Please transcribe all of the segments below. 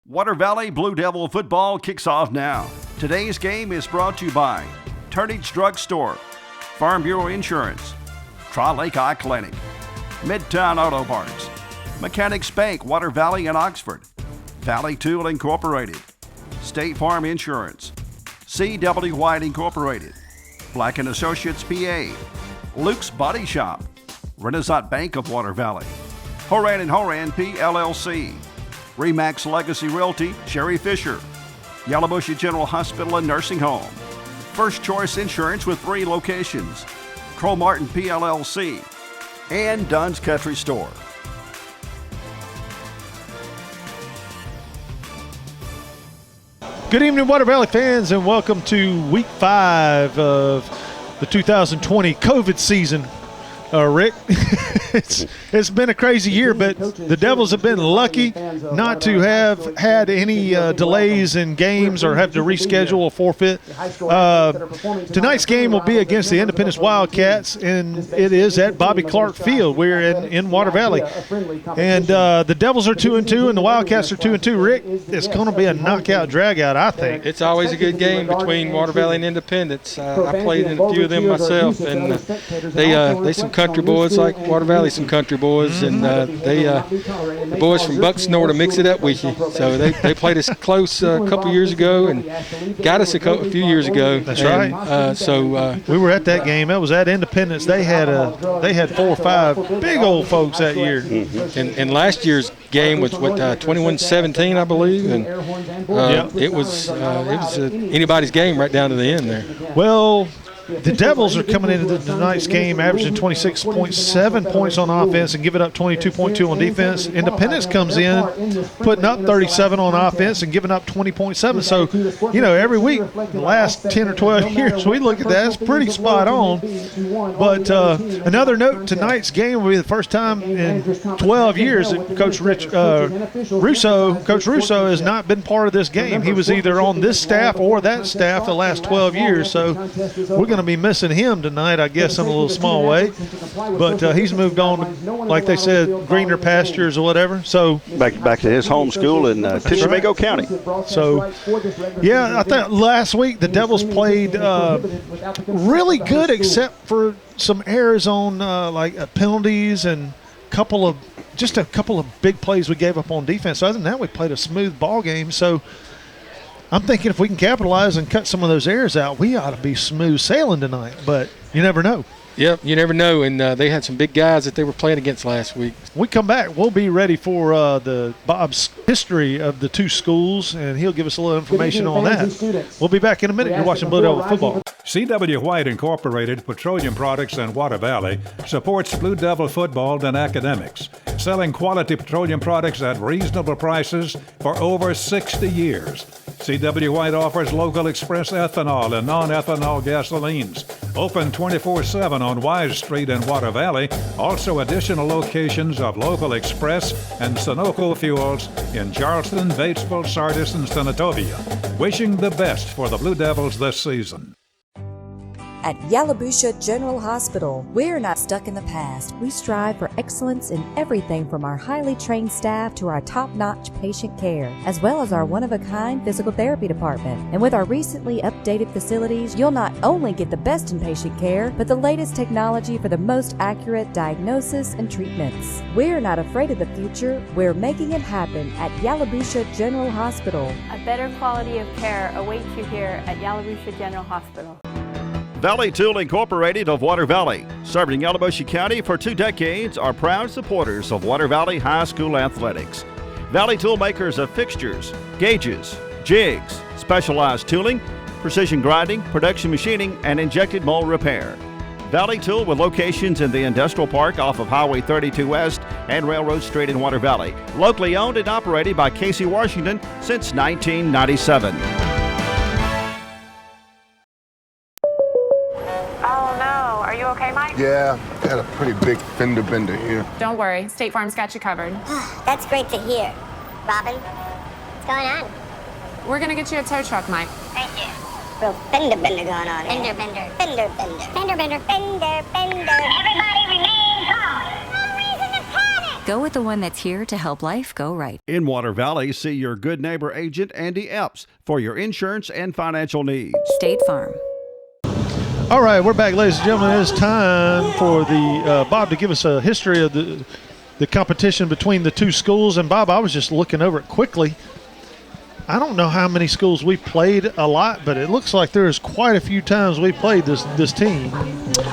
Water Valley Blue Devil football kicks off now. Today's game is brought to you by Turnage Drug Store, Farm Bureau Insurance, Tri-Lake Eye Clinic, Midtown Auto Parts, Mechanics Bank, Water Valley and Oxford, Valley Tool Incorporated, State Farm Insurance, C.W. White Incorporated, Black & Associates PA, Luke's Body Shop, Renaissance Bank of Water Valley, Horan & Horan PLLC, Remax Legacy Realty, Sherry Fisher, Yellowbush General Hospital and Nursing Home, First Choice Insurance with 3 locations, Kroll Martin PLLC, and Dunn's Country Store. Good evening, Water Valley fans, and welcome to Week 5 of the 2020 COVID season. Rick, it's been a crazy year, but the Devils have been lucky not to have had any delays in games or have to reschedule or forfeit. Tonight's game will be against the Independence Wildcats, and it is at Bobby Clark Field. We're in Water Valley, and the Devils are 2-2, and the Wildcats are 2-2. Rick, it's going to be a knockout dragout, I think. It's always a good game between Water Valley and Independence. I played in a few of them myself, and they some country boys like Water Valley, some country boys, and the boys from Bucksnore to mix it up with you. So they played us close a couple years ago and got us a few years ago. That's right. We were at that game. That was at Independence. They had 4 or 5 big old folks that year. Mm-hmm. And last year's game was 21-17, I believe, and it was anybody's game right down to the end there. Well, the Devils are coming into tonight's game averaging 26.7 points on offense and giving up 22.2 on defense. Independence comes in putting up 37 on offense and giving up 20.7. So, every week, the last 10 or 12 years, we look at that. It's pretty spot on. But another note, tonight's game will be the first time in 12 years that Coach Russo has not been part of this game. He was either on this staff or that staff the last 12 years. So we're going to be missing him tonight, I guess, in a little small way. But he's moved on to, like they said, greener pastures or whatever. So back to his home school in Tishomingo County. So, yeah, I think last week the Devils played really good, except for some errors on penalties and a couple of big plays we gave up on defense. Other than that, we played a smooth ball game. So I'm thinking if we can capitalize and cut some of those errors out, we ought to be smooth sailing tonight. But you never know. Yep, you never know. And they had some big guys that they were playing against last week. When we come back, we'll be ready for Bob's history of the 2 schools, and he'll give us a little information on that. We'll be back in a minute. You're watching Blue Devil Football. C.W. White Incorporated Petroleum Products in Water Valley supports Blue Devil football and academics, selling quality petroleum products at reasonable prices for over 60 years. C.W. White offers local express ethanol and non-ethanol gasolines. Open 24/7 on Wise Street in Water Valley. Also additional locations of local express and Sunoco fuels in Charleston, Batesville, Sardis, and Senatobia. Wishing the best for the Blue Devils this season. At Yellowbush General Hospital, we're not stuck in the past. We strive for excellence in everything from our highly trained staff to our top-notch patient care, as well as our one-of-a-kind physical therapy department. And with our recently updated facilities, you'll not only get the best in patient care, but the latest technology for the most accurate diagnosis and treatments. We're not afraid of the future. We're making it happen at Yellowbush General Hospital. A better quality of care awaits you here at Yellowbush General Hospital. Valley Tool Incorporated of Water Valley, serving Yellowbush County for 2 decades, are proud supporters of Water Valley High School athletics. Valley Tool makers of fixtures, gauges, jigs, specialized tooling, precision grinding, production machining, and injected mold repair. Valley Tool with locations in the Industrial Park off of Highway 32 West and Railroad Street in Water Valley. Locally owned and operated by Casey Washington since 1997. Okay, Mike? Yeah, got a pretty big fender bender here. Don't worry, State Farm's got you covered. That's great to hear. Robin, what's going on? We're gonna get you a tow truck, Mike. Thank you. Real fender bender going on. Fender bender. Fender bender. Fender bender. Fender bender. Everybody remain calm. No reason to panic. Go with the one that's here to help life go right. In Water Valley, see your good neighbor agent, Andy Epps, for your insurance and financial needs. State Farm. All right, we're back, ladies and gentlemen. It's time for the Bob to give us a history of the competition between the two schools. And, Bob, I was just looking over it quickly. I don't know how many schools we played a lot, but it looks like there's quite a few times we played this team.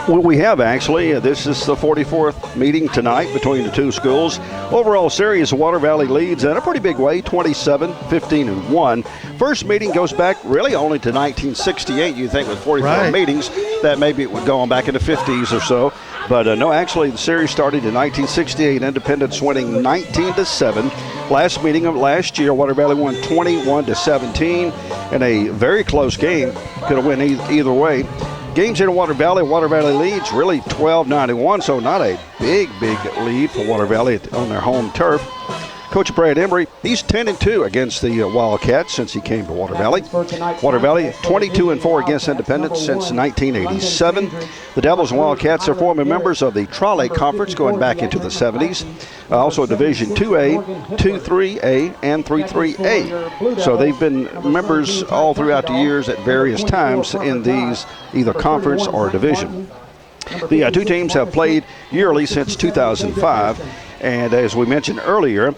Well, we have actually. This is the 44th meeting tonight between the two schools. Overall series, Water Valley leads in a pretty big way, 27-15-1. First meeting goes back really only to 1968. You think with 44 meetings that maybe it would go on back in the 50s or so. But no, actually the series started in 1968, Independence winning 19-7. Last meeting of last year, Water Valley won 21-17 in a very close game. Could have went either way. Games in Water Valley leads really 12-91, so not a big lead for Water Valley on their home turf. Coach Brad Emery, he's 10-2 against the Wildcats since he came to Water Valley. Water Valley 22-4 against Independence since 1987. The Devils and Wildcats are former members of the Tri-Lake Conference going back into the 70s. Also Division 2A, 2-3A, and 3-3A. So they've been members all throughout the years at various times in these either conference or division. The two teams have played yearly since 2005. And as we mentioned earlier,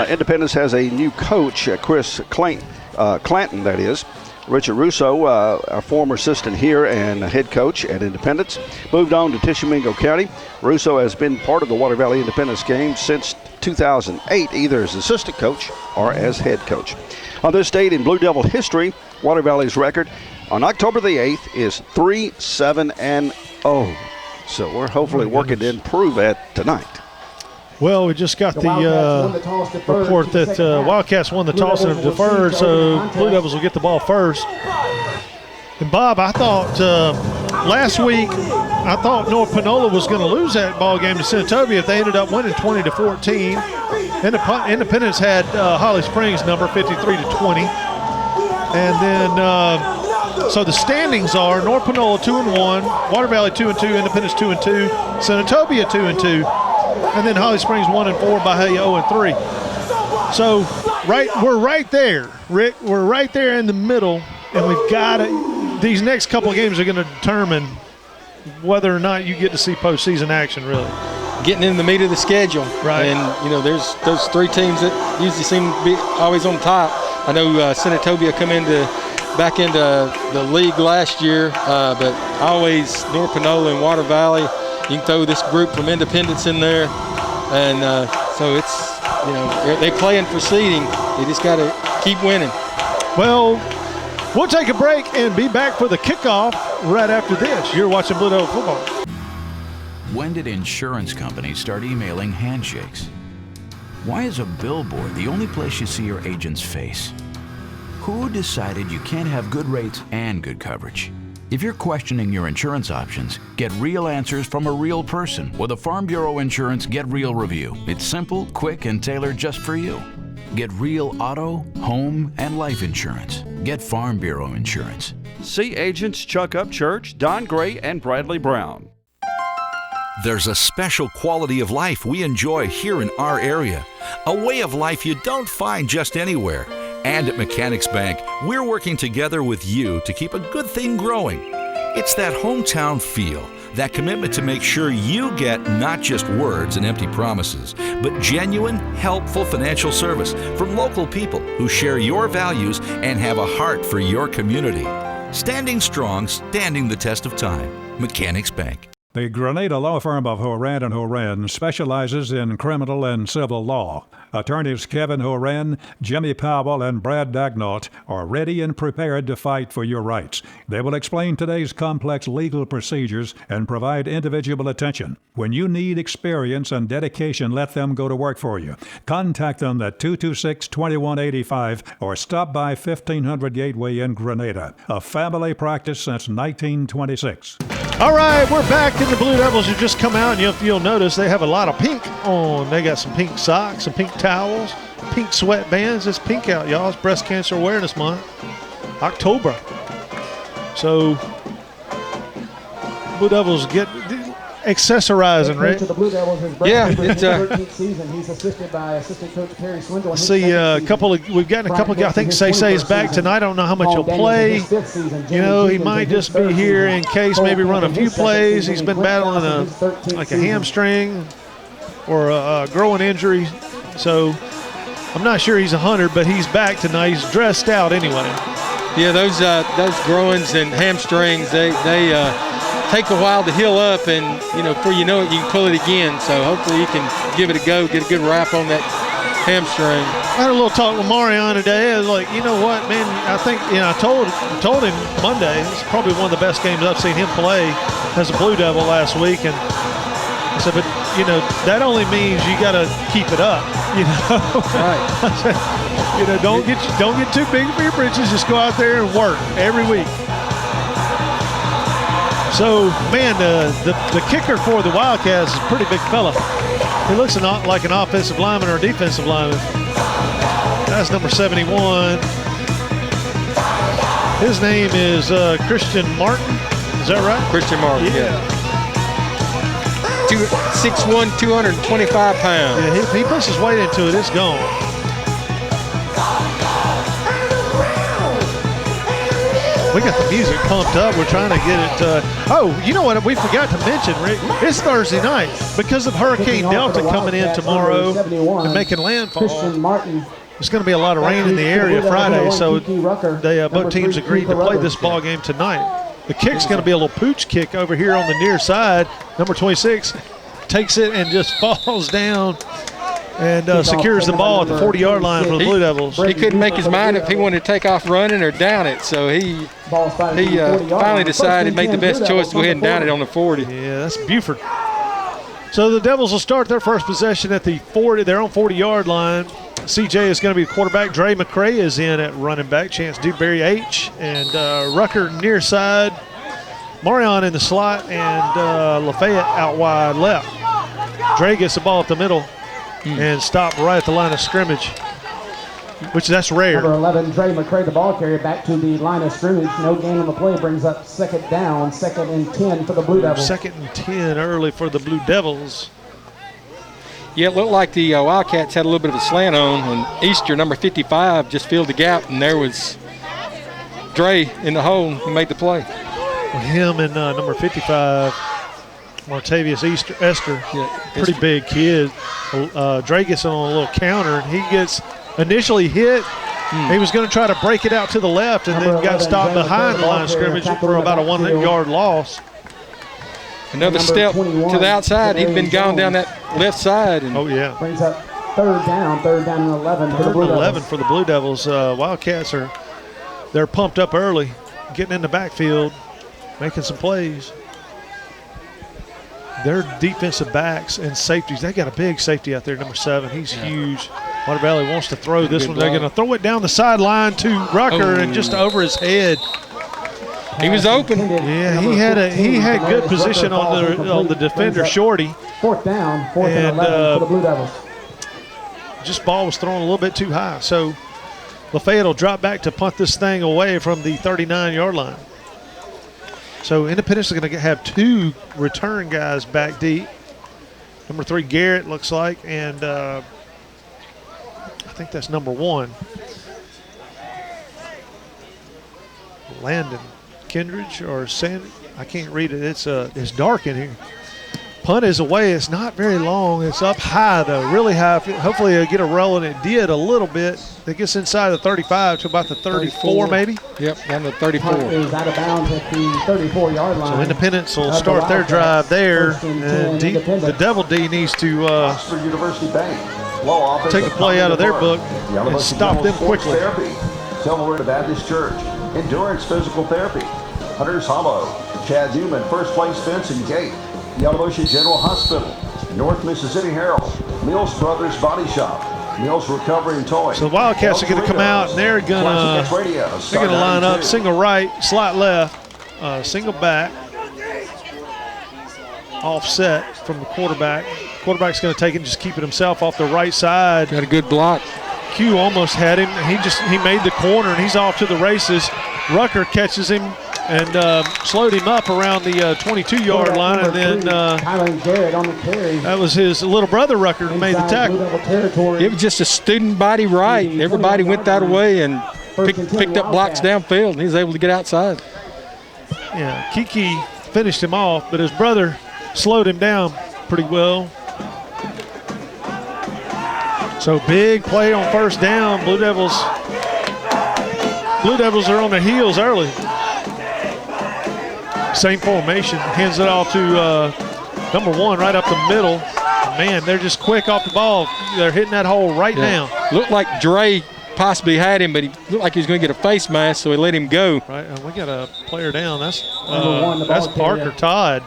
Independence has a new coach, Chris Clanton, that is. Richard Russo, a former assistant here and head coach at Independence, moved on to Tishomingo County. Russo has been part of the Water Valley Independence game since 2008, either as assistant coach or as head coach. On this date in Blue Devil history, Water Valley's record on October the 8th is 3-7-0. So we're hopefully working to improve that tonight. Well, we just got the report that Wildcats won the toss and have deferred, so Blue Devils will get the ball first. And, Bob, I thought last week, I thought North Panola was going to lose that ball game to Senatobia if they ended up winning 20-14. Independence had Holly Springs number 53-20. And then, so the standings are North Panola 2-1, Water Valley 2-2, Independence 2-2, Senatobia 2-2. And then Holly Springs 1-4, Bahia 0-3. So we're right there, Rick. We're right there in the middle, and we've got it. These next couple of games are going to determine whether or not you get to see postseason action, really. Getting in the meat of the schedule, right? And there's those three teams that usually seem to be always on top. I know Senatobia come back into the league last year, but always North Panola and Water Valley. You can throw this group from Independence in there, and so it's, they're playing for seeding. They just got to keep winning. Well, we'll take a break and be back for the kickoff right after this. You're watching Blue Devil Football. When did insurance companies start emailing handshakes? Why is a billboard the only place you see your agent's face? Who decided you can't have good rates and good coverage? If you're questioning your insurance options, get real answers from a real person with a Farm Bureau Insurance Get Real review. It's simple, quick, and tailored just for you. Get real auto, home, and life insurance. Get Farm Bureau Insurance. See agents Chuck Upchurch, Don Gray, and Bradley Brown. There's a special quality of life we enjoy here in our area. A way of life you don't find just anywhere. And at Mechanics Bank, we're working together with you to keep a good thing growing. It's that hometown feel, that commitment to make sure you get not just words and empty promises, but genuine, helpful financial service from local people who share your values and have a heart for your community. Standing strong, standing the test of time. Mechanics Bank. The Grenada law firm of Horan & Horan specializes in criminal and civil law. Attorneys Kevin Horan, Jimmy Powell, and Brad Dagnall are ready and prepared to fight for your rights. They will explain today's complex legal procedures and provide individual attention. When you need experience and dedication, let them go to work for you. Contact them at 226-2185 or stop by 1500 Gateway in Grenada. A family practice since 1926. All right, we're back in the Blue Devils. You just come out, and you'll notice they have a lot of pink on. They got some pink socks, some pink towels, pink sweatbands. It's pink out, y'all. It's Breast Cancer Awareness Month, October. So Blue Devils accessorizing, Rick. Yeah, it's let's see we've gotten a couple of guys. I think Say-Say's back tonight. I don't know how much he'll play. You know, he might just be here in case, maybe run a few plays. He's been battling a hamstring or a growing injury. So I'm not sure he's 100, but he's back tonight. He's dressed out anyway. Yeah, those groins and hamstrings, they take a while to heal up, and before you know it, you can pull it again. So hopefully you can give it a go, get a good wrap on that hamstring. I had a little talk with Marion today. I was like, you know what, man? I think I told him Monday it's probably one of the best games I've seen him play as a Blue Devil last week, and I said, but that only means you got to keep it up. Right. Don't get too big for your britches. Just go out there and work every week. So, man, the kicker for the Wildcats is a pretty big fella. He looks like an offensive lineman or a defensive lineman. That's number 71. His name is Christian Martin. Is that right? Christian Martin, yeah. 6'1", 225 pounds. Yeah, he puts his weight into it, it's gone. We got the music pumped up. We're trying to get it. Oh, you know what? We forgot to mention, Rick. It's Thursday night because of Hurricane Delta coming in tomorrow and making landfall. There's going to be a lot of rain in the area Friday, so both teams agreed to play this ball game tonight. The kick's going to be a little pooch kick over here on the near side. Number 26 takes it and just falls down and secures the ball at the 40-yard line for the Blue Devils. He couldn't make his mind if he wanted to take off running or down it, so he finally decided to make the best choice to go ahead and down it on the 40. Yeah, that's Buford. So the Devils will start their first possession at the 40, their own 40-yard line. CJ is going to be the quarterback. Dre McCray is in at running back. Chance Dewberry H. And Rucker near side. Marion in the slot. And Lafayette out wide left. Dre gets the ball up the middle and stopped right at the line of scrimmage, which that's rare. Number 11, Dre McCray, the ball carrier, back to the line of scrimmage. No gain on the play, brings up second down, 2nd and 10 for the Blue Devils. 2nd and 10 early for the Blue Devils. Yeah, it looked like the Wildcats had a little bit of a slant on, and Easter, number 55, just filled the gap, and there was Dre in the hole who made the play. Well, him and number 55, Martavius Esther, pretty big kid. Dre gets on a little counter, and he gets initially hit. He was going to try to break it out to the left and then got stopped behind the line of scrimmage for about a 1-yard loss. Another step to the outside. He'd been gone down that left side. And brings up third down and 11 for the Blue Devils. 11 for the Blue Devils. Wildcats they're pumped up early, getting in the backfield, making some plays. Their defensive backs and safeties, they got a big safety out there, number 7. He's huge. Water Valley wants to throw this one. They're going to throw it down the sideline to Rucker and just over his head. He was open. Yeah, he had good position on the defender, Shorty. 4th down, 11 for the Blue Devils. Just ball was thrown a little bit too high. So Lafayette will drop back to punt this thing away from the 39-yard line. So Independence is going to have 2 return guys back deep. Number 3, Garrett, looks like, and I think that's number 1. Landon Kindridge or Sandy. I can't read it. It's dark in here. Punt is away. It's not very long. It's up high, though, really high. Hopefully it'll get a roll, and it did a little bit. It gets inside the 35 to about the 34 maybe. Yep, down to 34. Punt is out of bounds at the 34-yard line. So Independence will start their drive there. And the Devil D needs to take a play out of their book and stop them quickly. Silverwood Baptist Church, Endurance Physical Therapy, Hunters Hollow, Chad Newman, First Place Fence and Gate, Yalobusha General Hospital, North Mississippi Herald, Mills Brothers Body Shop, Mills Recovery and Toy. So the Wildcats are going to come out and they're going to line up single right, slot left, single back, offset from the quarterback. Quarterback's going to take it and just keep it himself off the right side. Got a good block. Q almost had him. He made the corner and he's off to the races. Rucker catches him and slowed him up around the 22-yard line, and then that was his little brother Rucker who made the tackle. It was just a student body right. Everybody went that way and picked up blocks downfield, and he was able to get outside. Yeah, Kiki finished him off, but his brother slowed him down pretty well. So big play on first down. Blue Devils are on their heels early. Same formation. Hands it off to number 1 right up the middle. Man, they're just quick off the ball. They're hitting that hole right now. Looked like Dre possibly had him, but he looked like he was going to get a face mask, so he let him go. Right, we got a player down. That's Parker Todd.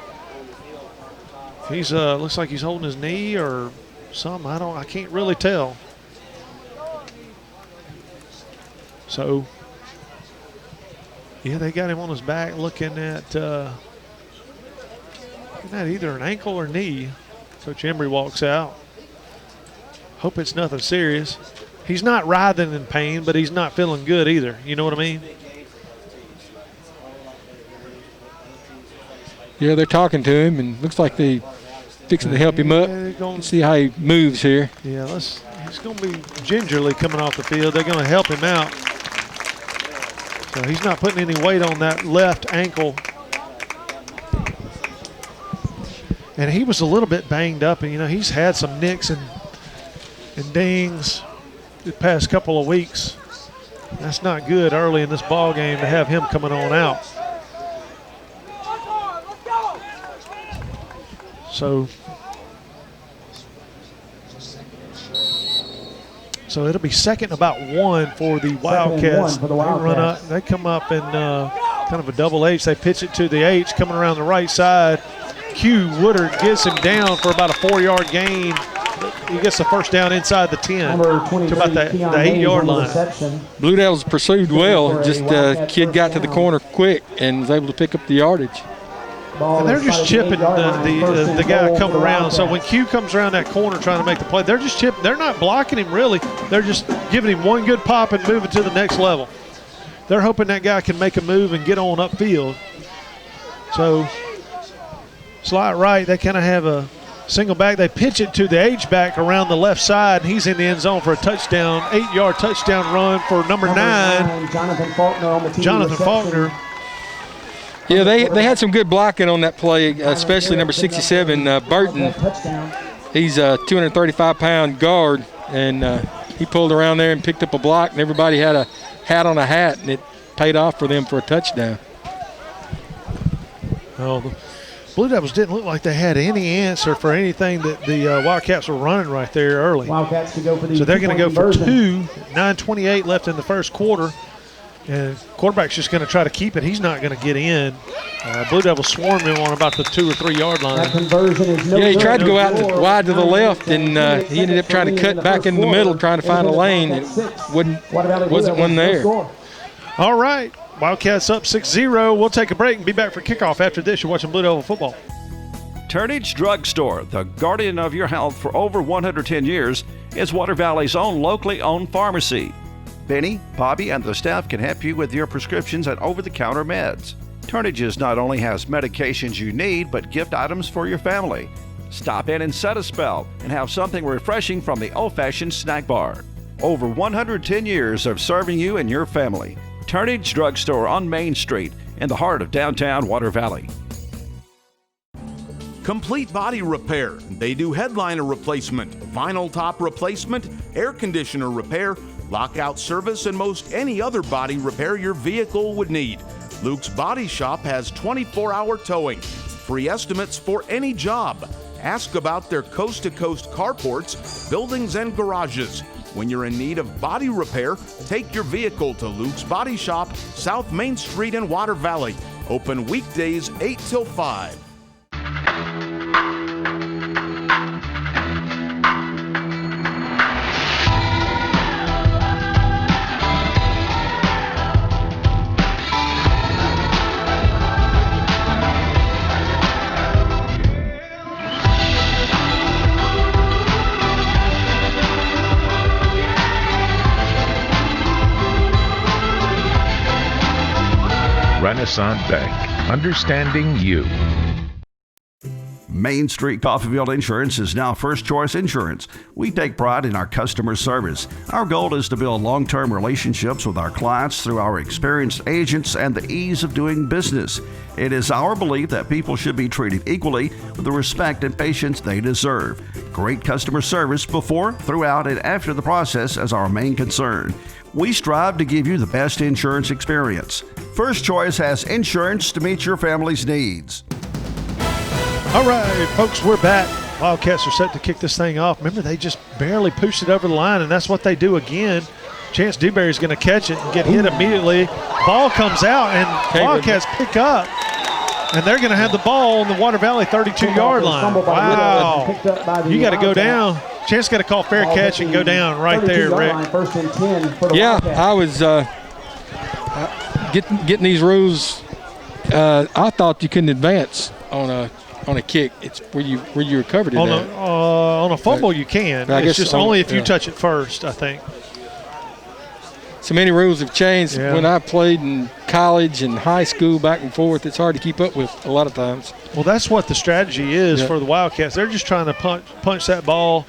He's looks like he's holding his knee or something. I can't really tell. So, yeah, they got him on his back looking at either an ankle or knee. Coach Embry walks out. Hope it's nothing serious. He's not writhing in pain, but he's not feeling good either. You know what I mean? Yeah, they're talking to him, and looks like they fixing to help him up. Let's see how he moves here. Yeah, he's going to be gingerly coming off the field. They're going to help him out. So he's not putting any weight on that left ankle. And he was a little bit banged up, and, he's had some nicks and dings the past couple of weeks. That's not good early in this ball game to have him coming on out. So it'll be second about 1 for the Wildcats. They come up in kind of a double H. They pitch it to the H coming around the right side. Q Woodard gets him down for about a 4-yard gain. He gets the first down inside the 10 to about the 8-yard line. Blue Devils pursued well. Just kid got to the corner quick and was able to pick up the yardage. And they're just chipping the guy come around. So when Q comes around that corner trying to make the play, they're just chipping. They're not blocking him really. They're just giving him one good pop and moving to the next level. They're hoping that guy can make a move and get on upfield. So slot right, they kind of have a single back. They pitch it to the H-back around the left side, and he's in the end zone for a touchdown, 8-yard touchdown run for number 9, Jonathan Faulkner on the Jonathan Faulkner. Yeah, they had some good blocking on that play, especially number 67, Burton. He's a 235-pound guard, and he pulled around there and picked up a block, and everybody had a hat on a hat, and it paid off for them for a touchdown. Oh, the Blue Devils didn't look like they had any answer for anything that the Wildcats were running right there early. Wildcats to go for the so they're going to go for 2, 9:28 left in the first quarter. And quarterback's just going to try to keep it. He's not going to get in. Blue Devils swarmed him on about the 2 or 3 yard line. That conversion is he tried to go out wide to the left, and he ended up trying to cut back in the middle, trying to find a lane. It wasn't one there. All right. Wildcats up 6-0. We'll take a break and be back for kickoff after this. You're watching Blue Devil football. Turnage Drug Store, the guardian of your health for over 110 years, is Water Valley's own locally owned pharmacy. Benny, Bobby, and the staff can help you with your prescriptions and over-the-counter meds. Turnages not only has medications you need, but gift items for your family. Stop in and set a spell and have something refreshing from the old-fashioned snack bar. Over 110 years of serving you and your family. Turnage Drug Store on Main Street in the heart of downtown Water Valley. Complete Body Repair. They do headliner replacement, vinyl top replacement, air conditioner repair, lockout service, and most any other body repair your vehicle would need. Luke's Body Shop has 24-hour towing, free estimates for any job. Ask about their coast-to-coast carports, buildings, and garages. When you're in need of body repair, take your vehicle to Luke's Body Shop, South Main Street in Water Valley. Open weekdays 8 till 5. Renaissance Bank, understanding you. Main Street Coffeyville Insurance is now First Choice Insurance. We take pride in our customer service. Our goal is to build long-term relationships with our clients through our experienced agents and the ease of doing business. It is our belief that people should be treated equally with the respect and patience they deserve. Great customer service before, throughout, and after the process is our main concern. We strive to give you the best insurance experience. First Choice has insurance to meet your family's needs. All right, folks, we're back. Wildcats are set to kick this thing off. Remember, they just barely pushed it over the line, and that's what they do again. Chance Dewberry's going to catch it and get hit immediately. Ball comes out, and Wildcats pick up, and they're going to have the ball on the Water Valley 32-yard line. Wow. You got to go down. Chance got to call fair catch and go down right there, Rick. Yeah, I was getting these rules. I thought you couldn't advance on a kick. It's where you recovered it on a fumble you can. I it's guess just only if you touch it first, I think. So many rules have changed. Yeah. When I played in college and high school back and forth, it's hard to keep up with a lot of times. Well, that's what the strategy is for the Wildcats. They're just trying to punch that ball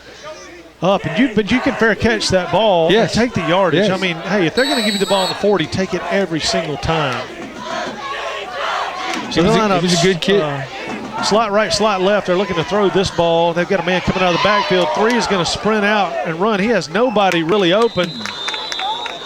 up, but you can fair catch that ball and take the yardage. Yes. I mean, hey, if they're going to give you the ball on the 40, take it every single time. So it was a good kick. Slot right, slot left. They're looking to throw this ball. They've got a man coming out of the backfield. 3 is going to sprint out and run. He has nobody really open.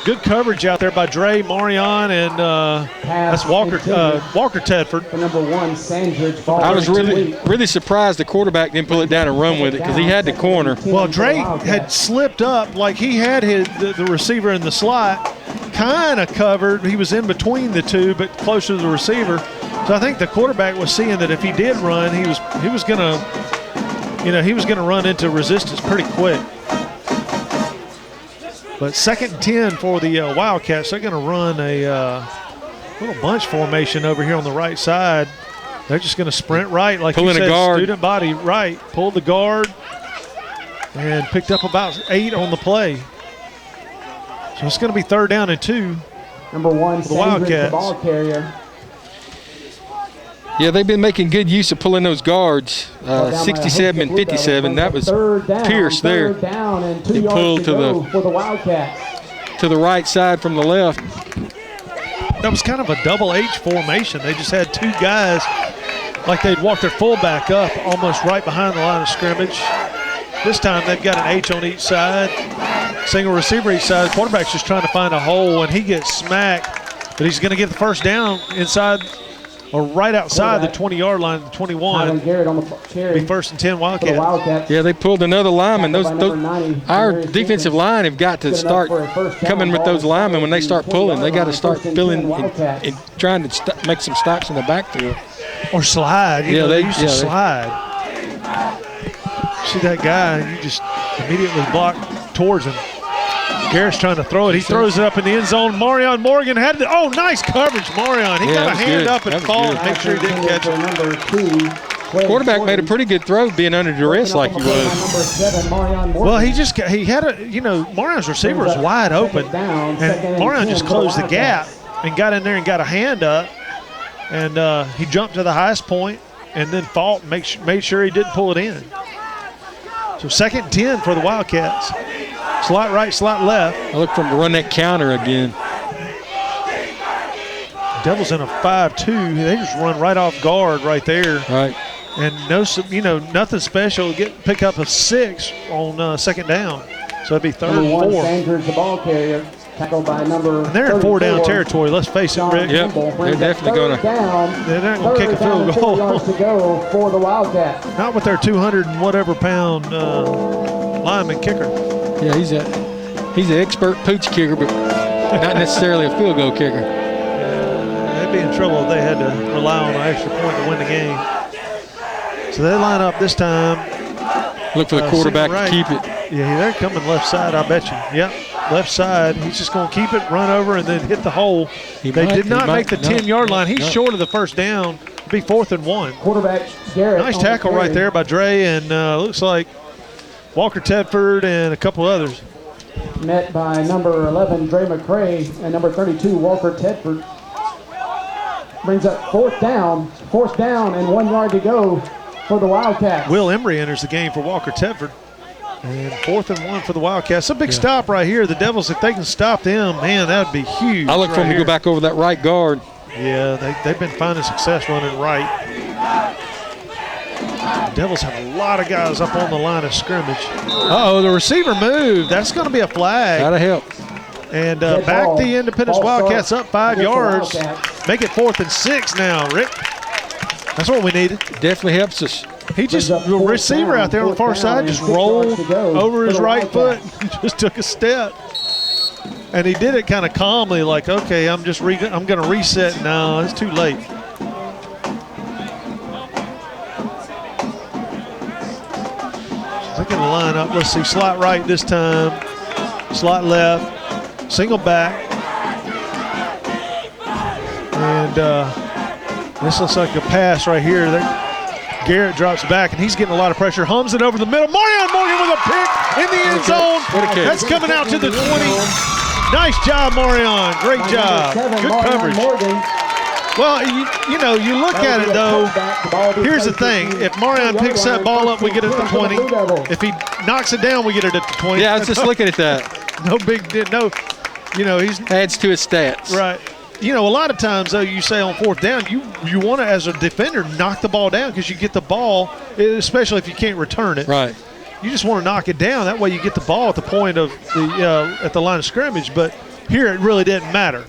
Good coverage out there by Dre, Marion, and that's Walker Tedford. Number 1, Sandridge. I was really surprised the quarterback didn't pull it down and run with it because he had the corner. Well, Dre had slipped up like he had the receiver in the slot, kind of covered. He was in between the two, but closer to the receiver. So I think the quarterback was seeing that if he did run, he was gonna run into resistance pretty quick. But 2nd and 10 for the Wildcats. They're going to run a little bunch formation over here on the right side. They're just going to sprint right, like you said, student body right. Pulled the guard and picked up about 8 on the play. So it's going to be 3rd down and 2. Number 1, for the Wildcats. The ball carrier. Yeah, they've been making good use of pulling those guards, 67 and 57. That was Pierce there. He pulled to the right side from the left. That was kind of a double H formation. They just had 2 guys like they'd walk their fullback up almost right behind the line of scrimmage. This time they've got an H on each side, single receiver each side. The quarterback's just trying to find a hole, and he gets smacked, but he's going to get the first down inside or right outside the 20-yard line, the 21. Be 1st and 10 Wildcats. Yeah, they pulled another lineman. Our defensive line have got to start coming with those linemen. When they start pulling, they got to start filling and trying to make some stops in the backfield. Or slide. They used to slide. See that guy, you just immediately block towards him. Garrett's trying to throw it. He throws it up in the end zone. Marion Morgan had the nice coverage, Marion. He got a hand up and fall and make sure he didn't catch it. Number 2. Quarterback made a pretty good throw being under duress like he was. Well, he had Marion's receiver was wide open, and Marion just closed the gap and got in there and got a hand up, and he jumped to the highest point and then fought and made sure he didn't pull it in. So 2nd and 10 for the Wildcats. Slot right, slot left. I look for him to run that counter again. Devils in a 5-2. They just run right off guard right there. Right. And nothing special. Pick up a 6 on 2nd down. So it'd be 3rd and 4. Sanders, the ball carrier. Tackled by number and they're in 4-down territory. Let's face it, Rick. Yep. They're definitely going to. They're not going to kick a field goal. 2 yards to go for the Wildcats. Not with their 200 and whatever pound lineman kicker. Yeah, he's an expert pooch kicker, but not necessarily a field goal kicker. They'd be in trouble if they had to rely on an extra point to win the game. So they line up this time. Look for the quarterback to keep it. Yeah, they're coming left side, I bet you. Yep, left side. He's just going to keep it, run over, and then hit the hole. They did not make the 10-yard line. He's short of the first down. It'll be 4th and 1. Quarterback Garrett. Nice tackle right there by Dre, and looks like Walker Tedford and a couple others. Met by number 11, Dre McCray, and number 32, Walker Tedford. brings up fourth down and 1 yard to go for the Wildcats. Will Emery enters the game for Walker Tedford. And 4th and 1 for the Wildcats. It's a big stop right here. The Devils, if they can stop them, man, that would be huge. I look for them to go back over that right guard. Yeah, they've been finding success running right. The Devils have a lot of guys up on the line of scrimmage. Uh-oh, the receiver moved. That's going to be a flag. That'll help. And back the Independence Wildcats up 5 yards. Make it 4th and 6 now, Rick. That's what we needed. Definitely helps us. He just, the receiver out there on the far side, just rolled over his right foot and just took a step. And he did it kind of calmly, like, okay, I'm going to reset. No, it's too late. They're going to line up. Let's see, slot right this time, slot left, single back. And this looks like a pass right here. Garrett drops back, and he's getting a lot of pressure. Hums it over the middle. Marion Morgan with a pick in the end zone. That's coming out to the 20. Nice job, Marion. Great job. Good coverage. Well, you know, you look at it, though. Here's the thing. If Marion picks that ball up, we get it at the 20. If he knocks it down, we get it at the 20. Yeah, I was just looking at that. No big deal. No, you know, he's adds to his stats. Right. You know, a lot of times, though, you say on 4th down, you want to, as a defender, knock the ball down because you get the ball, especially if you can't return it. Right. You just want to knock it down. That way you get the ball at the point of the at the line of scrimmage. But here it really didn't matter.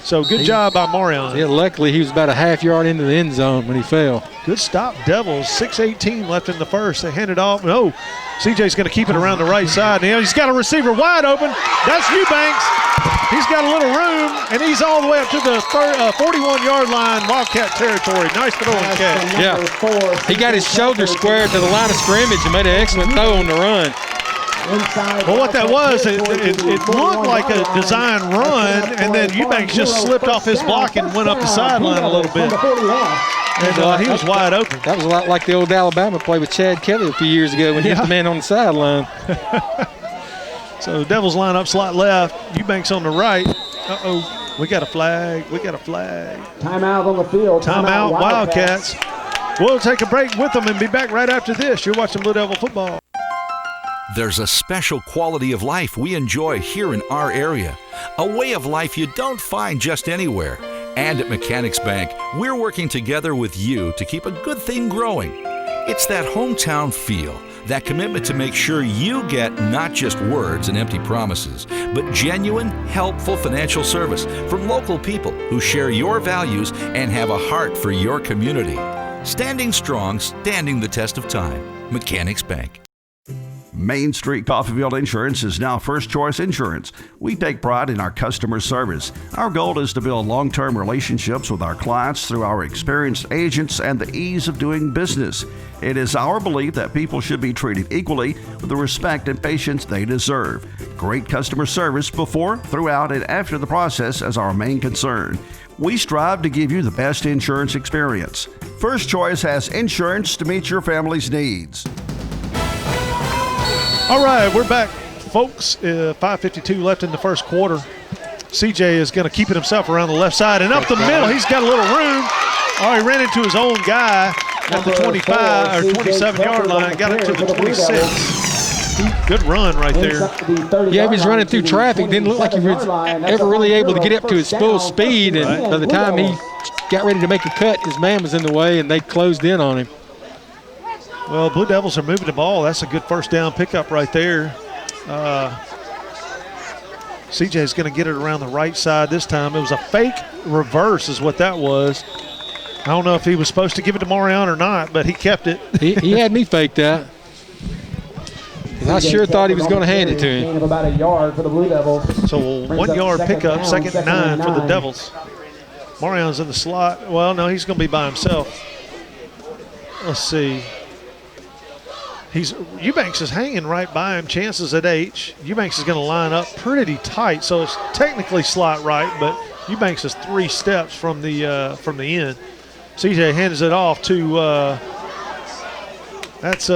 So good job by Marion. Yeah, luckily he was about a half yard into the end zone when he fell. Good stop, Devils. 6:18 left in the first. They hand it off. No, CJ's going to keep it around the right side. Now he's got a receiver wide open. That's Eubanks. He's got a little room, and he's all the way up to the 41-yard line, Wildcat territory. Nice throw and catch. Yeah, he got his shoulder square to the line of scrimmage and made an excellent throw on the run. Well, what that was, it looked like a design run, and then Eubanks just slipped off his block and went up the sideline a little bit. And he was wide open. That was a lot like the old Alabama play with Chad Kelly a few years ago when he hit the man on the sideline. So the Devils line up slot left, Eubanks on the right. Uh-oh, we got a flag. Timeout on the field. Timeout, Wildcats. We'll take a break with them and be back right after this. You're watching Blue Devil football. There's a special quality of life we enjoy here in our area, a way of life you don't find just anywhere. And at Mechanics Bank, we're working together with you to keep a good thing growing. It's that hometown feel, that commitment to make sure you get not just words and empty promises, but genuine, helpful financial service from local people who share your values and have a heart for your community. Standing strong, standing the test of time. Mechanics Bank. Main Street Coffeyville Insurance is now First Choice Insurance. We take pride in our customer service. Our goal is to build long-term relationships with our clients through our experienced agents and the ease of doing business. It is our belief that people should be treated equally with the respect and patience they deserve. Great customer service before, throughout, and after the process is our main concern. We strive to give you the best insurance experience. First Choice has insurance to meet your family's needs. All right, we're back, folks. 5:52 left in the first quarter. CJ is going to keep it himself around the left side and up the middle. He's got a little room. Oh, he ran into his own guy at the 25 or 27-yard line. Got it to the 26. Good run right there. Yeah, he was running through traffic. Didn't look like he was ever really able to get up to his full speed. And by the time he got ready to make a cut, his man was in the way, and they closed in on him. Well, Blue Devils are moving the ball. That's a good first down pickup right there. CJ's going to get it around the right side this time. It was a fake reverse is what that was. I don't know if he was supposed to give it to Marion or not, but he kept it. He had me faked out. I sure thought he was going to hand it to him. About a yard for the Blue Devils. So 1 yard pickup, 2nd and 9 for the Devils. Marion's in the slot. Well, no, he's going to be by himself. Let's see. Eubanks is hanging right by him. Chances at H. Eubanks is going to line up pretty tight, so it's technically slot right, but Eubanks is 3 steps from the end. CJ hands it off to that's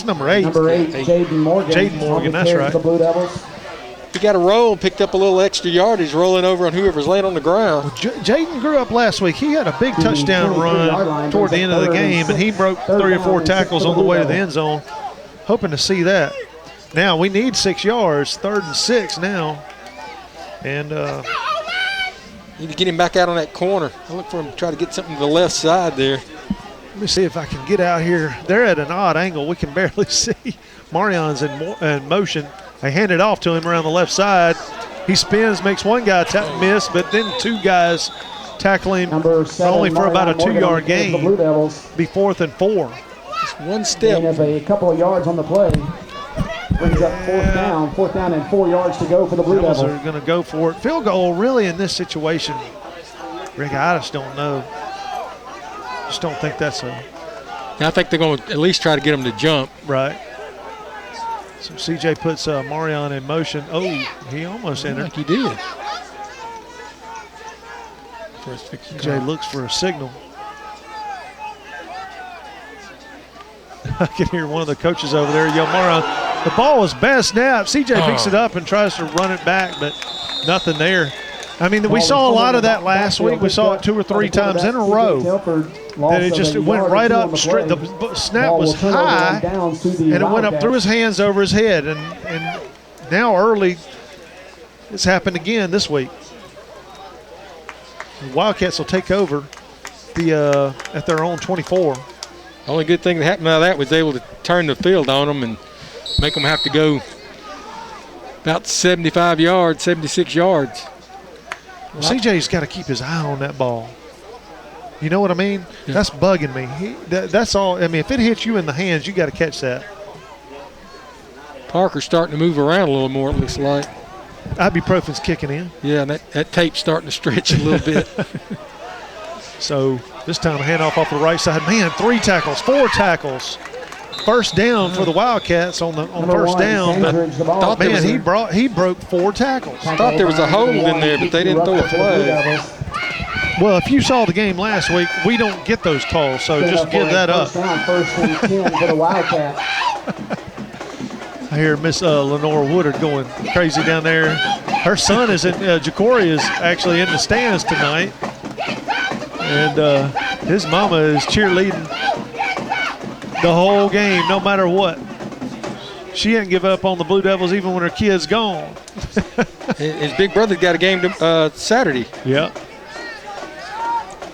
number 8. Number 8, Jaden Morgan. Jaden Morgan, that's right. The Blue Devils. he got a roll and picked up a little extra yardage rolling over on whoever's laying on the ground. Well, Jaden grew up last week. He had a big touchdown run toward the end of the game, and he broke 3 or 4 tackles on the way to the end zone. Hoping to see that. Now we need 6 yards, 3rd and 6 now. And need to get him back out on that corner. I look for him to try to get something to the left side there. Let me see if I can get out here. They're at an odd angle. We can barely see. Marion's in motion. I hand it off to him around the left side. He spins, makes one guy miss, but then 2 guys tackle him only for about a 2-yard gain. Be 4th and 4. Just one step. Gain of a couple of yards on the play. Brings up 4th down and 4 yards to go for the Blue Devils. Are going to go for it. Field goal really in this situation, Rick, I just don't know. Just don't think that's a. I think they're going to at least try to get him to jump. Right. So CJ puts Marion in motion. Oh, he almost entered. I think he did. CJ looks for a signal. I can hear one of the coaches over there yell, Marion. The ball was bad snap. CJ picks it up and tries to run it back, but nothing there. I mean, we saw a lot of that last week. We saw it 2 or 3 times in a row. That it just went right up straight. The snap was high, and it went up through his hands over his head. And now early, it's happened again this week. The Wildcats will take over at their own 24. Only good thing that happened out of that was able to turn the field on them and make them have to go about 75 yards, 76 yards. Well, CJ's got to keep his eye on that ball. You know what I mean? Yeah. That's bugging me. That's all. I mean, if it hits you in the hands, you got to catch that. Parker's starting to move around a little more, it looks like. Ibuprofen's kicking in. Yeah, and that tape's starting to stretch a little bit. So this time a handoff off the right side. Man, 3 tackles, 4 tackles. First down for the Wildcats on first down. But man, he broke 4 tackles. I thought there was a hold in there, but they didn't throw a flag. Well, if you saw the game last week, we don't get those calls, so just give that up. First and 10 for the Wildcats. I hear Miss Lenore Woodard going crazy down there. Her son is Jacory is actually in the stands tonight. And his mama is cheerleading the whole game, no matter what. She didn't give up on the Blue Devils even when her kid's gone. His big brother got a game Saturday. Yep.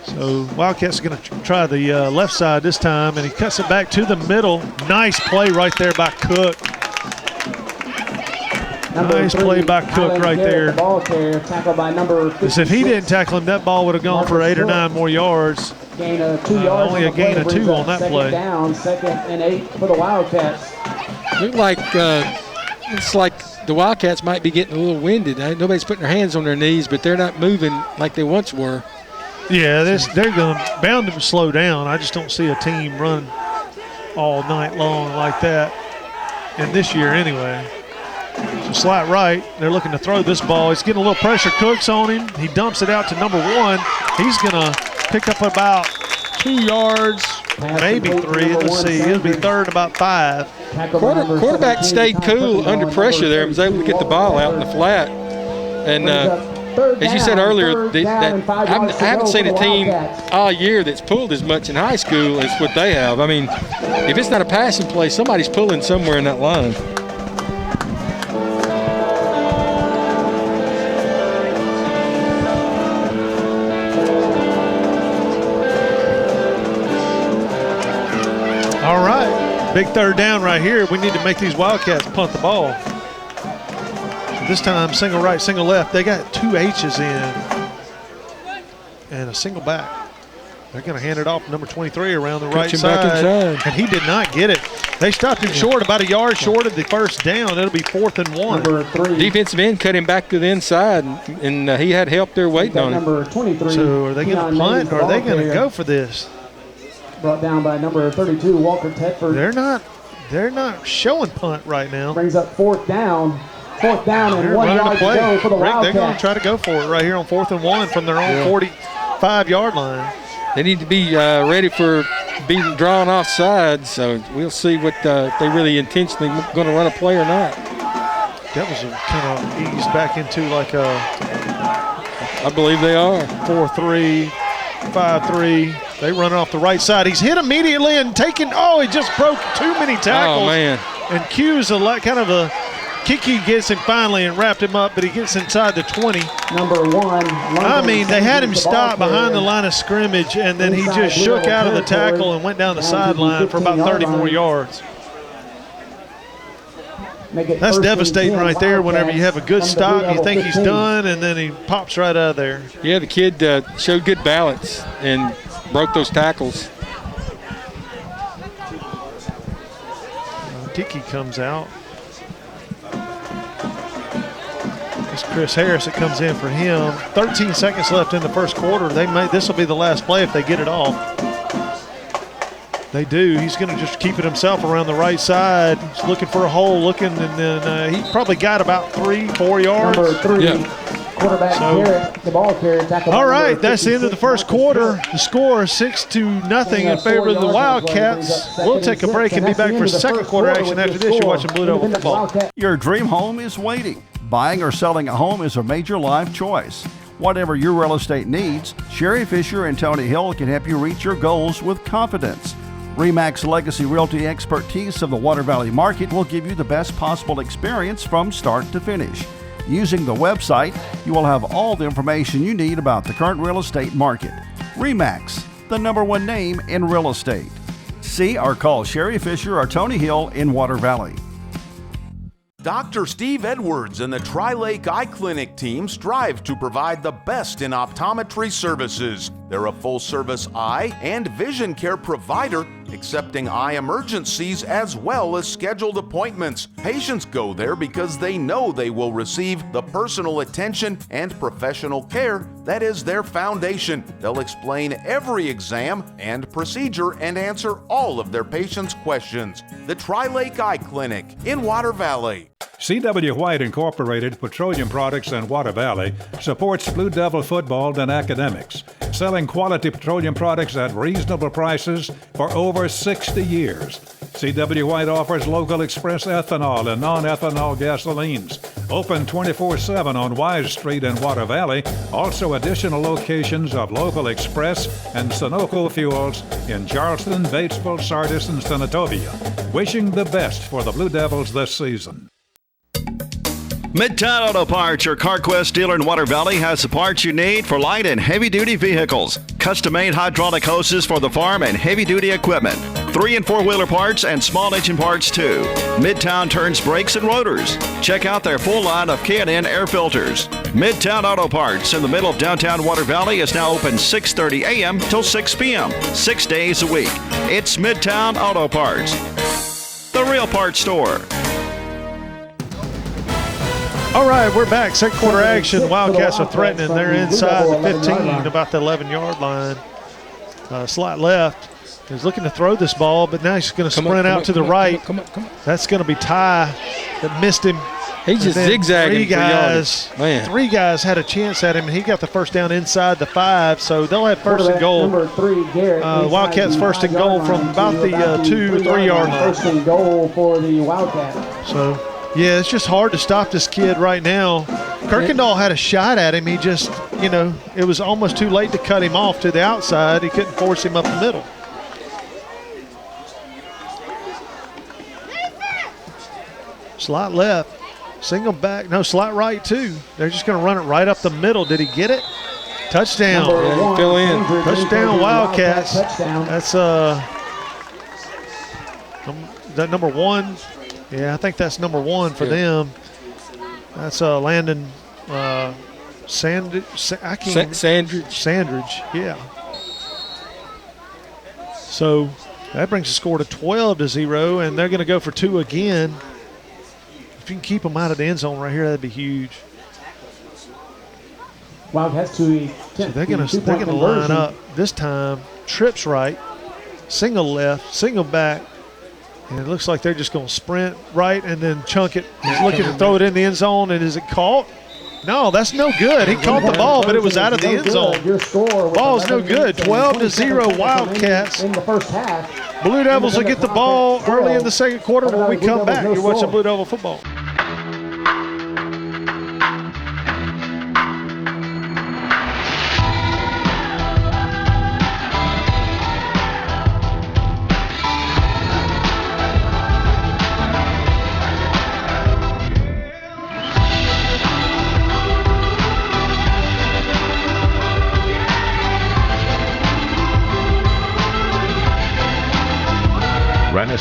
So Wildcats are going to try the left side this time, and he cuts it back to the middle. Nice play right there by Cook. Nice play by Cook right there. Ball carrier, tackled by number 56. If he didn't tackle him, that ball would have gone for 8 or 9 more yards. Gain of 2 yards. Only a gain of 2 on that play. Second down, 2nd and 8 for the Wildcats. Look like it's like the Wildcats might be getting a little winded. Nobody's putting their hands on their knees, but they're not moving like they once were. Yeah, they're bound to slow down. I just don't see a team run all night long like that. And this year anyway. So slight right. They're looking to throw this ball. He's getting a little pressure. Cook's on him. He dumps it out to number 1. He's going to pick up about 2 yards, maybe 3. Let's see. It'll be 3rd, about 5. Quarterback stayed cool under pressure there and was able to get the ball out in the flat. And as you said earlier, I haven't seen a team all year that's pulled as much in high school as what they have. I mean, if it's not a passing play, somebody's pulling somewhere in that line. All right, big 3rd down right here. We need to make these Wildcats punt the ball. This time, single right, single left. They got 2 H's in and a single back. They're going to hand it off to number 23 around the right side. And he did not get it. They stopped him short, about a yard short of the first down. It'll be 4th and 1. Number 3. Defensive end cut him back to the inside, and he had help there waiting on him. Number 23. So are they going to punt or are they going to go for this? Brought down by number 32, Walker Tedford. They're not showing punt right now. Brings up 4th down. 4th down and 1 yard to go for the Wildcats. They're going to try to go for it right here on 4th and 1 from their own 45-yard line. They need to be ready for being drawn offside, so we'll see what if they really intentionally going to run a play or not. Devils have kind of eased back into like a I believe they are. 4-3, 5-3. They run off the right side. He's hit immediately and taken. Oh, he just broke too many tackles. Oh, man. And Q's kind of a Kiki gets him finally and wrapped him up, but he gets inside the 20. Number 1. I mean, they had him stop behind the line of scrimmage, and then he just shook out of the tackle and went down the sideline for about 34 yards. That's devastating right there whenever you have a good stop, you think he's done, and then he pops right out of there. Yeah, the kid showed good balance and broke those tackles. Kiki comes out. It's Chris Harris that comes in for him. 13 seconds left in the first quarter. This will be the last play if they get it off. They do. He's going to just keep it himself around the right side. He's looking for a hole, and then he probably got about 3-4 yards. Number 3, quarterback Garrett, the ball carrier. All right, that's the end of the first quarter. The score 6-0 in favor of the Wildcats. We'll take a break and be back for second quarter action after this. You're watching Blue Devil Football. Your dream home is waiting. Buying or selling a home is a major life choice. Whatever your real estate needs, Sherry Fisher and Tony Hill can help you reach your goals with confidence. RE/MAX Legacy Realty expertise of the Water Valley market will give you the best possible experience from start to finish. Using the website, you will have all the information you need about the current real estate market. RE/MAX, the #1 name in real estate. See or call Sherry Fisher or Tony Hill in Water Valley. Dr. Steve Edwards and the Tri-Lake Eye Clinic team strive to provide the best in optometry services. They're a full-service eye and vision care provider, accepting eye emergencies as well as scheduled appointments. Patients go there because they know they will receive the personal attention and professional care that is their foundation. They'll explain every exam and procedure and answer all of their patients' questions. The Tri-Lake Eye Clinic in Water Valley. C.W. White Incorporated Petroleum Products in Water Valley supports Blue Devil football and academics, selling quality petroleum products at reasonable prices for over 60 years. C.W. White offers local express ethanol and non-ethanol gasolines. Open 24/7 on Wise Street in Water Valley. Also additional locations of local express and Sunoco fuels in Charleston, Batesville, Sardis, and Senatobia. Wishing the best for the Blue Devils this season. Midtown Auto Parts, your CarQuest dealer in Water Valley, has the parts you need for light and heavy-duty vehicles. Custom-made hydraulic hoses for the farm and heavy-duty equipment. 3- and 4-wheeler parts and small engine parts, too. Midtown turns brakes and rotors. Check out their full line of K&N air filters. Midtown Auto Parts in the middle of downtown Water Valley is now open 6:30 a.m. till 6 p.m., 6 days a week. It's Midtown Auto Parts, the real parts store. All right, we're back. Second quarter action. Wildcats are threatening. They're inside the 15, about the 11-yard line. Slot left. He's looking to throw this ball, but now he's going to sprint out to the right. Come on. That's going to be Ty that missed him. He's just zigzagging for yardage. Man. 3 guys had a chance at him, and he got the first down inside the 5, so they'll have first and goal. Number 3, Garrett. Wildcats first and goal from about the 2 or 3 yard line. First and goal for the Wildcats. So, yeah, it's just hard to stop this kid right now. Kirkendall had a shot at him. He just, it was almost too late to cut him off to the outside. He couldn't force him up the middle. Slot left, single back. No, slot right too. They're just going to run it right up the middle. Did he get it? Touchdown. Yeah, fill in. Touchdown, Wildcats. That's that number 1. Yeah, I think that's number 1 for them. That's Landon Sandridge. Yeah. So that brings the score to 12-0, and they're going to go for 2 again. If you can keep them out of the end zone right here, that'd be huge. Wildcats to so they're going to line up this time. Trips right, single left, single back. And it looks like they're just going to sprint right and then chunk it. He's looking to throw it in the end zone, and is it caught? No, that's no good. He caught the ball, but it was out of the end zone. Ball's no good. 12-0 Wildcats. In the first half. Blue Devils will get the ball early in the second quarter when we come back. You're watching Blue Devil football.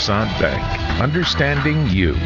Passant Bank. Understanding you.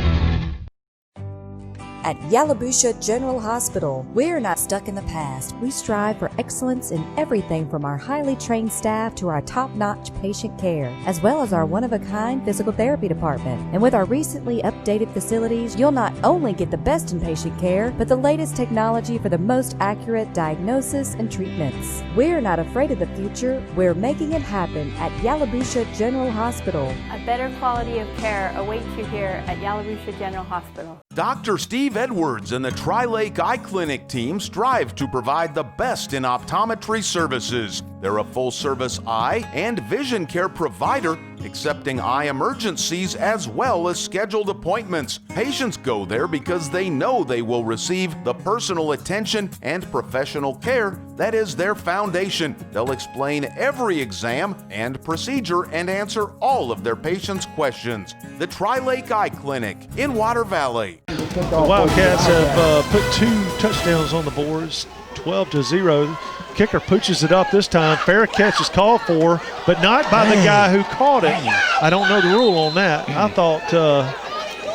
At Yalobusha General Hospital, we're not stuck in the past. We strive for excellence in everything from our highly trained staff to our top-notch patient care, as well as our one-of-a-kind physical therapy department. And with our recently updated facilities, you'll not only get the best in patient care, but the latest technology for the most accurate diagnosis and treatments. We're not afraid of the future. We're making it happen at Yalobusha General Hospital. A better quality of care awaits you here at Yalobusha General Hospital. Dr. Steve Edwards and the Tri-Lake Eye Clinic team strive to provide the best in optometry services. They're a full-service eye and vision care provider, accepting eye emergencies as well as scheduled appointments. Patients go there because they know they will receive the personal attention and professional care that is their foundation. They'll explain every exam and procedure and answer all of their patients' questions. The Tri-Lake Eye Clinic in Water Valley. The Wildcats have put 2 touchdowns on the boards, 12-0. Kicker pooches it up this time. Fair catch is called for, but not by the guy who caught it. I don't know the rule on that. I thought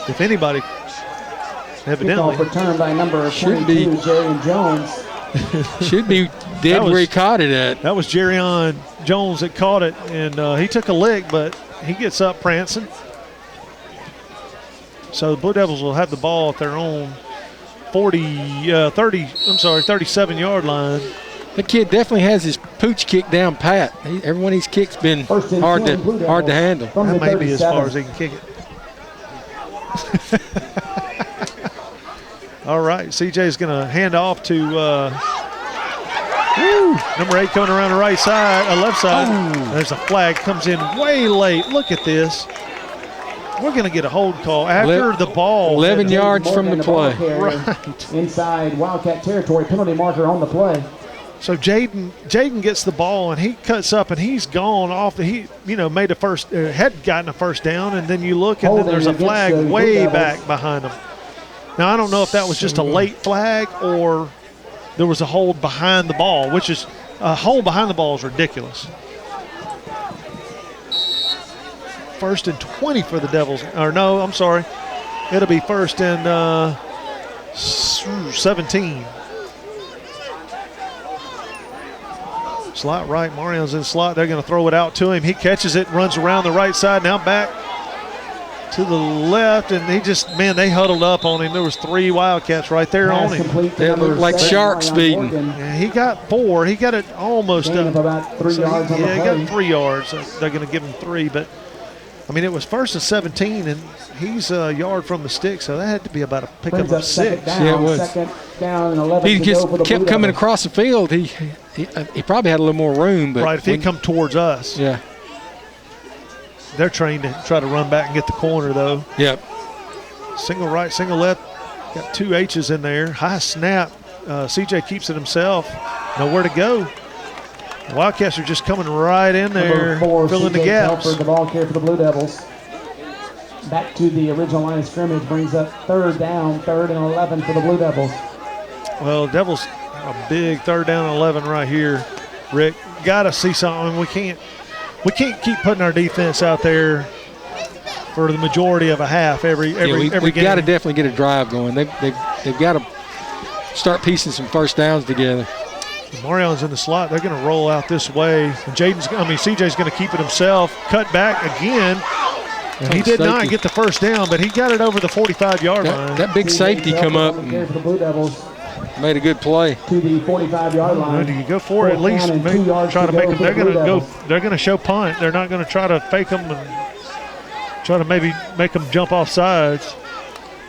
if anybody, evidently. Kickoff return by number 22, Jerry Jones. Should be dead where he caught it at. That was Jerryon Jones that caught it, and he took a lick, but he gets up prancing. So the Blue Devils will have the ball at their own 37-yard line. The kid definitely has his pooch kick down pat. Every one of these kicks been hard to handle. That may be as far as he can kick it. All right, CJ's going to hand off to number 8 coming around the right side, left side. There's a flag, comes in way late. Look at this. We're going to get a hold call after the ball. 11 yards from the play. Right. Inside Wildcat territory, penalty marker on the play. So Jaden gets the ball, and he cuts up, and he's gone off. He made a first, had gotten a first down, and then you look, and then there's a flag way back behind him. Now, I don't know if that was just a late flag or there was a hold behind the ball, which is a hold behind the ball is ridiculous. 1st and 20 for the Devils. Or no, I'm sorry. It'll be 1st and 17. Slot right. Marion's in slot. They're going to throw it out to him. He catches it, runs around the right side, now back to the left, and they huddled up on him. There was 3 Wildcats right there on him. They looked like sharks feeding. Yeah, he got 4. He got it almost up. About 3 yards on the play. He got 3 yards. They're going to give him 3, but I mean, it was 1st and 17, and he's a yard from the stick, so that had to be about a pickup of 6. Yeah, it was. Second down and 11 he to just go for the kept Blue coming Devils. across the field. He probably had a little more room. But right, if he'd come towards us. Yeah. They're trained to try to run back and get the corner, though. Yep. Single right, single left. Got 2 H's in there. High snap. CJ keeps it himself. Nowhere to go. The Wildcats are just coming right in there, filling the gaps. The ball carrier for the Blue Devils. Back to the original line of scrimmage, brings up 3rd down, 3rd and 11 for the Blue Devils. Well, Devils a big 3rd down and 11 right here. Rick, got to see something. We can't keep putting our defense out there for the majority of a half every game. We've got to definitely get a drive going. They've got to start piecing some first downs together. Marion's in the slot. They're going to roll out this way. And CJ's going to keep it himself. Cut back again. And he did not get the first down, but he got it over the 45-yard line. That big safety come up and made a good play. To the 45-yard line. You go for it at least. Try to make them. They're going to go. They're going to show punt. They're not going to try to fake them and try to maybe make them jump off sides.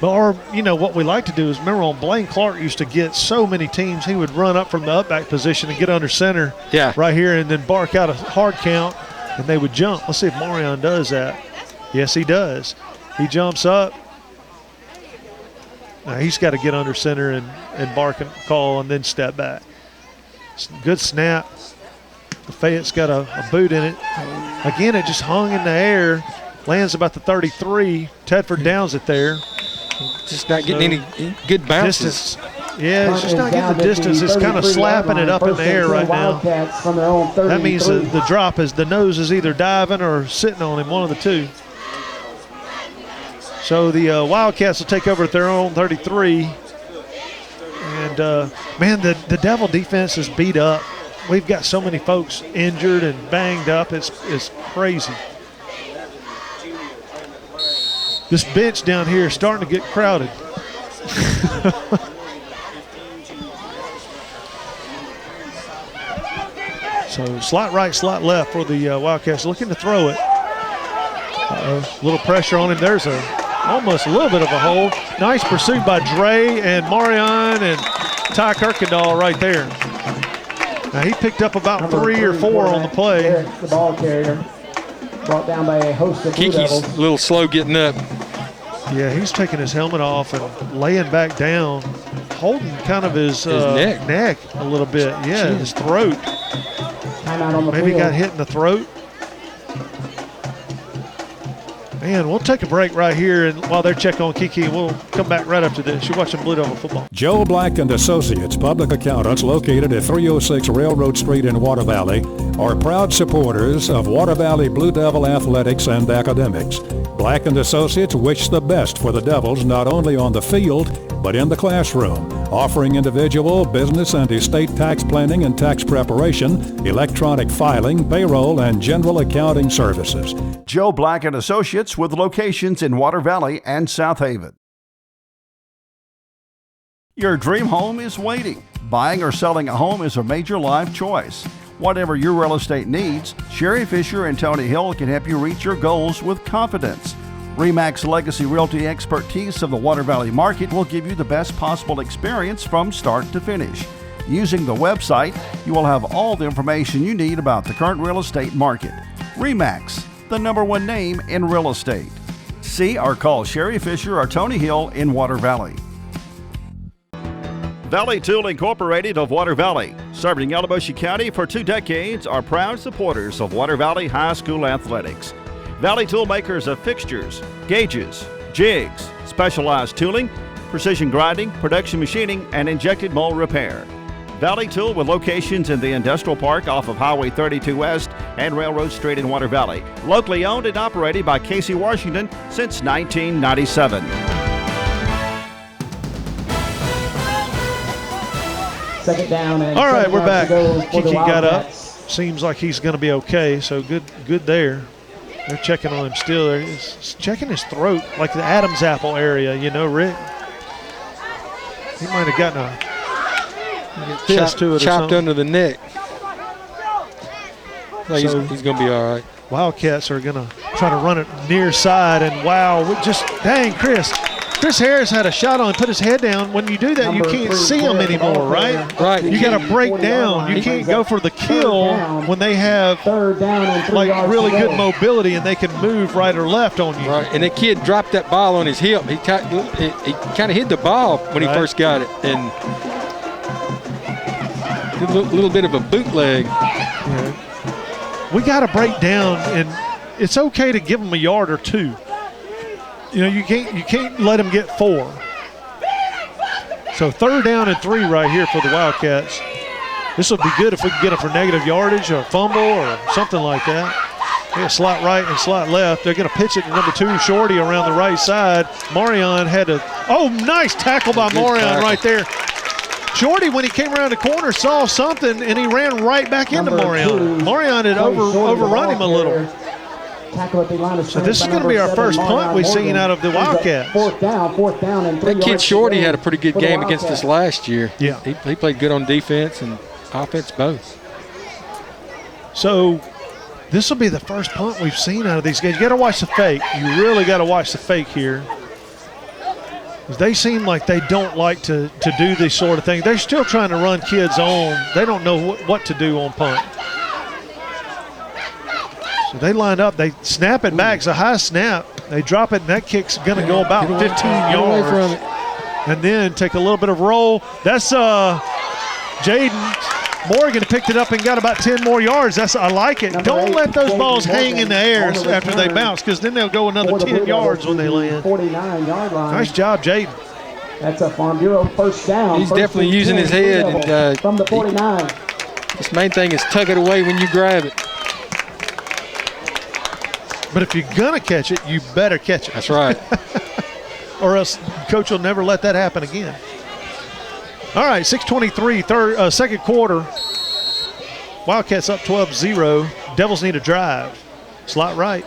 Or, what we like to do is, remember on Blaine Clark used to get so many teams, he would run up from the up back position and get under center right here and then bark out a hard count, and they would jump. Let's see if Marion does that. Yes, he does. He jumps up. Now he's got to get under center and bark and call and then step back. Good snap. The Fayette's got a boot in it. Again, it just hung in the air. Lands about the 33. Tedford downs it there. Just not getting any good bounces. Distance. Yeah, it's just not getting the distance. It's kind of slapping it up in the air right now. That means the drop is the nose is either diving or sitting on him, one of the two. So the Wildcats will take over at their own 33. And, man, the Devil defense is beat up. We've got so many folks injured and banged up. It's crazy. This bench down here is starting to get crowded. So slot right, slot left for the Wildcats. Looking to throw it. A little pressure on him. There's almost a little bit of a hold. Nice pursuit by Dre and Marion and Ty Kirkendall right there. Now he picked up about 3 or 4 on the play. The ball carrier brought down by a host of Blue Kiki's Devils. a little slow getting up. Yeah, he's taking his helmet off and laying back down, holding kind of his neck a little bit. Yeah, his throat. Timeout on the Maybe field. got hit in the throat. Man, we'll take a break right here, and while they're checking on Kiki, we'll come back right after this. You're watching Blue Devil Football. Joe Black and Associates, public accountants located at 306 Railroad Street in Water Valley, are proud supporters of Water Valley Blue Devil athletics and academics. Black and Associates wish the best for the Devils not only on the field, but in the classroom, offering individual, business, and estate tax planning and tax preparation, electronic filing, payroll, and general accounting services. Joe Black and Associates with locations in Water Valley and South Haven. Your dream home is waiting. Buying or selling a home is a major life choice. Whatever your real estate needs, Sherry Fisher and Tony Hill can help you reach your goals with confidence. RE/MAX Legacy Realty expertise of the Water Valley market will give you the best possible experience from start to finish. Using the website, you will have all the information you need about the current real estate market. RE/MAX, the #1 name in real estate. See or call Sherry Fisher or Tony Hill in Water Valley. Valley Tool Incorporated of Water Valley, serving Yalobusha County for 2 decades, are proud supporters of Water Valley High School athletics. Valley Tool makers of fixtures, gauges, jigs, specialized tooling, precision grinding, production machining, and injected mold repair. Valley Tool with locations in the Industrial Park off of Highway 32 West and Railroad Street in Water Valley. Locally owned and operated by Casey Washington since 1997. Second down and All right, second we're down back. to go for the Kiki got up. Wildcats. Seems like he's going to be okay, so good there. They're checking on him still. He's checking his throat, like the Adam's apple area, you know, Rick. He might have gotten a fist to it or Chopped something. under the neck. No, So- he's going to be all right. Wildcats are going to try to run it near side, and wow, dang, Chris Harris had a shot on him, put his head down. When you do that, you can't see him anymore, right? Right. You got to break down. You can't go for the kill when they have Third down and 3 like yards really to go. good mobility and they can move right or left on you. Right, and the kid dropped that ball on his hip. He kind of hit the ball when he first got it, and did a little bit of a bootleg. Yeah. We got to break down, and it's okay to give them a yard or 2. You know, you can't let them get 4. So 3rd down and 3 right here for the Wildcats. This would be good if we could get them for negative yardage or a fumble or something like that. Yeah, slot right and slot left. They're going to pitch it to number 2, Shorty, around the right side. Marion had a nice tackle by Marion right there. Shorty, when he came around the corner, saw something, and he ran right back into Marion. Marion had overrun him a little. Tackle at the line of So this is going to be our first punt we've seen out of the Wildcats. Fourth down and 3 That kid yards Shorty to go had a pretty good for the game against us Wildcats. last year. Yeah. He played good on defense and offense both. So this will be the first punt we've seen out of these guys. You got to watch the fake. You really got to watch the fake here. They seem like they don't like to do this sort of thing. They're still trying to run kids on. They don't know what to do on punt. So they line up. They snap it back. It's a high snap. They drop it, and that kick's going to go about 15 yards. From it. And then take a little bit of roll. That's Jaden Morgan picked it up and got about 10 more yards. I like it. Don't let those balls hang in the air after they bounce, because then they'll go another 10 yards when they land. 49-yard line. Nice job, Jaden. That's a Farm Bureau first down. He's First definitely and using 10, his head. Blue Devils And, from the 49. His main thing is tuck it away when you grab it. But if you're going to catch it, you better catch it. That's right. or else coach will never let that happen again. All right, 6:23, second quarter. Wildcats up 12-0. Devils need a drive. Slot right.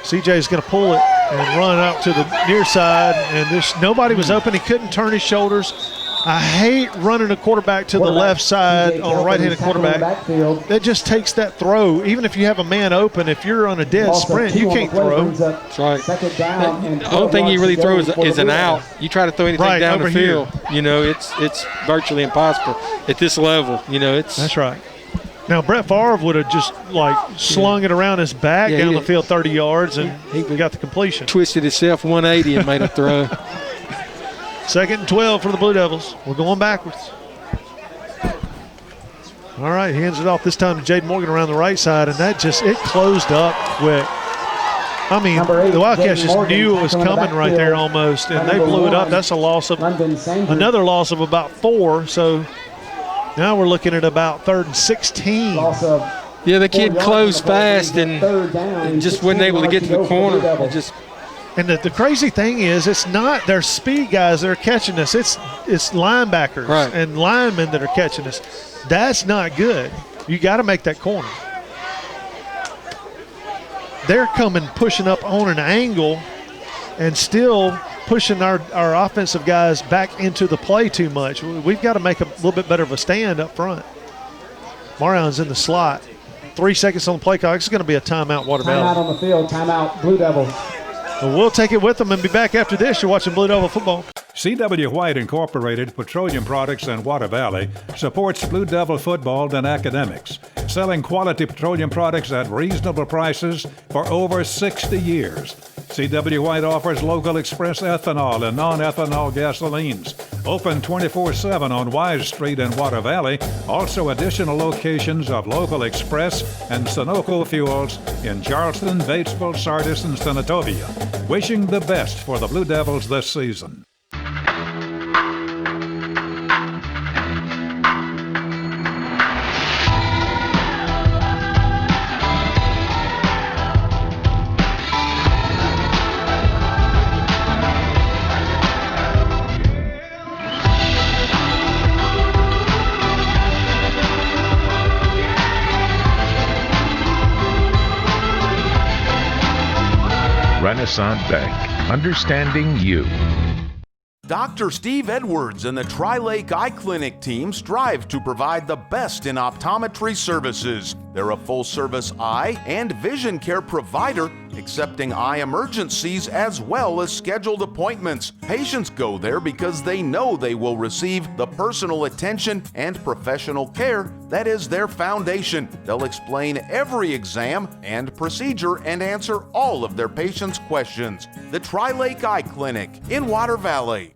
CJ's going to pull it and run out to the near side, and nobody was open. He couldn't turn his shoulders. I hate running a quarterback to the left side on a right-handed quarterback. That just takes that throw. Even if you have a man open, if you're on a dead sprint, you can't throw. That's right. The only thing he really throws is an out. You try to throw anything down the field, you know, it's virtually impossible at this level. You know, That's right. Now, Brett Favre would have just, slung it around his back down the field 30 yards, and he got the completion. Twisted himself 180 and made a throw. 2nd and 12 for the Blue Devils. We're going backwards. All right, hands it off this time to Jaden Morgan around the right side, and that it closed up quick. I mean, the Wildcats just knew it was coming right there almost, and they blew it up. That's another loss of about 4, so now we're looking at about 3rd and 16. Yeah, the kid closed fast and just wasn't able to get to the corner. And the crazy thing is, it's not their speed guys that are catching us. It's linebackers and linemen that are catching us. That's not good. You got to make that corner. They're coming, pushing up on an angle and still pushing our offensive guys back into the play too much. We've got to make a little bit better of a stand up front. Marion's in the slot. 3 seconds on the play clock. It's going to be a timeout, Water Valley. Timeout on the field. Timeout, Blue Devils. Well, we'll take it with them and be back after this. You're watching Blue Devil football. C.W. White Incorporated Petroleum Products in Water Valley supports Blue Devil football and academics, selling quality petroleum products at reasonable prices for over 60 years. C.W. White offers local express ethanol and non-ethanol gasolines. Open 24/7 on Wise Street in Water Valley. Also additional locations of local express and Sunoco fuels in Charleston, Batesville, Sardis, and Senatobia. Wishing the best for the Blue Devils this season. Renaissance Bank, understanding you. Dr. Steve Edwards and the Tri-Lake Eye Clinic team strive to provide the best in optometry services. They're a full-service eye and vision care provider, accepting eye emergencies as well as scheduled appointments. Patients go there because they know they will receive the personal attention and professional care that is their foundation. They'll explain every exam and procedure and answer all of their patients' questions. The Tri-Lake Eye Clinic in Water Valley.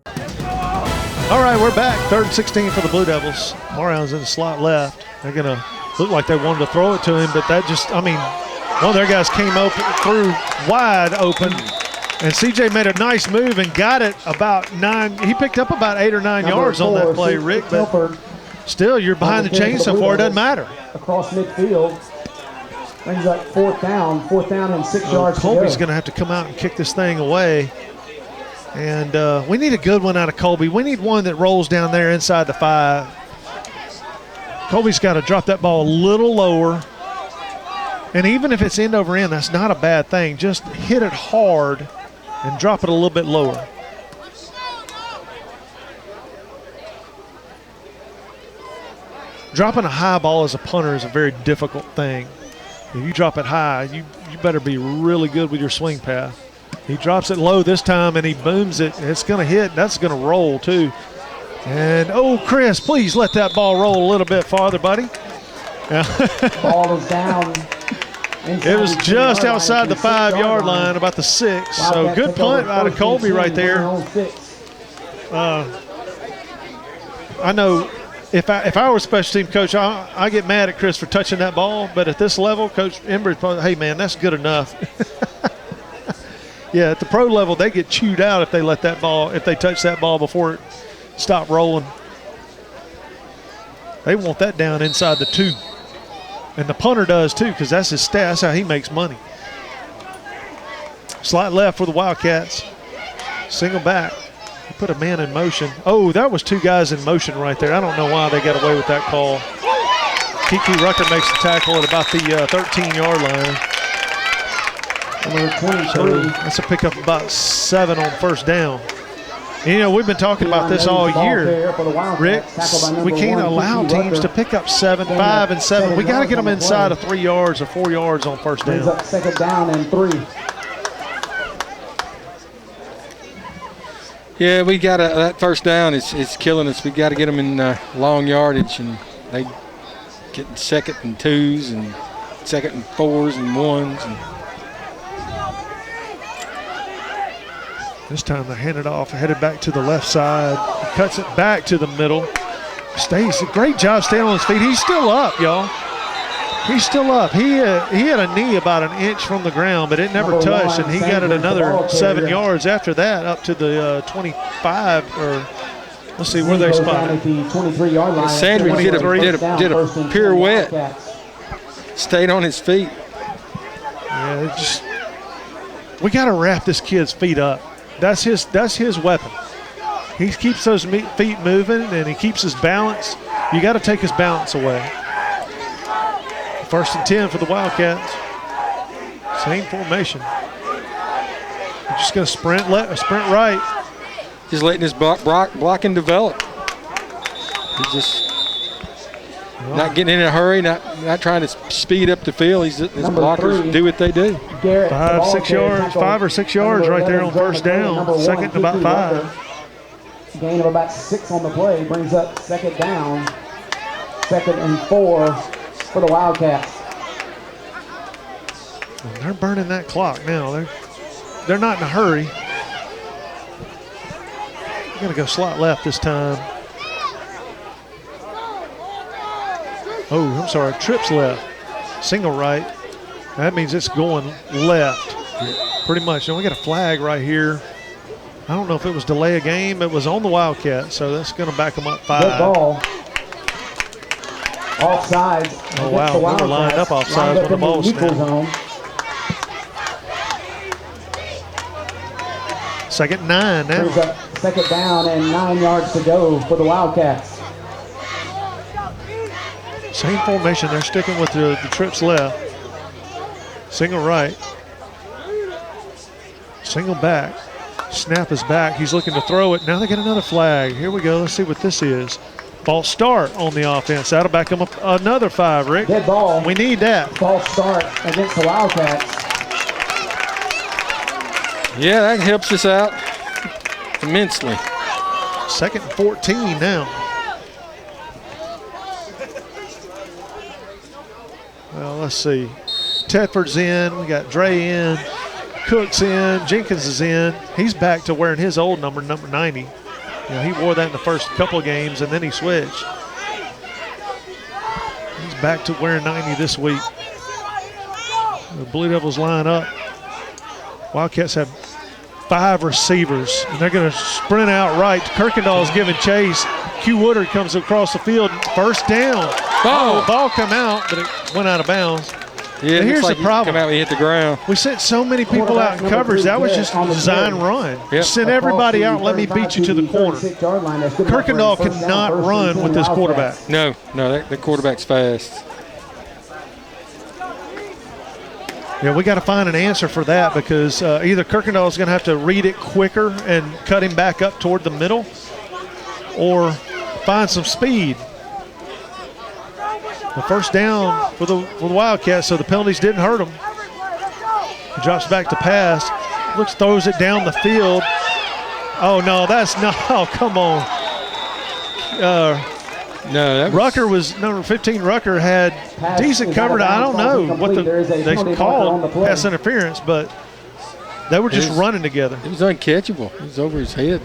All right, we're back. 3rd and 16 for the Blue Devils. Marion's in the slot left. They're going to look like they wanted to throw it to him, but one of their guys came open, threw wide open, and CJ made a nice move and got it about 9. He picked up about 8 or 9 yards on that play, Rick, but still, you're behind the chain so far. It doesn't matter. Across midfield. Brings up 4th down and 6 yards. Colby's going to have to come out and kick this thing away. And we need a good one out of Colby. We need one that rolls down there inside the 5. Colby's got to drop that ball a little lower. And even if it's end over end, that's not a bad thing. Just hit it hard and drop it a little bit lower. Dropping a high ball as a punter is a very difficult thing. If you drop it high, you better be really good with your swing path. He drops it low this time, and he booms it. It's going to hit. That's going to roll, too. And, Chris, please let that ball roll a little bit farther, buddy. Ball is down. It was just outside the 5-yard line, about the 6. So good punt out of Colby right there. I know if I were a special team coach, I get mad at Chris for touching that ball. But at this level, Coach Embry, hey, man, that's good enough. Yeah, at the pro level, they get chewed out if they touch that ball before it stops rolling. They want that down inside the 2. And the punter does too, because that's his stat. That's how he makes money. Slot left for the Wildcats. Single back. He put a man in motion. Oh, that was 2 guys in motion right there. I don't know why they got away with that call. Kiki Rucker makes the tackle at about the 13-yard line. So that's a pickup about 7 on first down. And, you know, we've been talking about this all year, Rick. We can't allow teams to pick up 7, 5, and 7. We got to get them inside of 3 yards or 4 yards on first down. Second down and 3. Yeah, we got that first down is killing us. We got to get them in long yardage, and they get 2nd and 2s and 2nd and 4s and 1s. And this time they hand it off, headed back to the left side. He cuts it back to the middle. Stays. Great job staying on his feet. He's still up, y'all. He's still up. He had a knee about an inch from the ground, but it never touched, and he got it another 7 yards after that, up to the 25, or let's see where they spotted. The 23-yard line. Sanders did a pirouette, stayed on his feet. Yeah, we got to wrap this kid's feet up. That's his weapon. He keeps those feet moving, and he keeps his balance. You got to take his balance away. 1st and 10 for the Wildcats. Same formation. They're just going to sprint right. Just letting his blocking develop. He's just not getting in a hurry, not trying to speed up the field. His blockers do what they do. 5 or 6 yards right there on first down. 2nd and about 5. Gain of about 6 on the play brings up 2nd down. 2nd and 4 for the Wildcats. And they're burning that clock now. They're not in a hurry. They're going to go slot left this time. Oh, I'm sorry. Trips left. Single right. That means it's going left. Pretty much. And we got a flag right here. I don't know if it was delay a game. It was on the Wildcat, so that's going to back them up 5. Good ball. Offsides. Oh, wow. They were lined up offsides when the ball was snapped. 2nd and 9 now. 2nd down and 9 yards to go for the Wildcats. Same formation. They're sticking with the trips left. Single right. Single back. Snap is back. He's looking to throw it. Now they get another flag. Here we go. Let's see what this is. False start on the offense. That'll back them up another 5, Rick. Dead ball. We need that. False start against the Wildcats. Yeah, that helps us out immensely. 2nd and 14 now. Well, let's see. Tedford's in. We got Dre in. Cook's in. Jenkins is in. He's back to wearing his old number 90. You know, he wore that in the first couple of games, and then he switched. He's back to wearing 90 this week. The Blue Devils line up. Wildcats have 5 receivers, and they're going to sprint out right. Kirkendall's giving chase. Q Woodard comes across the field. First down. Ball come out, but it went out of bounds. Yeah, here's like the problem. Come out, we hit the ground. We sent so many people out in coverage. That was just a design run. Yep. Send everybody out and let me beat you to the corner. Kirkendall cannot run with this quarterback. No, that quarterback's fast. Yeah, we got to find an answer for that, because either Kirkendall is going to have to read it quicker and cut him back up toward the middle, or find some speed. The first down for the Wildcats, so the penalties didn't hurt them. He drops back to pass. Looks, throws it down the field. Oh, no, that's not. Oh, come on. No, Rucker was number 15. Rucker had decent coverage. I don't know what they called pass interference, but they were just running together. It was uncatchable. It was over his head.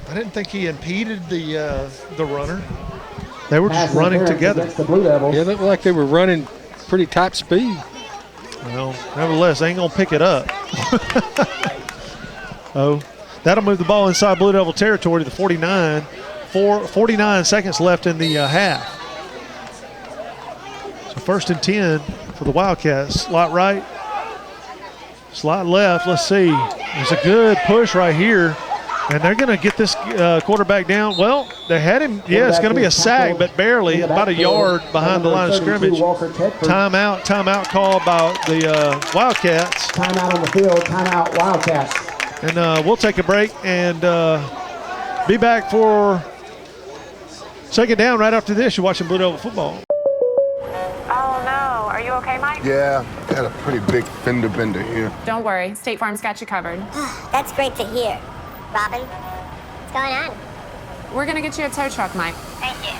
I didn't think he impeded the runner. They were just running together. Yeah, they looked like they were running pretty top speed. Well, nevertheless, they ain't going to pick it up. Oh, that'll move the ball inside Blue Devil territory to the 49. 49 seconds left in the half. So 1st and 10 for the Wildcats. Slot right, slot left. Let's see. It's a good push right here. And they're going to get this quarterback down. Well, they had him. Yeah, it's going to be a sack, but barely, about a yard behind the line of scrimmage. Timeout called by the Wildcats. Timeout on the field, timeout Wildcats. And we'll take a break and be back for second down right after this. You're watching Blue Devil football. Oh, no. Are you okay, Mike? Yeah, got a pretty big fender bender here. Don't worry. State Farm's got you covered. That's great to hear. Robin, what's going on? We're going to get you a tow truck, Mike. Thank you.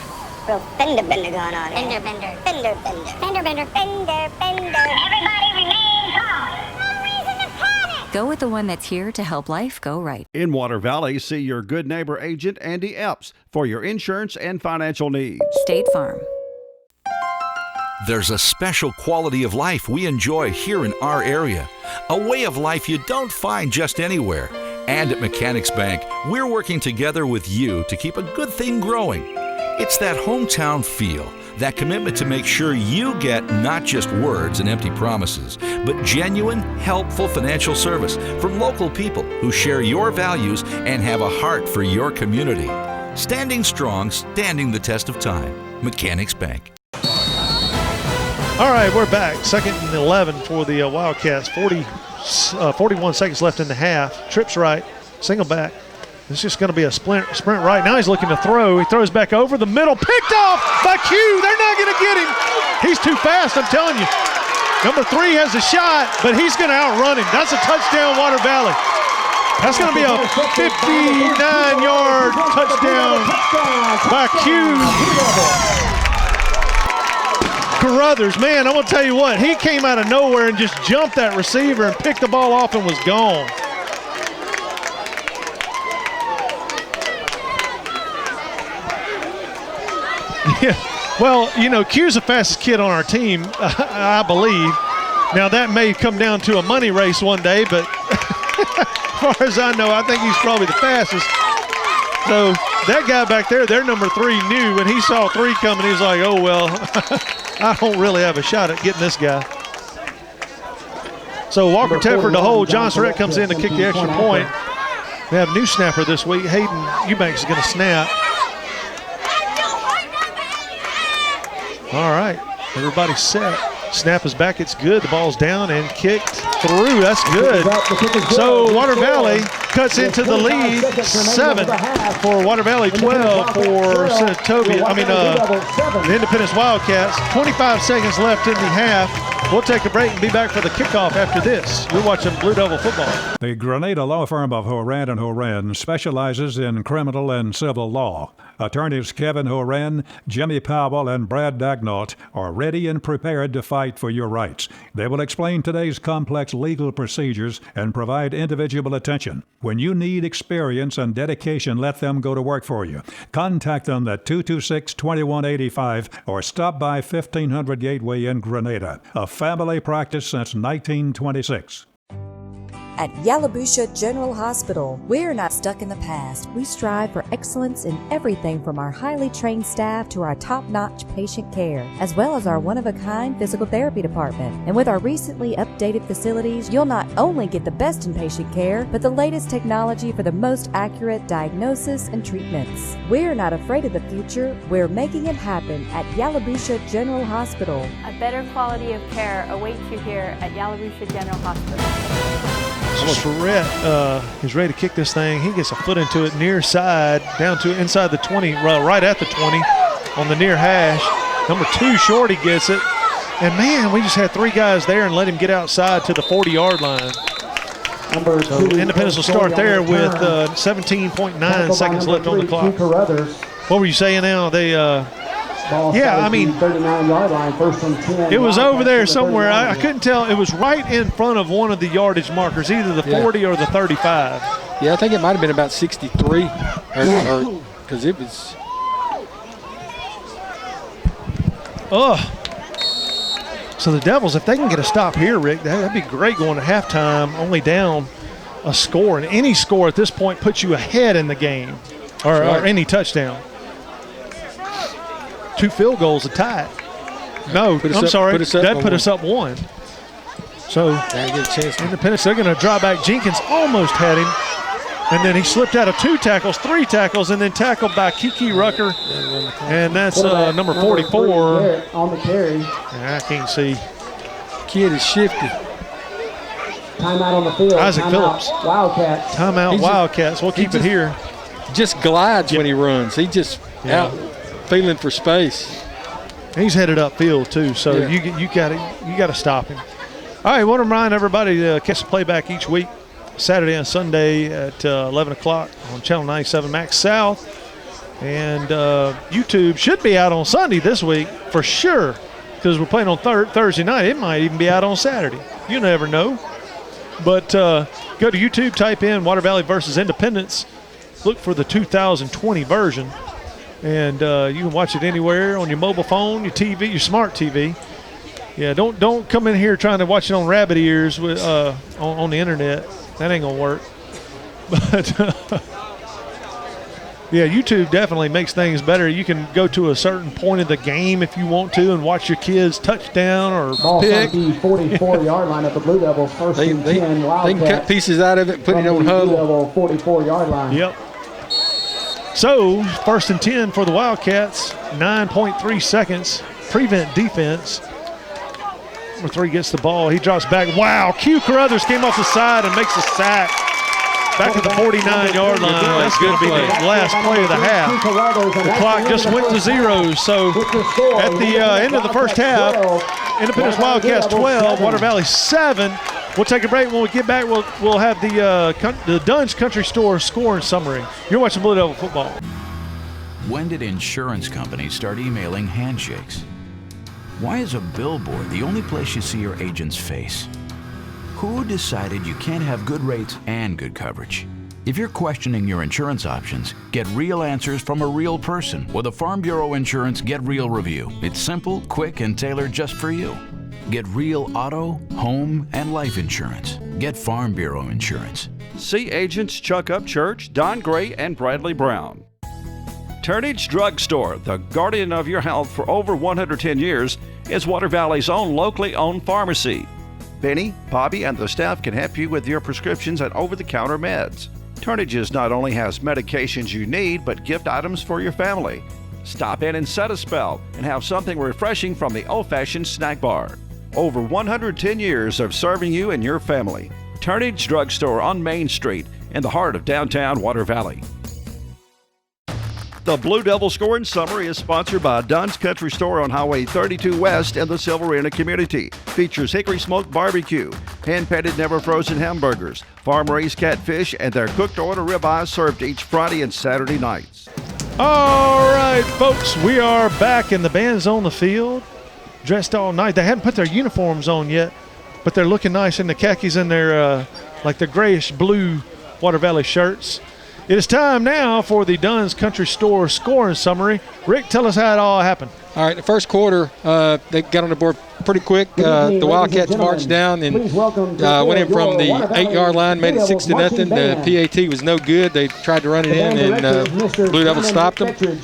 Real fender bender going on here. Fender bender. Fender bender. Fender bender. Fender bender. Everybody remain calm. No reason to panic. Go with the one that's here to help life go right. In Water Valley, see your good neighbor agent, Andy Epps, for your insurance and financial needs. State Farm. There's a special quality of life we enjoy here in our area. A way of life you don't find just anywhere. And at Mechanics Bank, we're working together with you to keep a good thing growing. It's that hometown feel, that commitment to make sure you get not just words and empty promises, but genuine, helpful financial service from local people who share your values and have a heart for your community. Standing strong, standing the test of time. Mechanics Bank. All right, we're back. 2nd and 11 for the Wildcats. 41 seconds left in the half. Trips right, single back. It's just going to be a sprint right. Now he's looking to throw. He throws back over the middle. Picked off by Q. They're not going to get him. He's too fast, I'm telling you. Number 3 has a shot, but he's going to outrun him. That's a touchdown, Water Valley. That's going to be a 59-yard touchdown by Q. Carruthers, man, I'm going to tell you what, he came out of nowhere and just jumped that receiver and picked the ball off and was gone. Yeah, well, you know, Q's the fastest kid on our team, I believe. Now, that may come down to a money race one day, but as far as I know, I think he's probably the fastest. So that guy back there, their number 3, knew when he saw 3 coming, he's like, oh, well, I don't really have a shot at getting this guy. So Walker Tedford to hold. John Surratt comes in to kick the extra point. We have a new snapper this week. Hayden Eubanks is going to snap. All right, everybody's set. Snap is back, it's good. The ball's down and kicked through. That's good. So Water Valley cuts into the lead. 7 for Water Valley, 12 for the Independence Wildcats. 25 seconds left in the half. We'll take a break and be back for the kickoff after this. You're watching Blue Devil football. The Grenada law firm of Horan & Horan specializes in criminal and civil law. Attorneys Kevin Horan, Jimmy Powell, and Brad Dagnott are ready and prepared to fight for your rights. They will explain today's complex legal procedures and provide individual attention. When you need experience and dedication, let them go to work for you. Contact them at 226-2185 or stop by 1500 Gateway in Grenada. A family practice since 1926. At Yalobusha General Hospital, we're not stuck in the past. We strive for excellence in everything from our highly trained staff to our top-notch patient care, as well as our one-of-a-kind physical therapy department. And with our recently updated facilities, you'll not only get the best in patient care, but the latest technology for the most accurate diagnosis and treatments. We're not afraid of the future. We're making it happen at Yalobusha General Hospital. A better quality of care awaits you here at Yalobusha General Hospital. Surratt is ready to kick this thing. He gets a foot into it near side, down to inside the 20, right at the 20 on the near hash. Number 2, Shorty gets it. And, man, we just had 3 guys there and let him get outside to the 40-yard line. So Independence will start there with 17.9 seconds left on the clock. What were you saying now? They yeah, I mean, 39-yard line, first and 10. It was over there somewhere. I couldn't tell. It was right in front of one of the yardage markers, either the 40 or the 35. Yeah, I think it might have been about 63, because it was. So the Devils, if they can get a stop here, Rick, that'd be great going to halftime, only down a score. And any score at this point puts you ahead in the game, or any touchdown. 2 field goals to tie it. No, I'm sorry. That put us up 1. So Independence, they're going to draw back. Jenkins almost had him. And then he slipped out of 2 tackles, 3 tackles, and then tackled by Kiki Rucker. And that's number 44. On the carry. I can't see. Kid is shifty. Timeout on the field. Isaac Phillips. Wildcats. Timeout Wildcats. We'll keep it here. Just glides when he runs. He just out feeling for space. He's headed upfield too, so you got to stop him. All right, want to remind everybody to catch the playback each week, Saturday and Sunday at 11 o'clock on Channel 97 Max South. And YouTube should be out on Sunday this week for sure, because we're playing on Thursday night. It might even be out on Saturday. You never know. But go to YouTube, type in Water Valley versus Independence. Look for the 2020 version. And you can watch it anywhere on your mobile phone, your TV, your smart TV. Yeah, don't come in here trying to watch it on rabbit ears with on the internet. That ain't gonna work. But yeah, YouTube definitely makes things better. You can go to a certain point of the game if you want to and watch your kids touchdown or Ball pick. On the 44-yard line at the Blue Devils. First and 10. They can cut pieces out of it and put it on Blue huddle. Devil 44-yard line. Yep. So, first and 10 for the Wildcats, 9.3 seconds, prevent defense. Number 3 gets the ball, he drops back. Wow, Q Carruthers came off the side and makes a sack. Back to the 49-yard line. That's going to be the last play of the half. The clock just went to 0, so at the end of the first half, Independence Wildcats 12, Water Valley 7. We'll take a break. When we get back, we'll have the Dunn's Country Store scoring summary. You're watching Blue Devil football. When did insurance companies start emailing handshakes? Why is a billboard the only place you see your agent's face? Who decided you can't have good rates and good coverage? If you're questioning your insurance options, get real answers from a real person with a Farm Bureau Insurance Get Real review. It's simple, quick, and tailored just for you. Get real auto, home, and life insurance. Get Farm Bureau Insurance. See agents Chuck Upchurch, Don Gray, and Bradley Brown. Turnage Drug Store, the guardian of your health for over 110 years, is Water Valley's own locally owned pharmacy. Benny, Bobby, and the staff can help you with your prescriptions and over-the-counter meds. Turnages not only has medications you need, but gift items for your family. Stop in and set a spell and have something refreshing from the old-fashioned snack bar. Over 110 years of serving you and your family. Turnage Drug Store on Main Street in the heart of downtown Water Valley. The Blue Devil Scoring Summary is sponsored by Dunn's Country Store on Highway 32 West in the Silverina community. Features hickory smoked barbecue, hand-painted never frozen hamburgers, farm-raised catfish, and their cooked order ribeyes served each Friday and Saturday nights. All right, folks, we are back and the band's on the field, dressed all night. They hadn't put their uniforms on yet, but they're looking nice in the khakis and their like the grayish blue Water Valley shirts. It is time now for the Dunn's Country Store scoring summary. Rick, tell us how it all happened. All right, the first quarter, they got on the board pretty quick. The Wildcats marched down and went in from the 8-yard line, made it 6-0. The PAT was no good. They tried to run it in, and Blue Devils stopped them.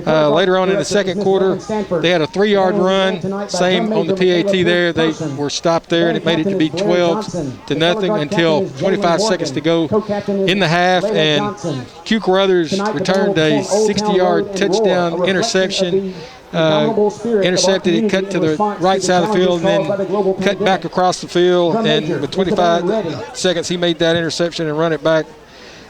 Later on in the second quarter, they had a 3-yard run. Same on the PAT there. They were stopped there, and it made it to be 12-0 until 25 seconds to go in the half. And Q Carruthers returned a 60-yard touchdown interception. Intercepted it, cut to the right side of the field, and then cut back across the field. And with 25 seconds, he made that interception and run it back.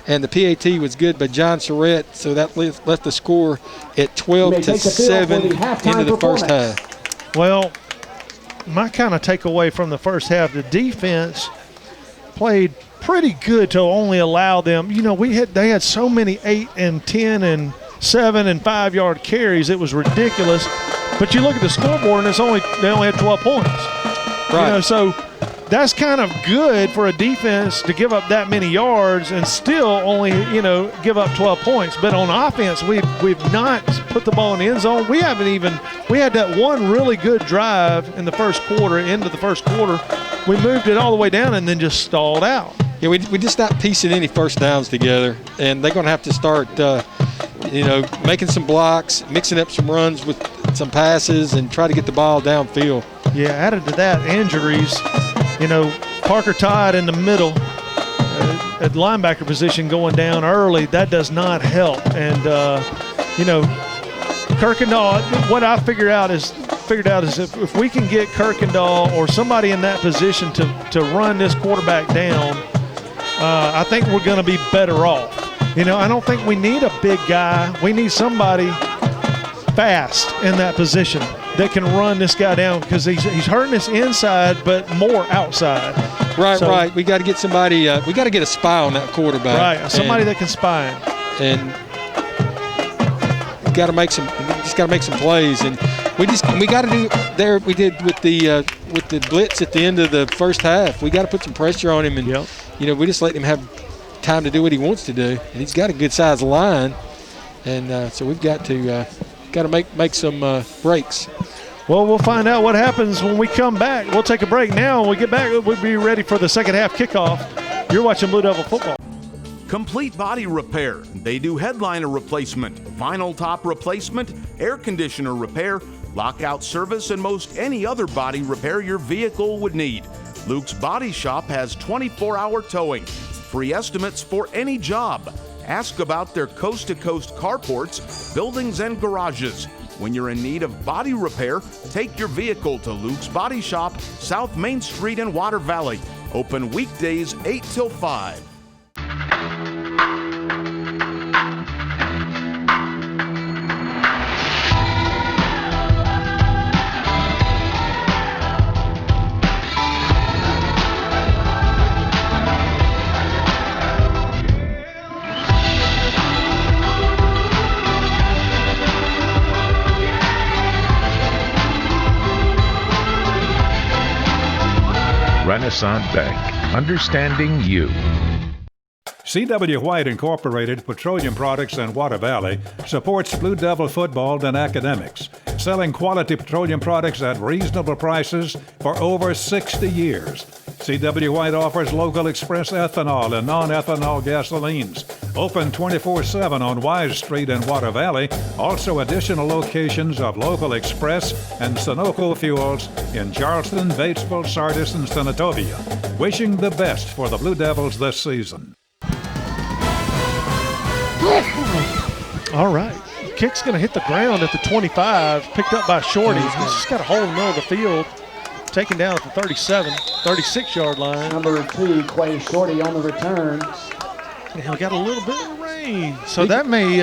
And the PAT was good by John Surratt, so that left the score at 12-7 into the first half. Well, my kind of takeaway from the first half, the defense played pretty good to only allow them. You know, they had so many 8 and 10 and 7 and 5-yard carries, it was ridiculous. But you look at the scoreboard, and they only had 12 points. Right. You know, so that's kind of good for a defense to give up that many yards and still only, give up 12 points. But on offense, we've not put the ball in the end zone. We had that one really good drive in the first quarter, into the first quarter. We moved it all the way down and then just stalled out. Yeah, we just not piecing any first downs together, and they're going to have to start, making some blocks, mixing up some runs with some passes, and try to get the ball downfield. Yeah, added to that, injuries. Parker Todd in the middle at linebacker position going down early, that does not help. And, Kirkendall, what I figured out is if we can get Kirkendall or somebody in that position to run this quarterback down, I think we're going to be better off. I don't think we need a big guy. We need somebody fast in that position that can run this guy down because he's hurting us inside but more outside. Right. We got to get somebody. We got to get a spy on that quarterback. Right, somebody that can spy him. And we got to make some. Just got to make some plays, and we got to do there. We did with the blitz at the end of the first half. We got to put some pressure on him, and we just let him have time to do what he wants to do. And he's got a good sized line, and so we've got to make some breaks. Well, we'll find out what happens when we come back. We'll take a break now. When we get back, we'll be ready for the second half kickoff. You're watching Blue Devil Football. Complete Body Repair. They do headliner replacement, vinyl top replacement, air conditioner repair, lockout service, and most any other body repair your vehicle would need. Luke's Body Shop has 24-hour towing, free estimates for any job. Ask about their coast-to-coast carports, buildings, and garages. When you're in need of body repair, take your vehicle to Luke's Body Shop, South Main Street in Water Valley. Open weekdays 8 till 5. Renaissance Bank, understanding you. C.W. White Incorporated Petroleum Products in Water Valley supports Blue Devil football and academics, selling quality petroleum products at reasonable prices for over 60 years. C.W. White offers local express ethanol and non-ethanol gasolines. Open 24/7 on Wise Street in Water Valley. Also additional locations of local express and Sunoco fuels in Charleston, Batesville, Sardis, and Senatobia. Wishing the best for the Blue Devils this season. All right. Kick's going to hit the ground at the 25, picked up by Shorty. He's just got a hole in the middle of the field, taken down at the 36-yard line. Number 2, Quay Shorty on the return. And he got a little bit of rain, so that may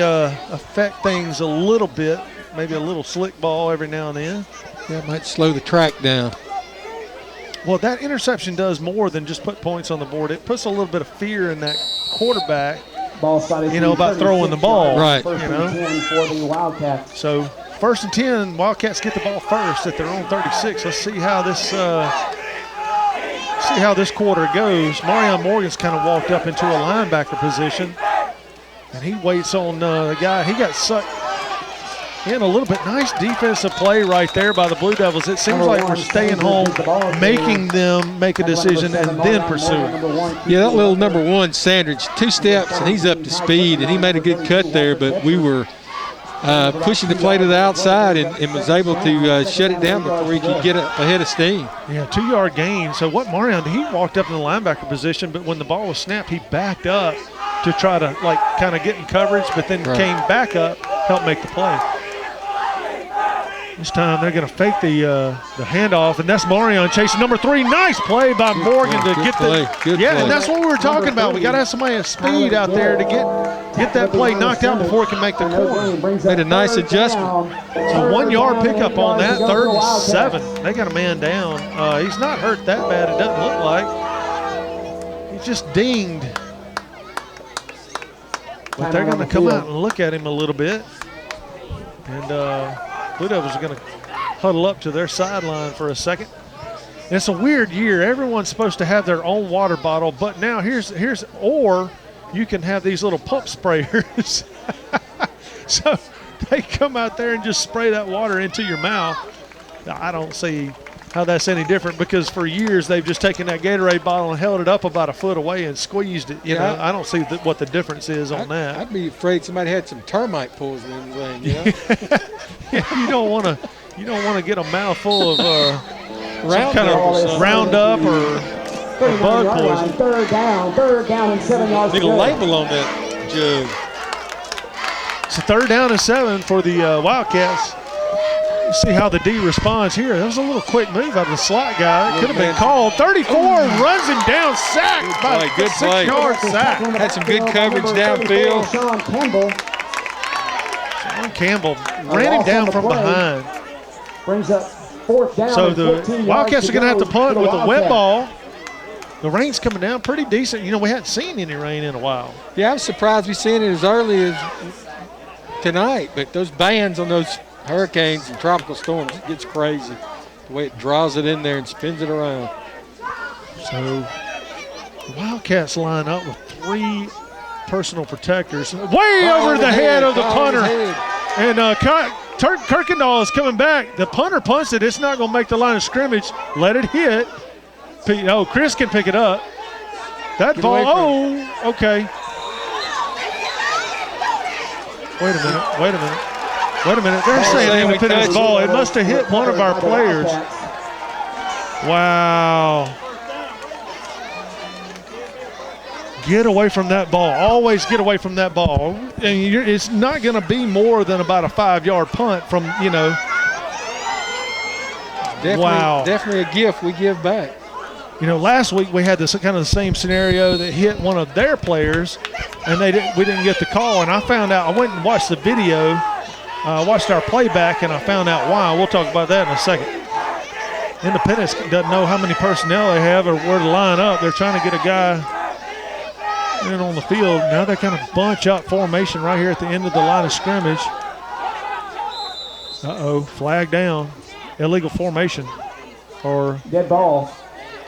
affect things a little bit. Maybe a little slick ball every now and then. Yeah, it might slow the track down. Well, that interception does more than just put points on the board. It puts a little bit of fear in that quarterback. Ball started about throwing the ball. Right. First and 10 for the Wildcats. So 1st and 10, Wildcats get the ball first at their own 36. Let's see how this quarter goes. Marion Morgan's kind of walked up into a linebacker position, and he waits on the guy. He got sucked in a little bit. Nice defensive play right there by the Blue Devils. It seems like we're staying home, making them make a decision and then pursuing. Yeah, that little number 1, Sandridge, 2 steps, and he's up to speed, and he made a good cut there, but we were pushing the play to the outside and was able to shut it down before he could get up ahead of steam. Yeah, 2-yard gain. So what Marion, he walked up in the linebacker position, but when the ball was snapped, he backed up to try to kind of get in coverage, but then came back up, helped make the play. This time they're going to fake the handoff, and that's Marion chasing number 3. Nice play by Morgan to get the good yeah, play. And that's what we were talking about. We got to have somebody at speed out there to get that play knocked out before it can make the corner. Made a nice adjustment. So 1-yard pickup on that, 3rd and 7. They got a man down. He's not hurt that bad. It doesn't look like. He's just dinged. But they're going to come out and look at him a little bit, and. Blue Devils are going to huddle up to their sideline for a second. And it's a weird year. Everyone's supposed to have their own water bottle, but now or you can have these little pump sprayers. So they come out there and just spray that water into your mouth. I don't see how that's any different, because for years they've just taken that Gatorade bottle and held it up about a foot away and squeezed it. I don't see what the difference is on that. I'd be afraid somebody had some termite poisoning thing. Yeah, you don't want to get a mouthful of Roundup or bug poison. Third down and 7 yards. Need a label on that jug. It's a 3rd down and 7 for the Wildcats. Let's see how the D responds here. That was a little quick move out of the slot guy. It could have been called. 34 runs him down, sacked by a 6-yard sack. Had some good coverage downfield. Sean Campbell ran him down from behind. Brings up 4th down. So the Wildcats are going to have to punt with a wet ball. The rain's coming down pretty decent. You know, we hadn't seen any rain in a while. Yeah, I was surprised we seen it as early as tonight, but those bands on those hurricanes and tropical storms, it gets crazy. The way it draws it in there and spins it around. So the Wildcats line up with 3 personal protectors. Way over the head of the punter. And Kirkendall is coming back. The punter punts it. It's not going to make the line of scrimmage. Let it hit. Oh, Chris can pick it up. That ball, okay. Wait a minute. They're saying Independence ball. It must have hit one of our players. Wow. Get away from that ball. Always get away from that ball. And it's not going to be more than about a 5-yard punt from, you know. Definitely a gift we give back. You know, last week we had this kind of the same scenario that hit one of their players, and we didn't get the call. And I found out. I went and watched the video, watched our playback, and I found out why. We'll talk about that in a second. Independence doesn't know how many personnel they have or where to line up. They're trying to get a guy in on the field. Now they kind of bunch up formation right here at the end of the line of scrimmage. Flag down. Illegal formation. Or dead ball.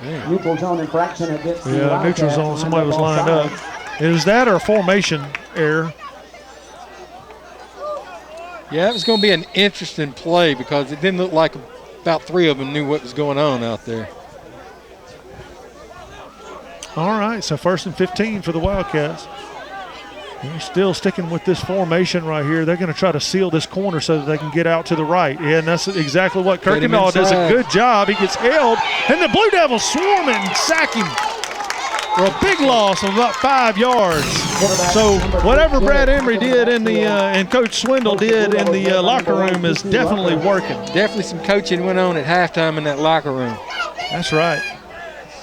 Neutral zone infraction against the Wildcats. Neutral zone. Somebody was lined up. Is that or formation error? Yeah, it was going to be an interesting play because it didn't look like about 3 of them knew what was going on out there. All right, so 1st and 15 for the Wildcats. They're still sticking with this formation right here. They're going to try to seal this corner so that they can get out to the right. Yeah, and that's exactly what Kirkendall does a good job. He gets held, and the Blue Devils swarm it and sack him for a big loss of about 5 yards. So whatever Brad Emery did in the and Coach Swindle did in the locker room is definitely working. Definitely some coaching went on at halftime in that locker room. That's right.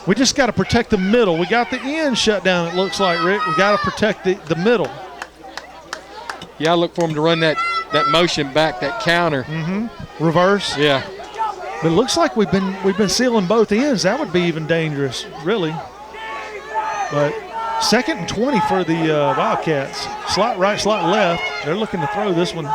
We just got to protect the middle. We got the end shut down, it looks like, Rick. We got to protect the middle. Yeah, I look for him to run that motion back, that counter. Reverse. Yeah. But it looks like we've been sealing both ends. That would be even dangerous, really. But 2nd and 20 for the Wildcats. Slot right, slot left. They're looking to throw this one.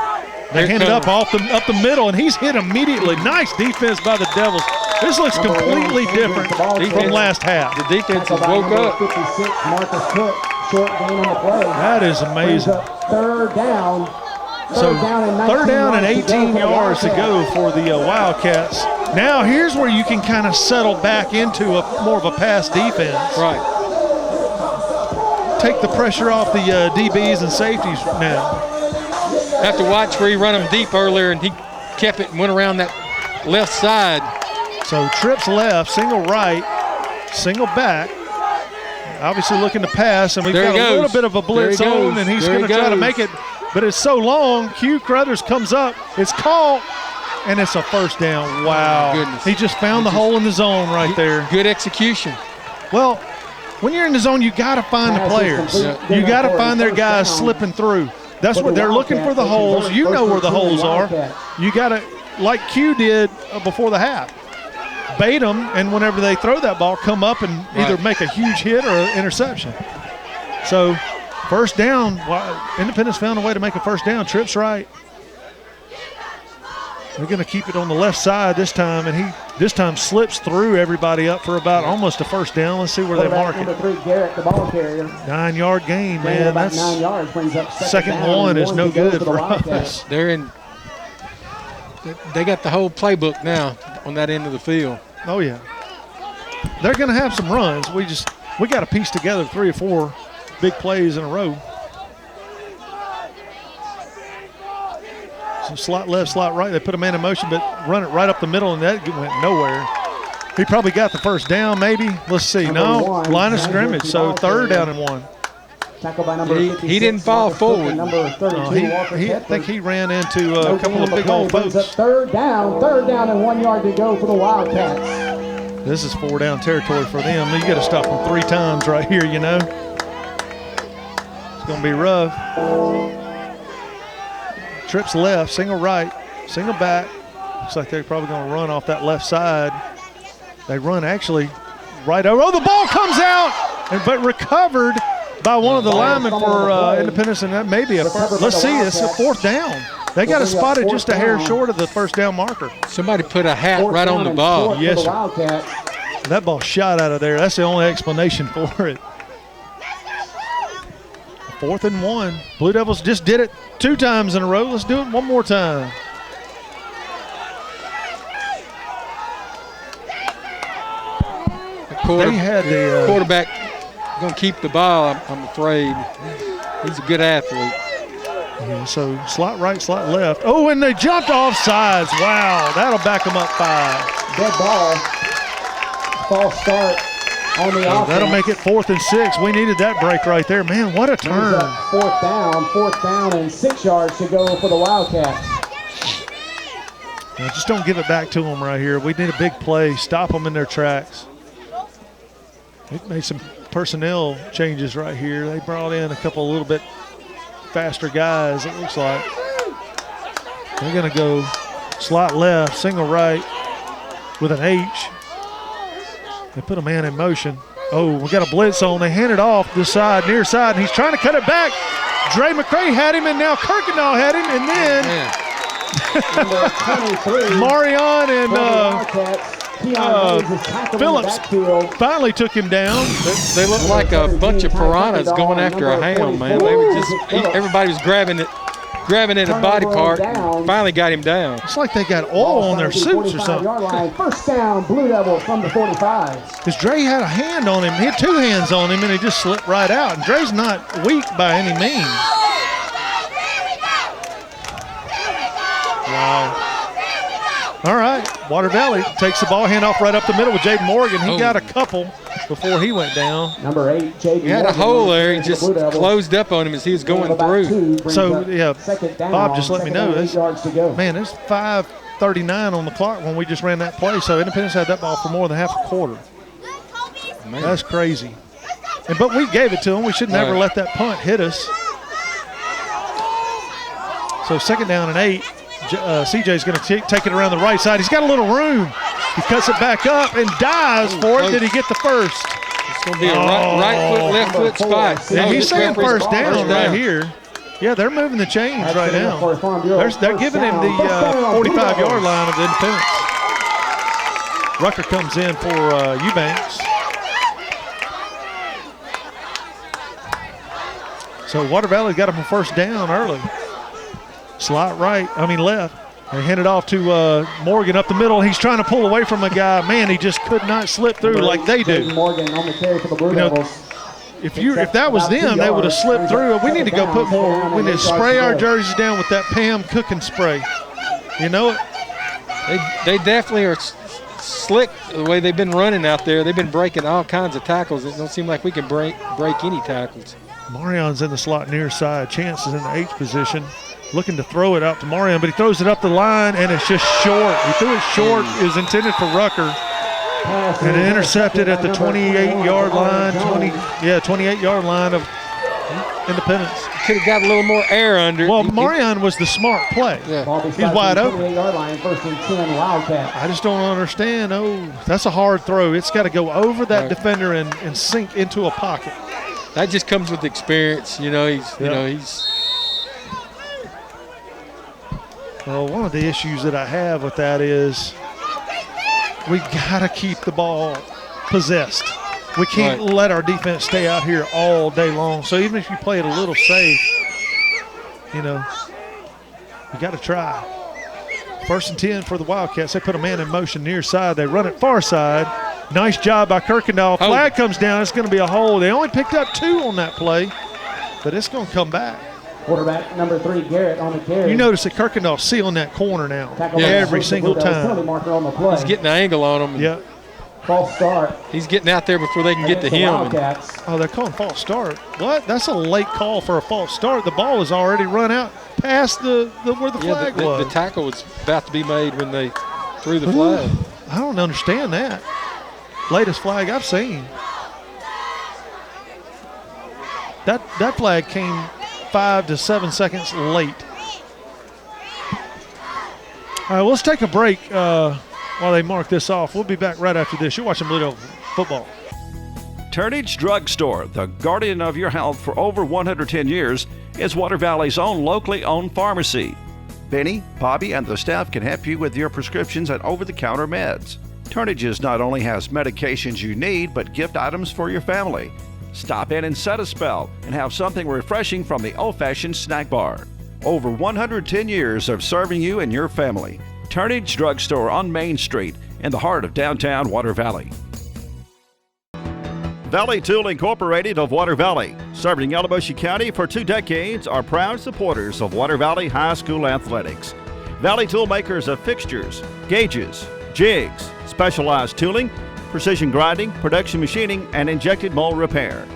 They hand it up up the middle, and he's hit immediately. Nice defense by the Devils. This looks completely different from last half. The defense has woke up. 56, Marcus Cook, short gain on the play. That is amazing. 3rd down. So 3rd down and 18 yards to go for the Wildcats. Now here's where you can kind of settle back into more of a pass defense. Right. Take the pressure off the DBs and safeties now. Have to watch where he run them deep earlier, and he kept it and went around that left side. So trips left, single right, single back. Obviously looking to pass, and we've got a little bit of a blitz on, and he's going to try to make it, but it's so long. Hugh Crothers comes up, it's caught, and it's a 1st down. Wow. Goodness. He just found the hole in the zone right there. Good execution. Well, when you're in the zone, you got to find the players. You got to find their guys slipping through. That's what they're looking for, the holes. You know where the holes are. You got to, like Q did before the half, bait them, and whenever they throw that ball, come up and either make a huge hit or an interception. So 1st down, Independence found a way to make a 1st down. Trips right. They're going to keep it on the left side this time, and he this time slips through everybody up for about almost a 1st down. Let's see where they mark it. 3, Garrett, the ball carrier. 9-yard gain, man. That's 9 yards, brings up 2nd and 1 is no good for us. They got the whole playbook now on that end of the field. Oh yeah, they're going to have some runs. We got to piece together 3 or 4 big plays in a row. Some slot left, slot right. They put a man in motion, but run it right up the middle, and that went nowhere. He probably got the first down, maybe. Let's see. No, line of scrimmage. So 3rd down and 1. Tackled by number 56, he didn't fall Walker forward. Cook, and number 32, Walker I Tedford. think he ran into a couple of big old brings folks. up 3rd down and 1 yard to go for the Wildcats. This is 4 down territory for them. You got to stop them 3 times right here, you know. It's going to be rough. Trips left, single right, single back. Looks like they're probably going to run off that left side. They run actually right over. Oh, the ball comes out, but recovered by one of the linemen for Independence, and that may be a first. Let's see, it's a 4th down. They got it spotted just a hair short of the 1st down marker. Somebody put a hat right on the ball. Yes, sir. That ball shot out of there. That's the only explanation for it. 4th and 1. Blue Devils just did it 2 times in a row. Let's do it one more time. They had the quarterback going to keep the ball, I'm afraid. He's a good athlete. Yeah, so slot right, slot left. Oh, and they jumped off sides. Wow, that'll back them up 5. Dead ball. False start on the offense. That'll make it 4th and 6. We needed that break right there. Man, what a turn. 4th down and 6 yards to go for the Wildcats. Now, just don't give it back to them right here. We need a big play. Stop them in their tracks. They made some personnel changes right here. They brought in a couple a little bit faster guys, it looks like. They're going to go slot left, single right with an H. They put a man in motion. Oh, we got a blitz on. They hand it off this side, near side, and he's trying to cut it back. Dre McCray had him, and now Kirkendall had him, and then Marion and Phillips finally took him down. They looked like a bunch of piranhas going after a ham, man. They were just everybody was grabbing at a body part and finally got him down. It's like they got oil on their suits or something. 1st down, Blue Devils from the 45. Because Dre had a hand on him. He had 2 hands on him, and he just slipped right out. And Dre's not weak by any means. Wow. All right, Water Valley takes the ball, hand off right up the middle with Jaden Morgan. He got a couple before he went down. Number 8, Jaden He had a hole there. He just closed up on him as he was going through. So, yeah, Bob just let me know. Man, there's 5:39 on the clock when we just ran that play. So Independence had that ball for more than half a quarter. Man. That's crazy. But we gave it to them. We should never let that punt hit us. So 2nd down and 8. CJ's going to take it around the right side. He's got a little room. He cuts it back up and dives for it. Did he get the first? It's going to be a right foot, left foot spot. Yeah, he's saying first down right here. Yeah, they're moving the chains right now. They're giving him the 45-yard line of Independence. Rucker comes in for Eubanks. So Water Valley got him a 1st down early. Slot left. They hand it off to Morgan up the middle. He's trying to pull away from a guy. Man, he just could not slip through like they do. Morgan on the carry for the Blue Devils. If that was them, they would have slipped through. We need to go put more. We need to spray our jerseys down with that Pam cooking spray. You know it? They definitely are slick the way they've been running out there. They've been breaking all kinds of tackles. It don't seem like we can break any tackles. Marion's in the slot near side. Chance is in the H position. Looking to throw it out to Marion, but he throws it up the line, and it's just short. He threw it short. It was intended for Rucker. And it intercepted at the 28-yard line, 28-yard line of Independence. Could have got a little more air under it. Well, Marion was the smart play. Yeah. He's wide open. 28-yard line, 1st and 10, Wildcat. I just don't understand. Oh, that's a hard throw. It's got to go over that defender and sink into a pocket. That just comes with experience. He's. Well, one of the issues that I have with that is we got to keep the ball possessed. We can't let our defense stay out here all day long. So even if you play it a little safe, you got to try. 1st and 10 for the Wildcats. They put a man in motion near side. They run it far side. Nice job by Kirkendall. Flag comes down. It's going to be a hold. They only picked up 2 on that play, but it's going to come back. Quarterback number 3, Garrett on the carry. You notice that Kirkendall's sealing that corner now every single time. On the play. He's getting the angle on him. Yeah. False start. He's getting out there before they can get to him. Oh, they're calling false start. What? That's a late call for a false start. The ball has already run out past where the flag was. The tackle was about to be made when they threw the flag. I don't understand that. Latest flag I've seen. That flag came 5 to 7 seconds late. All right, let's take a break while they mark this off. We'll be back right after this. You're watching Blue Devil Football. Turnage Drug Store, the guardian of your health for over 110 years, is Water Valley's own locally owned pharmacy. Benny, Bobby, and the staff can help you with your prescriptions and over-the-counter meds. Turnage's not only has medications you need, but gift items for your family. Stop in and set a spell and have something refreshing from the old-fashioned snack bar. Over 110 years of serving you and your family. Turnage Drug Store on Main Street in the heart of downtown Water Valley. Valley Tool Incorporated of Water Valley, serving Yalobusha County for 2 decades, are proud supporters of Water Valley High School athletics. Valley Tool makers of fixtures, gauges, jigs, specialized tooling, precision grinding, production machining, and injected mold repair.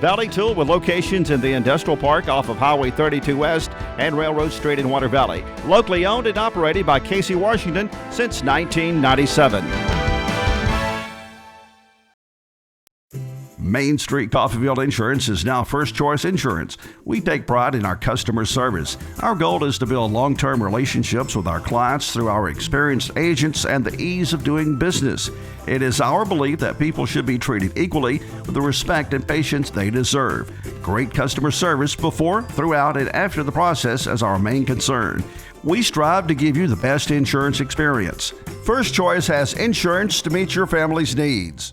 Valley Tool with locations in the Industrial Park off of Highway 32 West and Railroad Street in Water Valley. Locally owned and operated by Casey Washington since 1997. Main Street Coffeyville Insurance is now First Choice Insurance. We take pride in our customer service. Our goal is to build long-term relationships with our clients through our experienced agents and the ease of doing business. It is our belief that people should be treated equally with the respect and patience they deserve. Great customer service before, throughout, and after the process is our main concern. We strive to give you the best insurance experience. First Choice has insurance to meet your family's needs.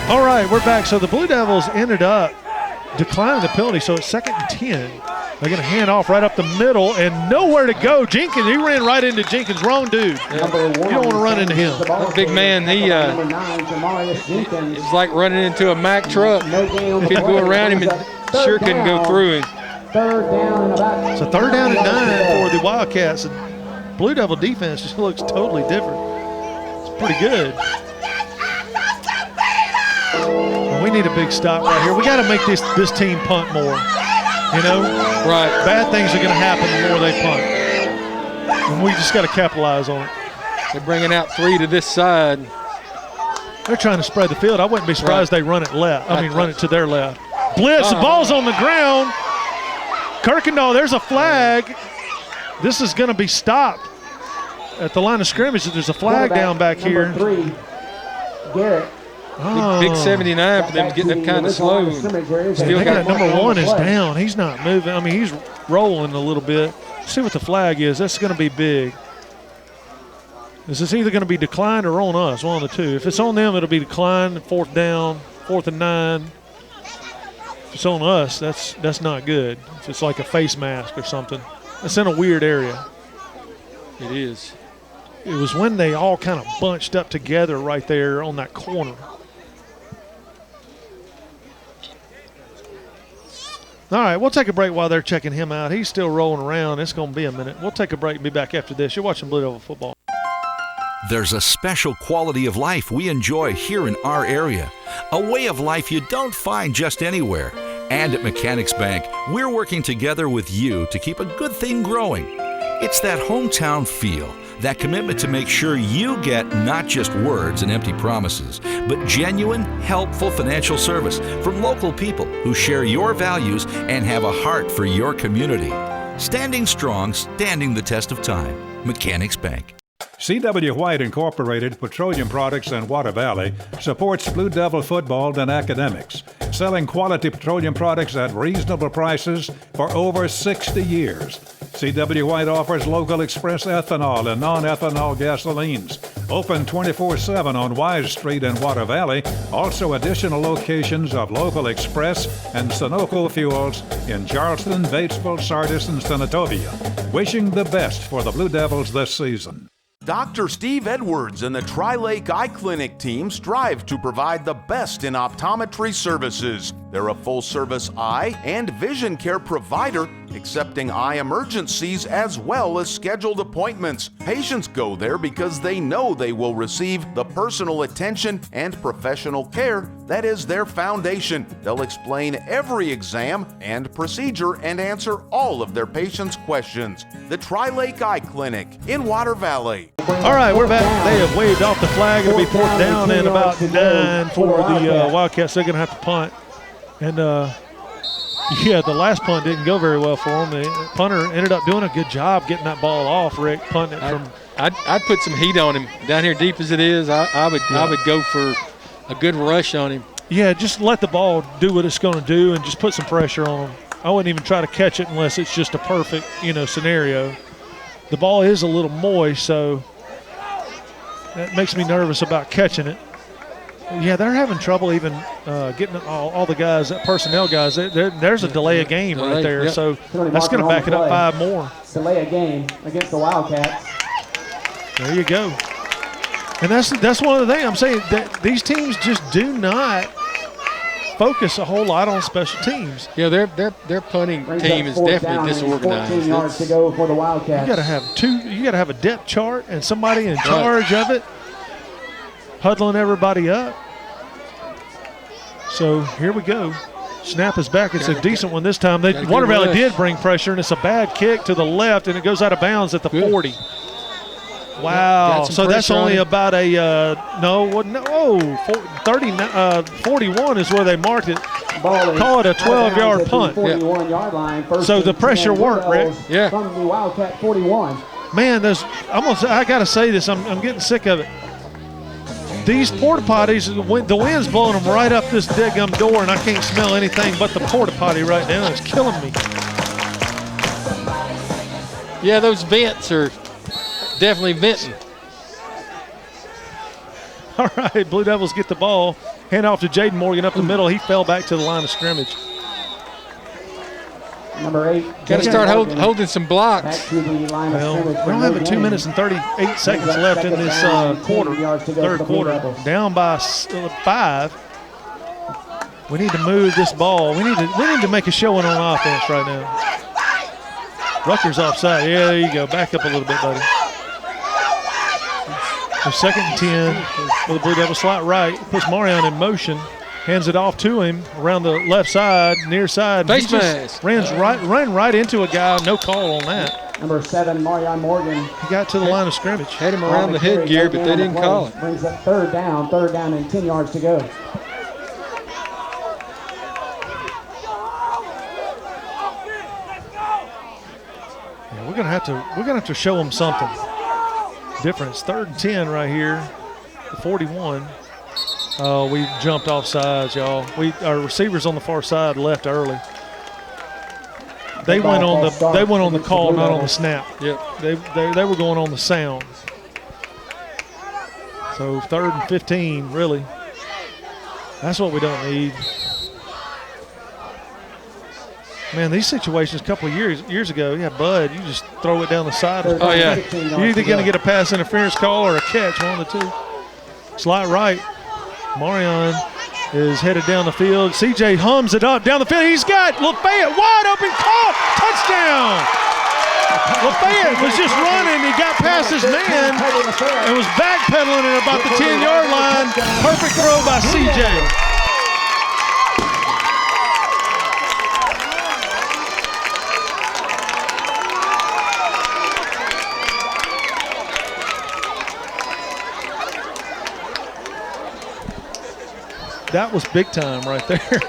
All right, we're back. So the Blue Devils ended up declining the penalty, so it's 2nd and 10. They're going to hand off right up the middle and nowhere to go. Jenkins, he ran right into Jenkins. Wrong dude. You don't want to run into him. That big man, it's like running into a Mack truck. Could go around him and sure couldn't go through him. So 3rd down and 9 for the Wildcats. The Blue Devil defense just looks totally different. It's pretty good. We need a big stop right here. We got to make this team punt more. You know? Right. Bad things are going to happen the more they punt. And we just got to capitalize on it. They're bringing out 3 to this side. They're trying to spread the field. I wouldn't be surprised they run it left. run it to their left. Blitz, the ball's on the ground. Kirkendall, there's a flag. This is going to be stopped at the line of scrimmage. There's a flag down back here. 3, Garrett. Big 79 for them to get them kind of slow. Still got number 1 is down. He's not moving. I mean, he's rolling a little bit. See what the flag is. That's going to be big. This is either going to be declined or on us, one of the two. If it's on them, it'll be declined, 4th down, 4th and 9. If it's on us, that's not good. If it's like a face mask or something. It's in a weird area. It is. It was when they all kind of bunched up together right there on that corner. All right, we'll take a break while they're checking him out. He's still rolling around. It's going to be a minute. We'll take a break and be back after this. You're watching Blue Devil Football. There's a special quality of life we enjoy here in our area. A way of life you don't find just anywhere. And at Mechanics Bank, we're working together with you to keep a good thing growing. It's that hometown feel, that commitment to make sure you get not just words and empty promises, but genuine, helpful financial service from local people who share your values and have a heart for your community. Standing strong, standing the test of time. Mechanics Bank. C.W. White Incorporated, Petroleum Products in Water Valley, supports Blue Devil football and academics, selling quality petroleum products at reasonable prices for over 60 years. C.W. White offers local express ethanol and non-ethanol gasolines. Open 24/7 on Wise Street in Water Valley. Also additional locations of local express and Sunoco fuels in Charleston, Batesville, Sardis, and Senatobia. Wishing the best for the Blue Devils this season. Dr. Steve Edwards and the Tri-Lake Eye Clinic team strive to provide the best in optometry services. They're a full-service eye and vision care provider, accepting eye emergencies as well as scheduled appointments. Patients go there because they know they will receive the personal attention and professional care that is their foundation. They'll explain every exam and procedure and answer all of their patients' questions. The Tri-Lake Eye Clinic in Water Valley. All right, we're back. They have waved off the flag. It'll be fourth down and about 9 for the Wildcats. They're going to have to punt. And, yeah, the last punt didn't go very well for them. The punter ended up doing a good job getting that ball off, Rick, punting it from. I'd put some heat on him down here deep as it is. I would go for a good rush on him. Yeah, just let the ball do what it's going to do and just put some pressure on him. I wouldn't even try to catch it unless it's just a perfect, scenario. The ball is a little moist, so that makes me nervous about catching it. Yeah, they're having trouble even getting all the guys, personnel guys. There's a delay of game right there, yep. So that's going to back it up 5 more. Delay a game against the Wildcats. There you go. And that's one of the things I'm saying, that these teams just do not focus a whole lot on special teams. Yeah, their punting team is definitely disorganized. 14 yards to go for the Wildcats. You got to have a depth chart and somebody in charge of it, huddling everybody up. So here we go. Snap is back. It's a decent one this time. Water Valley did bring pressure, and it's a bad kick to the left, and it goes out of bounds at the 40. Wow. So that's only about a 41 is where they marked it. Call it a 12-yard punt. 41-yard line. So the pressure worked, Rick. Yeah. From the Wildcat 41. Man, I got to say this. I'm getting sick of it. These porta potties, the wind's blowing them right up this daggum door, and I can't smell anything but the porta potty right now. It's killing me. Yeah, those vents are definitely venting. All right, Blue Devils get the ball. Hand off to Jaden Morgan up the middle. He fell back to the line of scrimmage. Number 8. Got to start holding some blocks. Back to the line of scrimmage. We don't have 2 minutes and 38 seconds left in this third quarter. Down by 5. We need to move this ball. We need to make a showing on offense right now. Rutgers offside. Yeah, there you go. Back up a little bit, buddy. So 2nd and 10 for the Blue Devils. Slot right. Puts Marion in motion. Hands it off to him around the left side, near side. Face mask. Ran right into a guy. No call on that. Number 7, Marion Morgan. He got to the line of scrimmage. Had him around the headgear, but they didn't call it. Brings up third down and 10 yards to go. Yeah, we're gonna have to show them something different. It's 3rd and 10 right here. The 41. Oh, we jumped off sides, y'all. Our receivers on the far side left early. They went on the call, not on the snap. Yep. They were going on the sound. So 3rd and 15, really. That's what we don't need. Man, these situations a couple of years ago, Bud, you just throw it down the side. Oh, yeah. You're either going to get a pass interference call or a catch, one of the two. Slot right. Marion is headed down the field. CJ hums it up down the field. He's got Lafayette wide open, caught, touchdown. Lafayette was just running. He got past his man and was backpedaling at about the 10-yard line. Perfect throw by CJ. That was big time right there.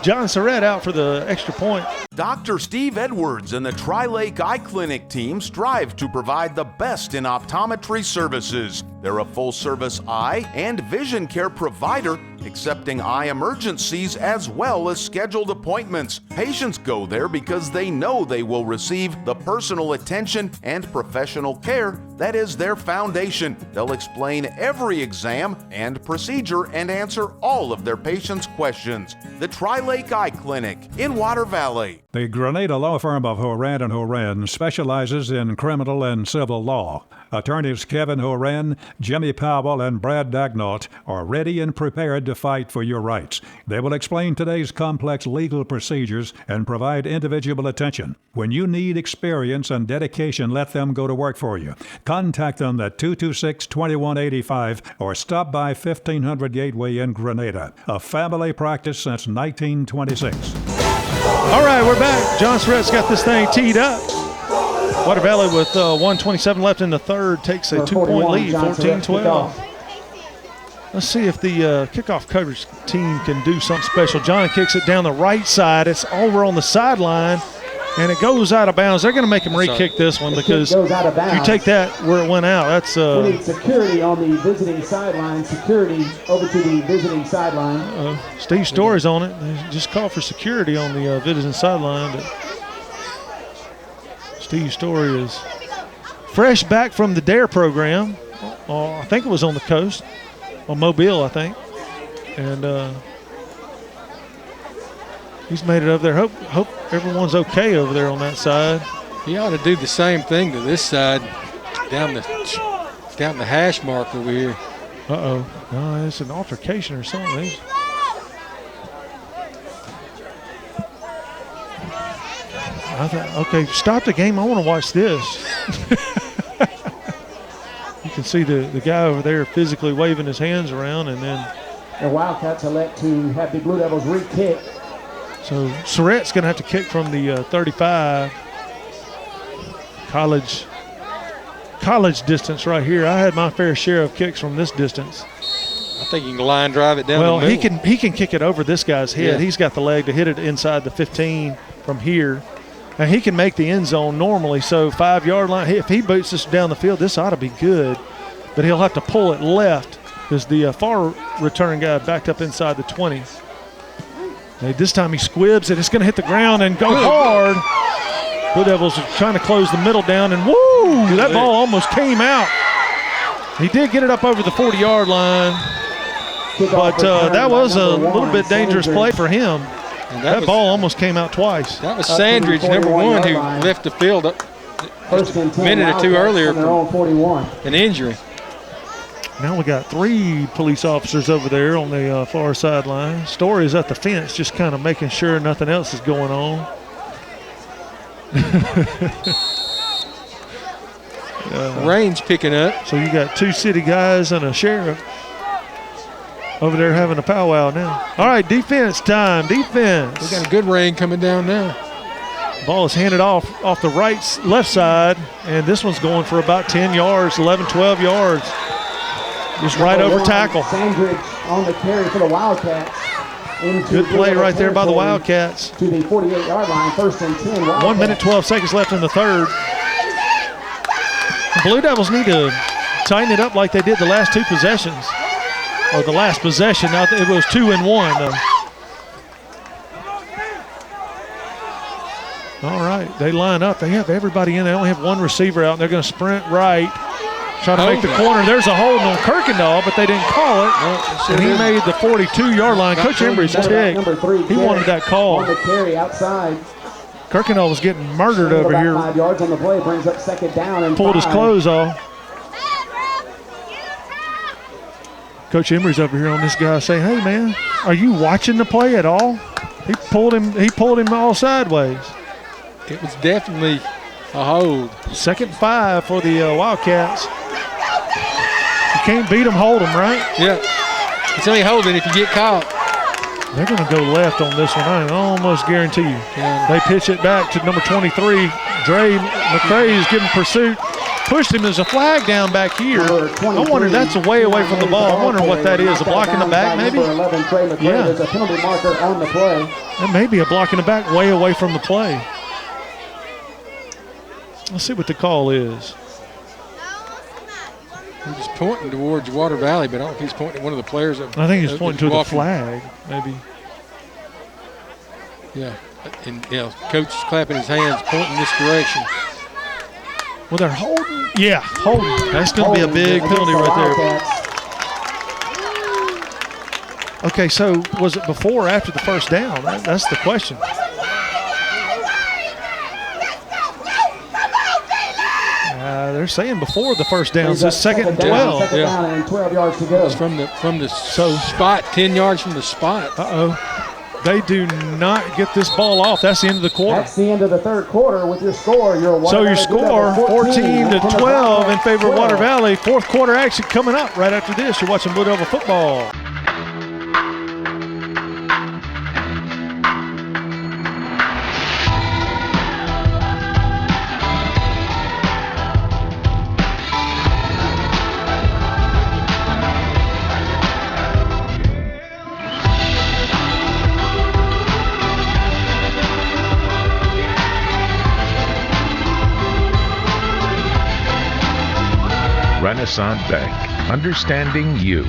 John Surratt out for the extra point. Dr. Steve Edwards and the Tri-Lake Eye Clinic team strive to provide the best in optometry services. They're a full-service eye and vision care provider, accepting eye emergencies as well as scheduled appointments. Patients go there because they know they will receive the personal attention and professional care that is their foundation. They'll explain every exam and procedure and answer all of their patients' questions. The Tri-Lake Eye Clinic in Water Valley. The Grenada law firm of Horan and Horan specializes in criminal and civil law. Attorneys Kevin Horan, Jimmy Powell, and Brad Dagnall are ready and prepared to fight for your rights. They will explain today's complex legal procedures and provide individual attention. When you need experience and dedication, let them go to work for you. Contact them at 226-2185 or stop by 1500 Gateway in Grenada. A family practice since 1926. All right, we're back. John Surratt's got this thing teed up. Water Valley with 1:27 left in the third takes a 2-point lead, 14-12. Let's see if the kickoff coverage team can do something special. John kicks it down the right side. It's over on the sideline, and it goes out of bounds. They're going to make him re-kick this one because if you take that where it went out, that's we need security on the visiting sideline. Security over to the visiting sideline. Steve Story's on it. They just called for security on the visiting sideline, but Steve Story is fresh back from the DARE program. I think it was on the coast, on Mobile, I think. And he's made it over there. Hope everyone's okay over there on that side. He ought to do the same thing to this side, down the hash mark over here. Uh-oh. No, it's an altercation or something. Okay, stop the game. I want to watch this. You can see the guy over there physically waving his hands around, and then the Wildcats elect to have the Blue Devils re-kick. So Surratt's going to have to kick from the 35. College distance right here. I had my fair share of kicks from this distance. I think you can line drive it down the middle. He can kick it over this guy's head. Yeah. He's got the leg to hit it inside the 15 from here. And he can make the end zone normally, so 5-yard line. If he boots this down the field, this ought to be good. But he'll have to pull it left because the far return guy backed up inside the 20. This time he squibs it. It's going to hit the ground and go hard. Blue Devils are trying to close the middle down, and woo! That ball almost came out. He did get it up over the 40-yard line, but that was a little bit dangerous play for him. That ball almost came out twice. That was Sandridge, number 1, who left the field a minute or two earlier from an injury. Now we got 3 police officers over there on the far sideline. Story's at the fence, just kind of making sure nothing else is going on. Rain's picking up. So you got 2 city guys and a sheriff over there having a powwow now. All right, defense time. Defense. We got a good rain coming down now. Ball is handed off the left side, and this one's going for about 10 yards, 11, 12 yards. Just right over tackle. Sandridge on the carry for the Wildcats. Good play right there by the Wildcats. To the 48-yard line, 1st and 10. Wildcats. 1 minute, 12 seconds left in the third. The Blue Devils need to tighten it up like they did the last 2 possessions. Or the last possession. Now it was 2 and 1, though. All right, they line up. They have everybody in. They only have 1 receiver out, and they're going to sprint right. Trying to make the corner. There's a hold on Kirkendall, but they didn't call it. And he made the 42-yard line. Coach Embry's ticked. He wanted that call. On the carry outside. Kirkendall was getting murdered over here. 5 yards on the play, brings up 2nd down and pulled 5. his clothes off. Coach Embry's over here on this guy saying, "Hey man, are you watching the play at all?" He pulled him all sideways. It was definitely a hold. 2nd and 5 for the Wildcats. You can't beat them, hold them, right? Yeah. It's only holding if you get caught. They're going to go left on this one, I almost guarantee you. Yeah. They pitch it back to number 23. Dre McCray is giving pursuit. Pushed him. There's a flag down back here. I wonder, that's way away from the ball. I wonder what that is. A block in the back, maybe? Yeah. There's a penalty marker on the play. That may be a block in the back way away from the play. Let's see what the call is. He's just pointing towards Water Valley, but I don't know if he's pointing at one of the players. I think he's pointing to the flag, maybe. Yeah, and coach is clapping his hands, pointing this direction. Well, they're holding. Yeah, holding. That's going to be a big penalty right there. Okay, so was it before or after the first down? That's the question. They're saying before the first down. So second and 12. Second down and 12 yards to go. It's from the spot, 10 yards from the spot. They do not get this ball off. That's the end of the quarter. That's the end of the third quarter with your score. So your score, 14-12 in favor of Water Valley. Fourth quarter action coming up right after this. You're watching Blue Devil football. Renaissance Bank, understanding you.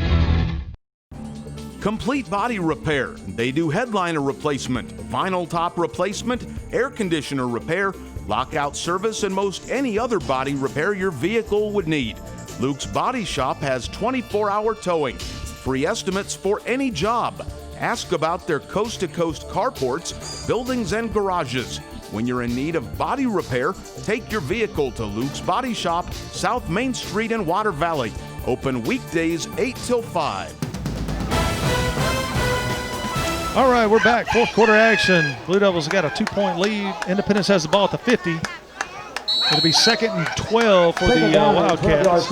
Complete Body Repair. They do headliner replacement, vinyl top replacement, air conditioner repair, lockout service, and most any other body repair your vehicle would need. Luke's Body Shop has 24-hour towing, free estimates for any job. Ask about their coast-to-coast carports, buildings, and garages. When you're in need of body repair, take your vehicle to Luke's Body Shop, South Main Street in Water Valley. Open weekdays 8 till 5. All right, we're back. Fourth quarter action. Blue Devils got a 2-point lead. Independence has the ball at the 50. It'll be 2nd and 12 for the Wildcats.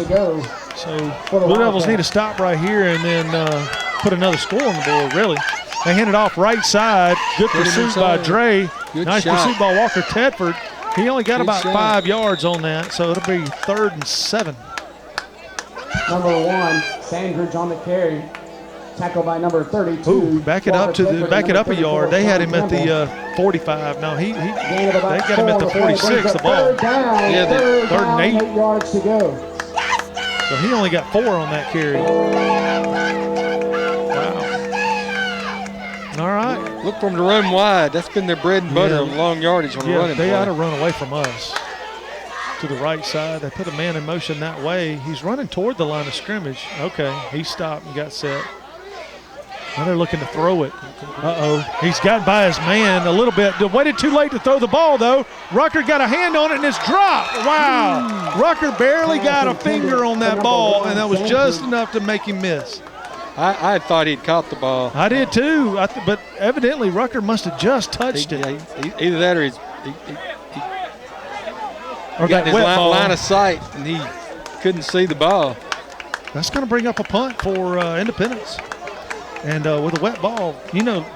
So Blue Devils need to stop right here and then put another score on the board, really. They hand it off right side. Good pursuit by Dre. Nice pursuit by Walker Tedford. He only got about 5 yards on that, so it'll be 3rd and 7. Number 1, Sandridge on the carry. Tackled by number 32. Ooh, back it up a yard. They had him at the 45. No, they got him at the 46. The ball. Yeah, 3rd and 8. 8 yards to go. So he only got 4 on that carry. All right. Look for them to run wide. That's been their bread and butter on long yardage on the running play. They ought to run away from us. To the right side. They put a man in motion that way. He's running toward the line of scrimmage. Okay, he stopped and got set. Now they're looking to throw it. He's got by his man a little bit. Waited too late to throw the ball, though. Rucker got a hand on it, and it's dropped. Wow. Rucker barely got a finger on that ball, and that was just enough to make him miss. I thought he'd caught the ball. I did, too. But evidently Rucker must have just touched it. Either that or he got in his line of sight, and he couldn't see the ball. That's going to bring up a punt for Independence. And with a wet ball,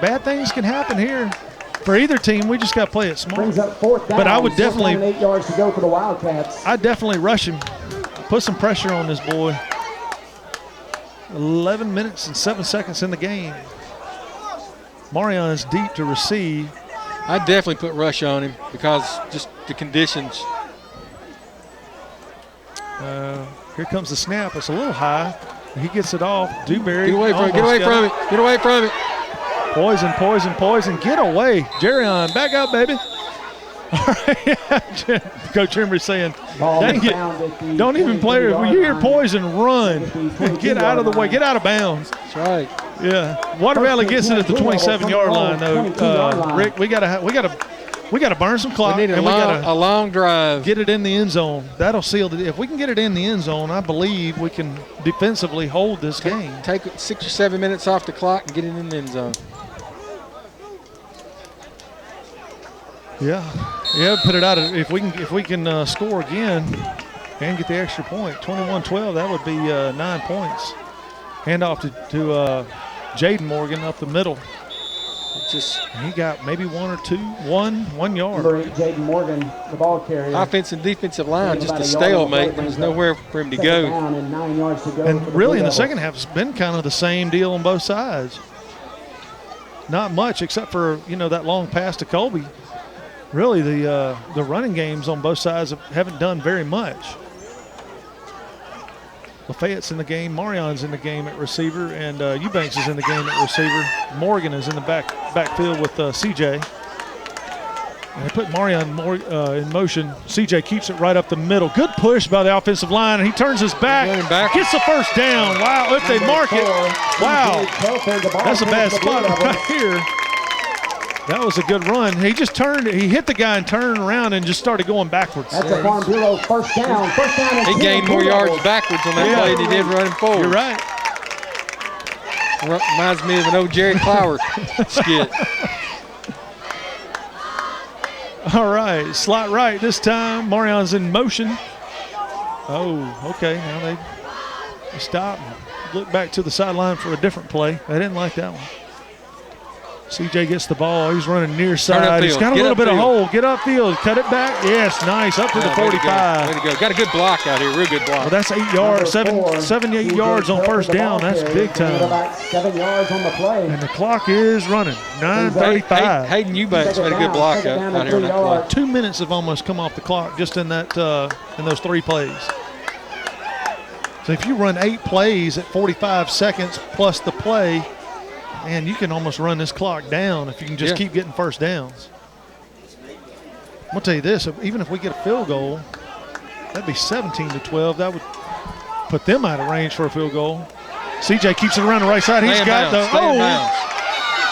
bad things can happen here. For either team, we just got to play it smart. Brings up 4th down. But I would definitely 8 yards to go for the Wildcats. I'd definitely rush him. Put some pressure on this boy. 11 minutes and 7 seconds in the game. Marion's deep to receive. I'd definitely put rush on him because just the conditions. Here comes the snap. It's a little high. He gets it off. Dewberry. Get away from it. Get away from it. Get away from it. Poison. Get away. Jerrion, back up, baby. All right. Coach Emery saying, dang it. Don't even play. When you hear poison, run. Get out of the way. Get out of bounds. That's right. Yeah. Water Valley gets it at the 27-yard line, though. Rick, we gotta burn some clock. We need a long drive. Get it in the end zone. That'll seal it. If we can get it in the end zone, I believe we can defensively hold this game. Take 6 or 7 minutes off the clock and get it in the end zone. Yeah. Put it out. If we can score again and get the extra point, 21-12. That would be 9 points. Hand off to Jaden Morgan up the middle. He got maybe 1 or 2, 1 yard. Number 8, Jaden Morgan, the ball carrier. Offense and defensive line, just a stalemate. There's nowhere for him to go. Down and 9 yards to go. And really, in the second half, it's been kind of the same deal on both sides. Not much, except for that long pass to Colby. Really, the running games on both sides haven't done very much. Lafayette's in the game. Marion's in the game at receiver, and Eubanks is in the game at receiver. Morgan is in the backfield with CJ. And they put Marion in motion. CJ keeps it right up the middle. Good push by the offensive line, and he turns his back, gets the first down. Wow, if they mark it, wow. That's a bad spot right here. That was a good run. He just turned, he hit the guy and turned around and just started going backwards. That's a Farm Bureau first down. First down. He gained more yards backwards on that play than he did running forward. You're right. Reminds me of an old Jerry Clower skit. All right, slot right this time. Marion's in motion. Oh, okay. Now they stop and look back to the sideline for a different play. I didn't like that one. CJ gets the ball. He's running near side. He's got a little bit of hole. Get upfield. Cut it back. Yes, nice. Up to the 45. Way to go. Got a good block out here. Real good block. Well, that's 8 yards. 7, 8 yards on first down. That's big time. About 7 yards on the play. And the clock is running. 9:35. Hayden Eubanks made a good block out here on that play. 2 minutes have almost come off the clock just in that in those 3 plays. So if you run 8 plays at 45 seconds plus the play, man, you can almost run this clock down if you can just keep getting first downs. I'm going to tell you this, even if we get a field goal, that'd be 17-12. That would put them out of range for a field goal. CJ keeps it around the right side. He's got the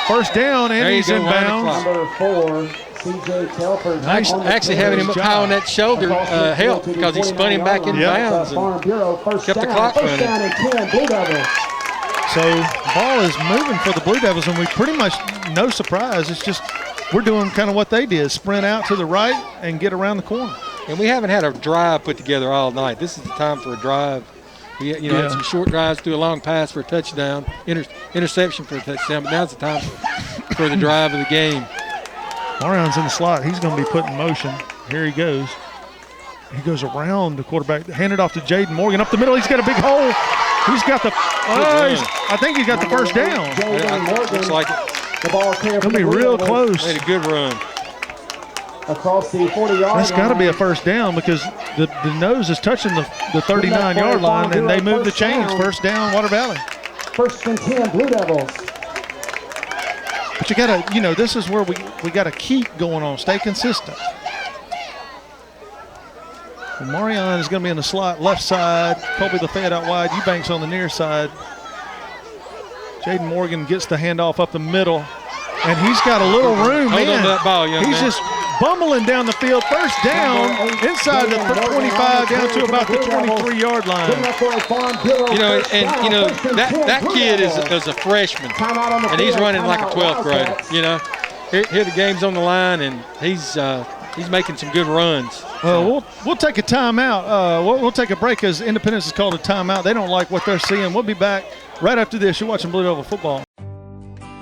first down, and he's in bounds. Number 4, CJ Telford. Actually having him up high on that shoulder helped because he spun him back in bounds and kept the clock running. First down and 10, Blue Devils. So ball is moving for the Blue Devils, and we pretty much, no surprise, it's just we're doing kind of what they did, sprint out to the right and get around the corner. And we haven't had a drive put together all night. This is the time for a drive. We had some short drives, through a long pass for a touchdown, interception for a touchdown, but now's the time for the drive of the game. Marion's in the slot. He's going to be put in motion. Here he goes. He goes around the quarterback, handed off to Jaden Morgan up the middle. He's got a big hole. He's got the. I think he got the first down. Looks like it. The ball clear. It'll be real close. Made a good run. Across the 40-yard line. That's got to be a first down because the nose is touching the 39-yard line, and they move the chains. First down, Water Valley. First and 10, Blue Devils. But you got to, this is where we got to keep going on. Stay consistent. Well, Marion is going to be in the slot left side. Colby Lafayette out wide. Eubanks on the near side. Jaden Morgan gets the handoff up the middle, and he's got a little room. Hold on to that ball, young man. Just bumbling down the field. First down inside the 25 down to about the 23-yard line. That kid is a freshman, and he's running like a 12th grader. Here the game's on the line, and he's making some good runs. Well, we'll take a timeout. We'll take a break because Independence is called a timeout. They don't like what they're seeing. We'll be back right after this. You're watching Blue Devil Football.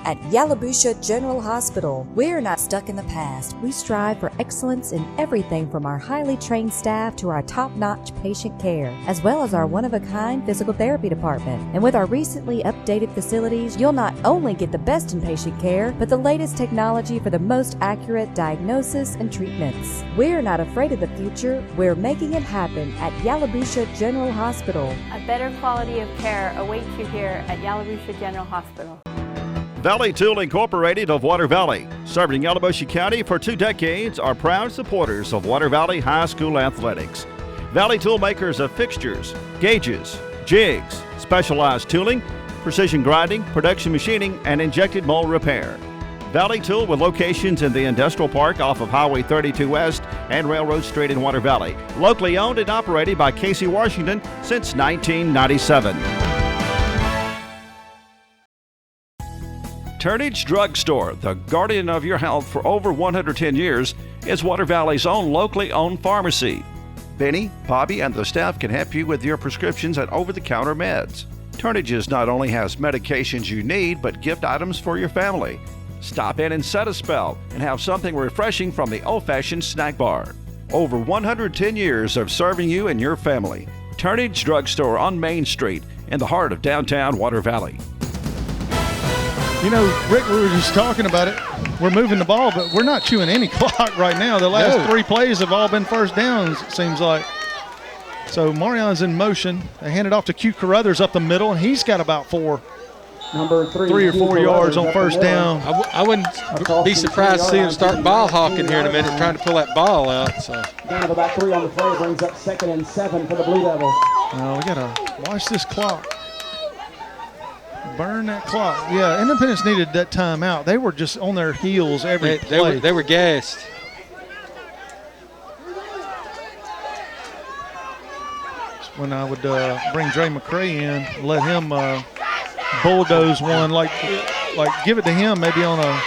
At Yalobusha General Hospital, we're not stuck in the past. We strive for excellence in everything from our highly trained staff to our top-notch patient care, as well as our one-of-a-kind physical therapy department. And with our recently updated facilities, you'll not only get the best in patient care, but the latest technology for the most accurate diagnosis and treatments. We're not afraid of the future. We're making it happen at Yalobusha General Hospital. A better quality of care awaits you here at Yalobusha General Hospital. Valley Tool Incorporated of Water Valley, serving Yalobusha County for 2 decades, are proud supporters of Water Valley High School athletics. Valley Tool makers of fixtures, gauges, jigs, specialized tooling, precision grinding, production machining, and injected mold repair. Valley Tool with locations in the Industrial Park off of Highway 32 West and Railroad Street in Water Valley. Locally owned and operated by Casey Washington since 1997. Turnage Drug Store, the guardian of your health for over 110 years, is Water Valley's own locally owned pharmacy. Benny, Bobby, and the staff can help you with your prescriptions and over-the-counter meds. Turnages not only has medications you need, but gift items for your family. Stop in and set a spell and have something refreshing from the old-fashioned snack bar. Over 110 years of serving you and your family. Turnage Drug Store on Main Street in the heart of downtown Water Valley. Rick, we were just talking about it. We're moving the ball, but we're not chewing any clock right now. The last 3 plays have all been first downs, it seems like. So Marion's in motion. They hand it off to Q Carruthers up the middle, and he's got about three or four yards on first down. I wouldn't be surprised to see him start ball hawking here in a minute, trying to pull that ball out. So. Down of about 3 on the play brings up 2nd and 7 for the Blue Devils. No, we got to watch this clock. Burn that clock. Yeah, Independence needed that timeout. They were just on their heels every play. They were gassed. When I would bring Dre McCray in, let him bulldoze one, like give it to him maybe on a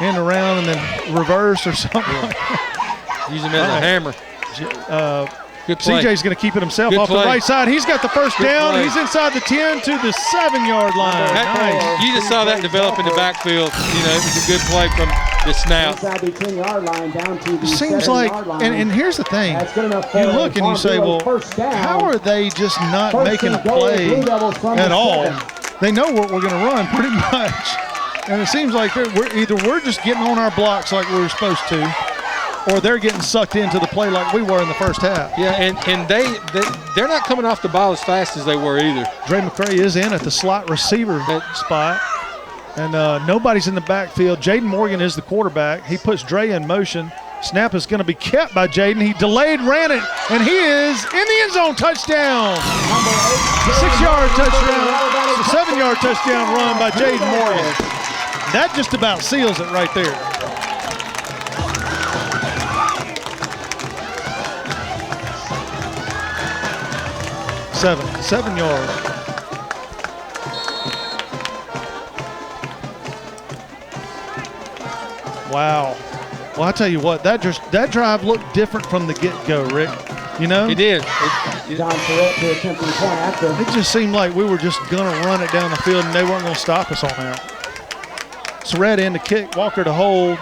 end around and then reverse or something. Use him as a hammer. Good play. CJ's going to keep it himself Good off play. the right side. He's got the first Good down. play. He's inside the 10 to the 7-yard line. Nice. You just saw that develop in the backfield. You know, it was a good play from the snap. Inside the 10-yard line down to the It seems like, 7-yard line. and here's the thing. That's good enough You for look and you say, well, first down. how are they just not First making a and goal, play Blue Devils from at the all? 7. They know what we're going to run pretty much. And it seems like we're just getting on our blocks like we were supposed to, or they're getting sucked into the play like we were in the first half. Yeah, and they're not coming off the ball as fast as they were either. Dre McCray is in at the slot receiver spot, and nobody's in the backfield. Jaden Morgan is the quarterback. He puts Dre in motion. Snap is going to be kept by Jaden. He delayed, ran it, and he is in the end zone. Touchdown. 6-yard touchdown. It's a 7-yard touchdown run by Jaden Morgan. That just about seals it right there. Seven yards. Wow. Well, I tell you what, that drive looked different from the get-go, Rick. You know? It did. John Surratt to attempt the point after. It just seemed like we were just going to run it down the field and they weren't going to stop us on that. Surratt in to kick, Walker to hold.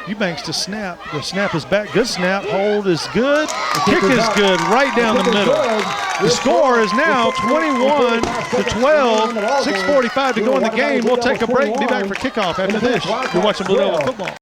Eubanks to snap. The snap is back. Good snap. Hold is good. The kick is good right down the middle. The score is now 21-12. 6:45 to go in the game. We'll take a break and be back for kickoff after this. You're watching Blue Devil football.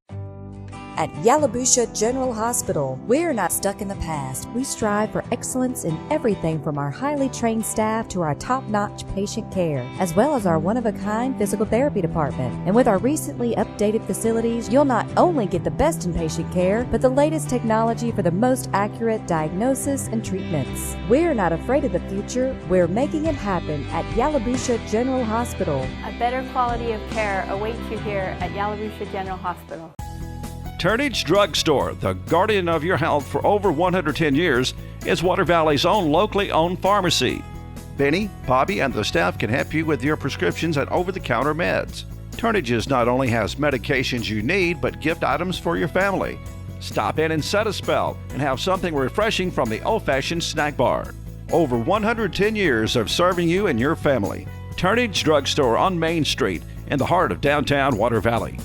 At Yalobusha General Hospital, we're not stuck in the past. We strive for excellence in everything from our highly trained staff to our top-notch patient care, as well as our one-of-a-kind physical therapy department. And with our recently updated facilities, you'll not only get the best in patient care, but the latest technology for the most accurate diagnosis and treatments. We're not afraid of the future. We're making it happen at Yalobusha General Hospital. A better quality of care awaits you here at Yalobusha General Hospital. Turnage Drug Store, the guardian of your health for over 110 years, is Water Valley's own locally owned pharmacy. Benny, Bobby, and the staff can help you with your prescriptions and over-the-counter meds. Turnages not only has medications you need, but gift items for your family. Stop in and set a spell and have something refreshing from the old-fashioned snack bar. Over 110 years of serving you and your family. Turnage Drug Store on Main Street in the heart of downtown Water Valley.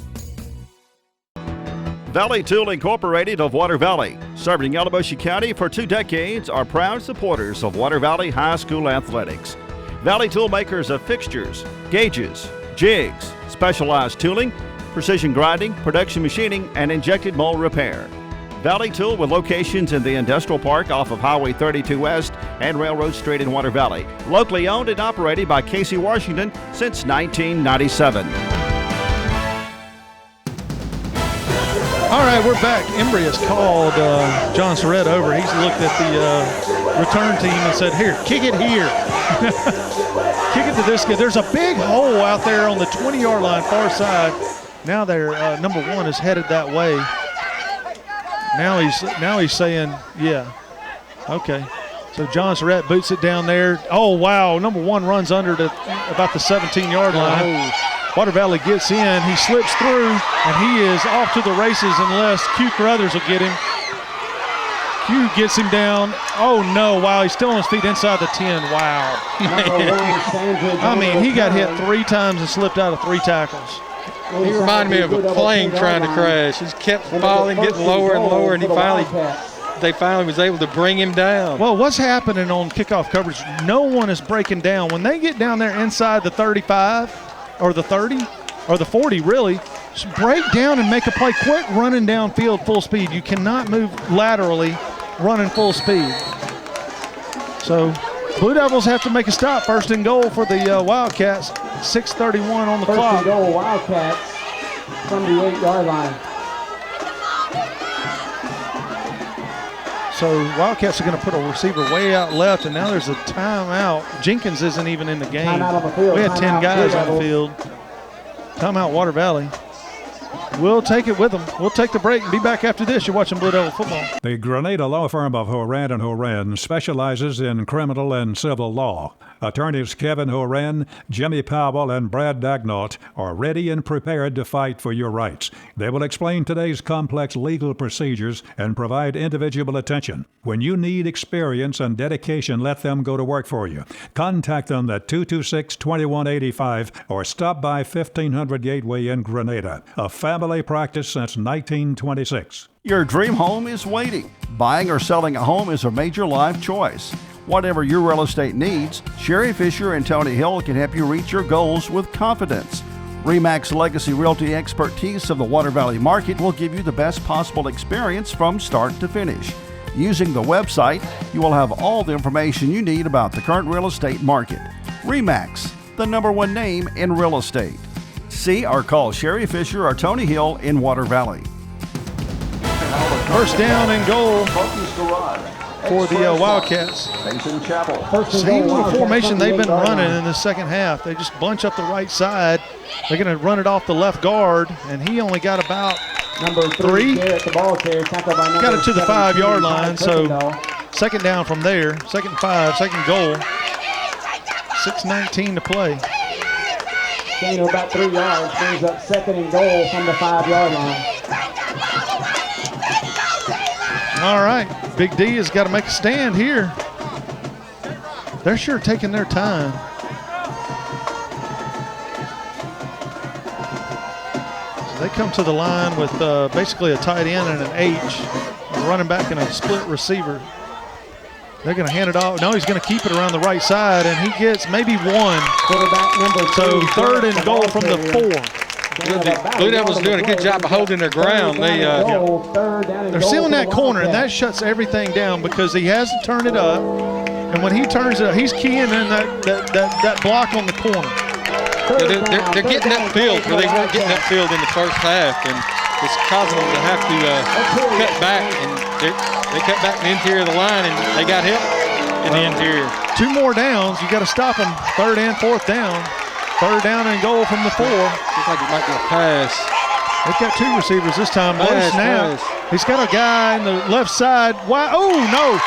Valley Tool Incorporated of Water Valley, serving Yalobusha County for 2 decades, are proud supporters of Water Valley High School athletics. Valley Tool makers of fixtures, gauges, jigs, specialized tooling, precision grinding, production machining, and injected mold repair. Valley Tool with locations in the Industrial Park off of Highway 32 West and Railroad Street in Water Valley. Locally owned and operated by Casey Washington since 1997. All right, we're back. Embry has called John Surratt over. He's looked at the return team and said, here, kick it here. Kick it to this guy. There's a big hole out there on the 20-yard line, far side. Now their number 1 is headed that way. Now he's saying, yeah, okay. So John Surratt boots it down there. Oh, wow, number 1 runs under about the 17-yard line. Water Valley gets in, he slips through, and he is off to the races unless Q Carruthers will get him. Q gets him down. Oh no, wow, he's still on his feet inside the 10, wow. I mean, he got hit 3 times and slipped out of 3 tackles. He reminded me of a plane trying to crash. He kept falling, getting lower and lower, and they finally was able to bring him down. Well, what's happening on kickoff coverage, no one is breaking down. When they get down there inside the 35, or the 30, or the 40 really, just break down and make a play. Quit running downfield full speed. You cannot move laterally running full speed. So Blue Devils have to make a stop. First and goal for the Wildcats. 6:31 on the clock. First and goal, Wildcats from the 8-yard line. So Wildcats are going to put a receiver way out left, and now there's a timeout. Jenkins isn't even in the game. Timeout on the field. We had 10 guys on the Blue field. Timeout Water Valley. We'll take it with them. We'll take the break and be back after this. You're watching Blue Devil football. The Grenada law firm of Horan and Horan specializes in criminal and civil law. Attorneys Kevin Horan, Jimmy Powell, and Brad Dagnall are ready and prepared to fight for your rights. They will explain today's complex legal procedures and provide individual attention. When you need experience and dedication, let them go to work for you. Contact them at 226-2185 or stop by 1500 Gateway in Grenada. A family practice since 1926. Your dream home is waiting. Buying or selling a home is a major life choice. Whatever your real estate needs, Sherry Fisher and Tony Hill can help you reach your goals with confidence. RE/MAX Legacy Realty expertise of the Water Valley market will give you the best possible experience from start to finish. Using the website, you will have all the information you need about the current real estate market. RE/MAX, the #1 name in real estate. See or call Sherry Fisher or Tony Hill in Water Valley. First down and goal for the Wildcats. Same little formation they've been running in the second half. They just bunch up the right side. They're going to run it off the left guard, and he only got about Number 3. Got it to the 5-yard line, so second down from there. Second and 5, second goal. 6:19 to play. Gain of about 3 yards brings up second and goal from the 5-yard line. All right, Big D has got to make a stand here. They're sure taking their time. So they come to the line with basically a tight end and an H, a running back and a split receiver. They're going to hand it off. No, he's going to keep it around the right side, and he gets maybe one. Quarterback number 2. So third and goal from the 4. The Blue Devils doing a good job of holding their ground. They're sealing that corner, and that shuts everything down because he has to turn it up. And when he turns it up, he's keying in that block on the corner. They're getting upfield where they weren't getting upfield in the first half, and it's causing them to have to cut back. And they cut back in the interior of the line, and they got help in the interior. 2 more downs. You got to stop them. 3rd and 4th down. 3rd down and goal from the 4. Looks like it might be a pass. They've got 2 receivers this time. Pass, snap. He's got a guy on the left side. Wow. Oh, no.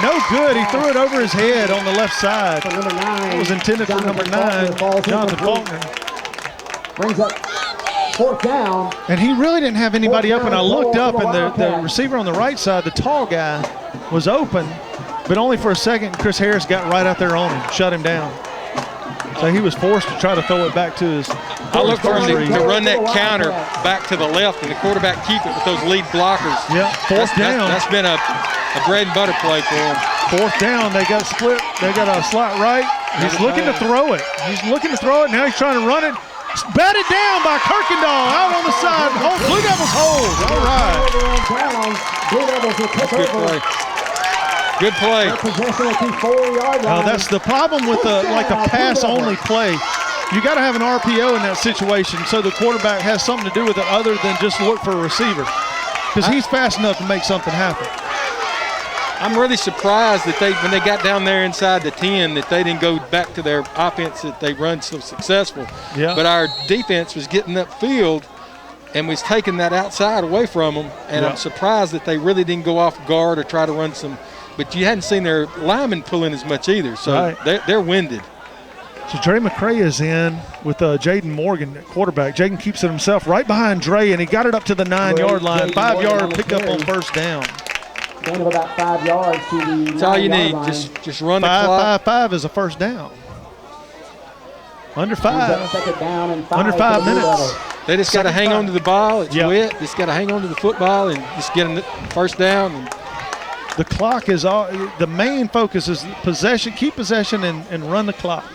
No good. He threw it over his head on the left side. Number 9. It was intended for number 9, Jonathan Faulkner. Brings up 4th down. And he really didn't have anybody up, and I looked up, and the receiver on the right side, the tall guy, was open, but only for a second. Chris Harris got right out there on him, shut him down. So he was forced to try to throw it back to his. I look for him to run that counter back to the left, and the quarterback keep it with those lead blockers. Yeah, 4th down. That's been a bread and butter play for him. 4th down, they got split. They got a slot right. He's looking to throw it. Now he's trying to run it. Batted down by Kirkendall out on the side. Blue Devils hold. All right. Blue Devils will take over. Good play. That's the problem with a pass-only play. You got to have an RPO in that situation so the quarterback has something to do with it other than just look for a receiver, because he's fast enough to make something happen. I'm really surprised that when they got down there inside the 10 that they didn't go back to their offense that they run so successful. Yeah. But our defense was getting upfield and was taking that outside away from them. And I'm surprised that they really didn't go off guard or try to run some. But you hadn't seen their linemen pull in as much either. So they're winded. So Dre McCray is in with Jaden Morgan at quarterback. Jaden keeps it himself right behind Dre, and he got it up to the 9-yard line. 5-yard pickup on first down. Gain of about 5 yards to the That's all you need. Just run the clock. 5 is a first down. Under 5. Second down and 5. Under 5 minutes. They just got to hang on to the ball. It's wet. Just got to hang on to the football and just get a first down. And the clock is all. The main focus is possession. Keep possession and run the clock.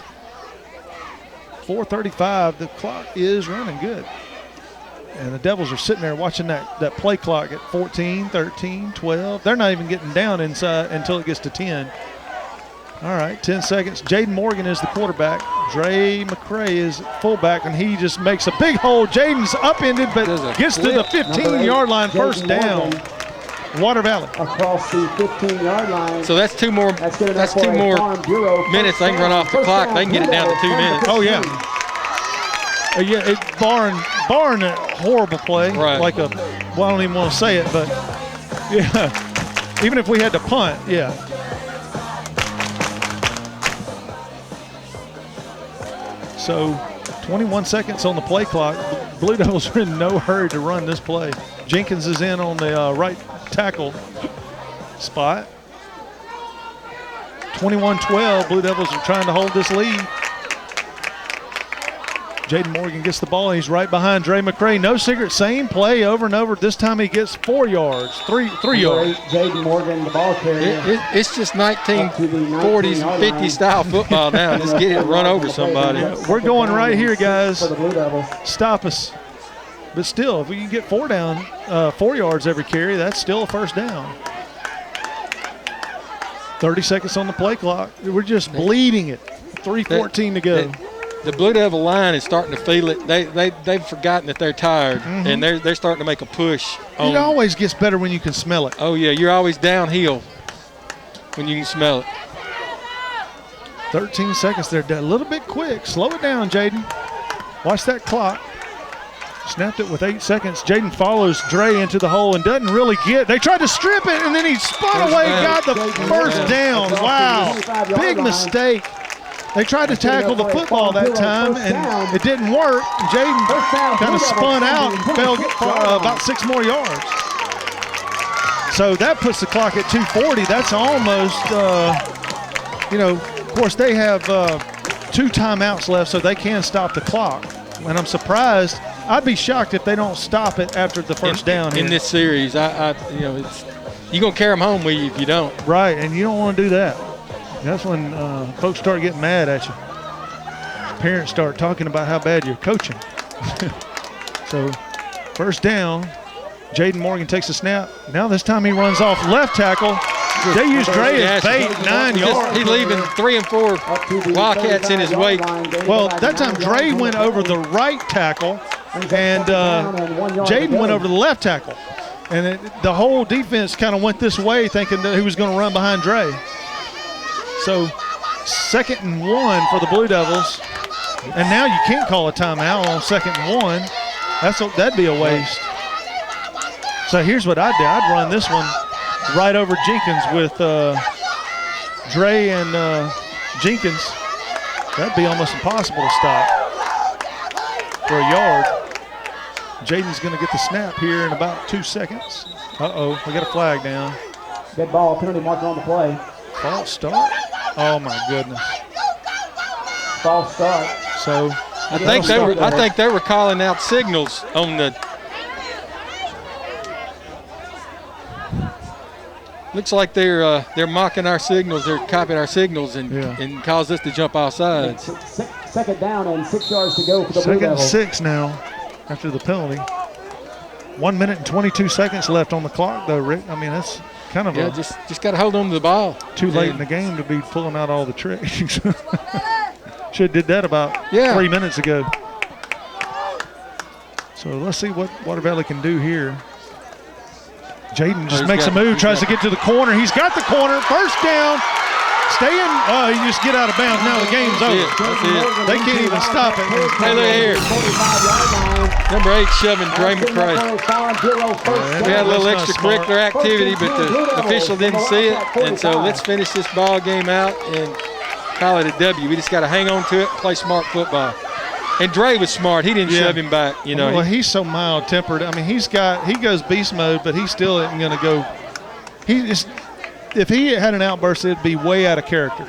4:35. The clock is running good. And the Devils are sitting there watching that play clock at 14, 13, 12. They're not even getting down inside until it gets to 10. All right, 10 seconds. Jaden Morgan is the quarterback. Dre McCray is fullback, and he just makes a big hole. Jaden's upended, but gets to the 15-yard line, first down. Water Valley. Across the 15-yard line. So that's two more minutes. They can run off the clock. They can get it down to 2 minutes. Oh, yeah. Barring a horrible play, like a, well, I don't even want to say it, but yeah, even if we had to punt, yeah. So 21 seconds on the play clock. Blue Devils are in no hurry to run this play. Jenkins is in on the right tackle spot. 21-12, Blue Devils are trying to hold this lead. Jaden Morgan gets the ball, and he's right behind Dre McCray. No secret, same play over and over. This time he gets 4 yards, three yards. Jaden Morgan, the ball carrier. It's just 1940s and 50s style football now. Just get it and run over somebody. We're going right here, guys. Stop us. But still, if we can get 4 yards every carry, that's still a first down. 30 seconds on the play clock. We're just bleeding it. 3:14 to go. The Blue Devil line is starting to feel it. They've forgotten that they're tired, and they're starting to make a push. It always gets better when you can smell it. Oh, yeah, you're always downhill when you can smell it. 13 seconds there. A little bit quick. Slow it down, Jaden. Watch that clock. Snapped it with 8 seconds. Jaden follows Dre into the hole and doesn't really get. They tried to strip it, and then he spun away, got the first down. Wow. Big mistake. They tried to tackle the football that time, and it didn't work. Jaden kind of spun out and fell about 6 more yards. So that puts the clock at 2:40. That's almost, of course, they have 2 timeouts left, so they can stop the clock. And I'm surprised. I'd be shocked if they don't stop it after the first down here. In this series, you're going to carry them home with you if you don't. Right, and you don't want to do that. That's when folks start getting mad at you. Parents start talking about how bad you're coaching. So, first down. Jaden Morgan takes a snap. Now this time he runs off left tackle. They use Dre as bait, 9 yards. He's leaving 3 and 4 Wildcats in his wake. Well, that time Dre went over the right tackle, and Jaden went over the left tackle. And the whole defense kind of went this way thinking that he was going to run behind Dre. So 2nd and 1 for the Blue Devils. And now you can't call a timeout on 2nd and 1. That'd be a waste. So here's what I'd do. I'd run this one right over Jenkins with Dre and Jenkins. That'd be almost impossible to stop for a yard. Jaden's going to get the snap here in about 2 seconds. Uh-oh, we got a flag down. Dead ball, penalty marker on the play. False start. Oh my goodness. False start. So I think they were calling out signals on the. Looks like they're mocking our signals. They're copying our signals and cause us to jump off sides. 2nd down and 6 yards to go for the Blue Devils. 2nd and 6 now after the penalty. 1 minute and 22 seconds left on the clock, though, Rick. I mean, that's kind of just got to hold on to the ball. Too late in the game to be pulling out all the tricks. Should have did that about 3 minutes ago. So let's see what Water Valley can do here. Jaden just makes a move, tries to get to the corner. He's got the corner. First down. Stay in. Oh, you just get out of bounds. Now the game's over. They can't even stop it. Hey, look here. Number 8 shoving Dre McCray. We had a little extracurricular activity, but the official didn't see it. And so let's finish this ball game out and call it a W. We just got to hang on to it, play smart football. And Dre was smart. He didn't shove him back. Well, he's so mild-tempered. I mean, he goes beast mode, but he still isn't going to go. If he had an outburst, it'd be way out of character,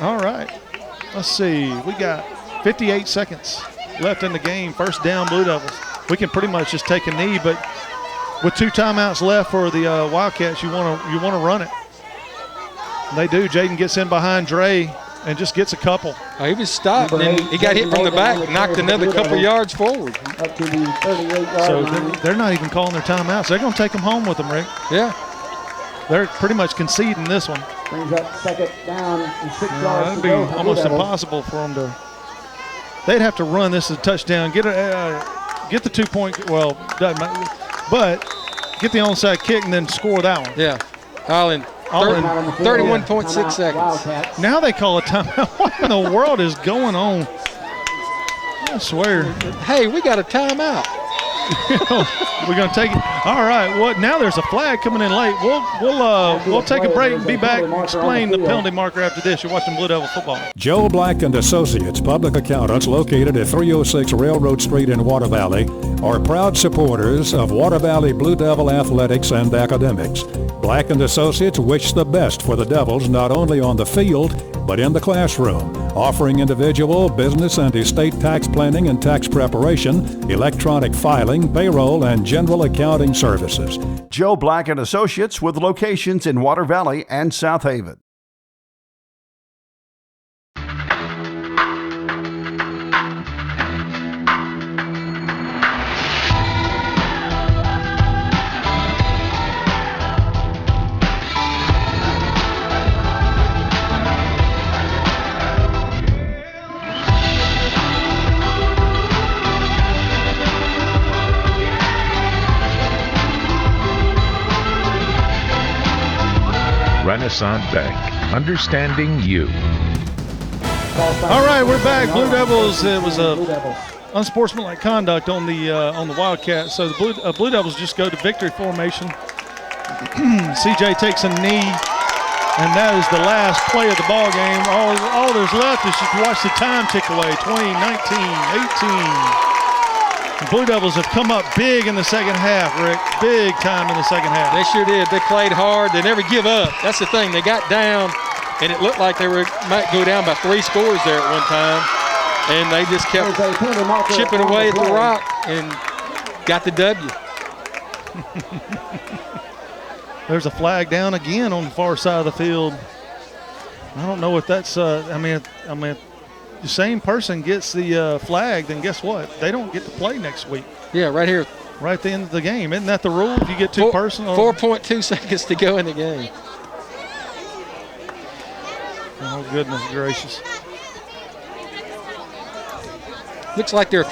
All right. Let's see. We got 58 seconds left in the game. First down, Blue Devils. We can pretty much just take a knee, but with 2 timeouts left for the Wildcats, you want to run it. They do. Jaden gets in behind Dre and just gets a couple. He was stopped, and he got hit from the back, knocked another couple yards forward. Up to the 38-yard So line. they're not even calling their timeouts. They're going to take them home with them, Rick. Yeah. They're pretty much conceding this one. Brings up second down and 6 yards That'd to be go. for the almost Blue Devils. impossible for them to. They'd have to run this as a touchdown, get the 2 point. Well, doesn't matter, but get the onside kick and then score that one. Yeah. All in 31.6 seconds. Now they call a timeout. What in the world is going on? I swear. Hey, we got a timeout. We're gonna take it. All right. Well, now there's a flag coming in late. We'll take a break and be back and explain the penalty marker after this. You're watching Blue Devil football. Joe Black and Associates, public accountants located at 306 Railroad Street in Water Valley, are proud supporters of Water Valley Blue Devil athletics and academics. Black and Associates wish the best for the Devils not only on the field, but in the classroom, offering individual, business, and estate tax planning and tax preparation, electronic filing, payroll, and general accounting services. Joe Black and Associates with locations in Water Valley and South Haven. Renaissance Bank, understanding you. All right, we're back. Blue Devils. It was a unsportsmanlike conduct on the Wildcats. So the Blue Devils just go to victory formation. CJ takes a knee, and that is the last play of the ball game. All there's left is just watch the time tick away. 20, 19, 18. The Blue Devils have come up big in the second half, Rick. Big time in the second half. They sure did. They played hard. They never give up. That's the thing. They got down, and it looked like they might go down by 3 scores there at one time, and they just kept chipping away at the rock and got the W. There's a flag down again on the far side of the field. I don't know if that's. I mean, the same person gets the flag, then guess what? They don't get to play next week. Yeah, right here. Right at the end of the game. Isn't that the rule? If you get two personal. 4.2 seconds to go in the game. Oh, goodness gracious. Looks like their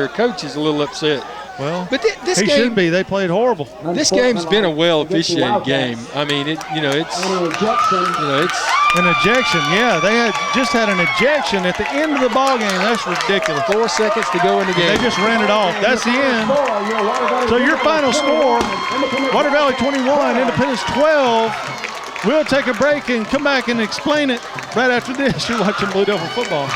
coach is a little upset. Well, but this he game should be. They played horrible. This game's been a well-officiated game. I mean, it's an ejection. Yeah, they just had an ejection at the end of the ball game. That's ridiculous. 4 seconds to go in the game. They just ran it off. That's the end. So your final score: Water Valley 21, Independence 12. We'll take a break and come back and explain it right after this. You're watching Blue Devil football.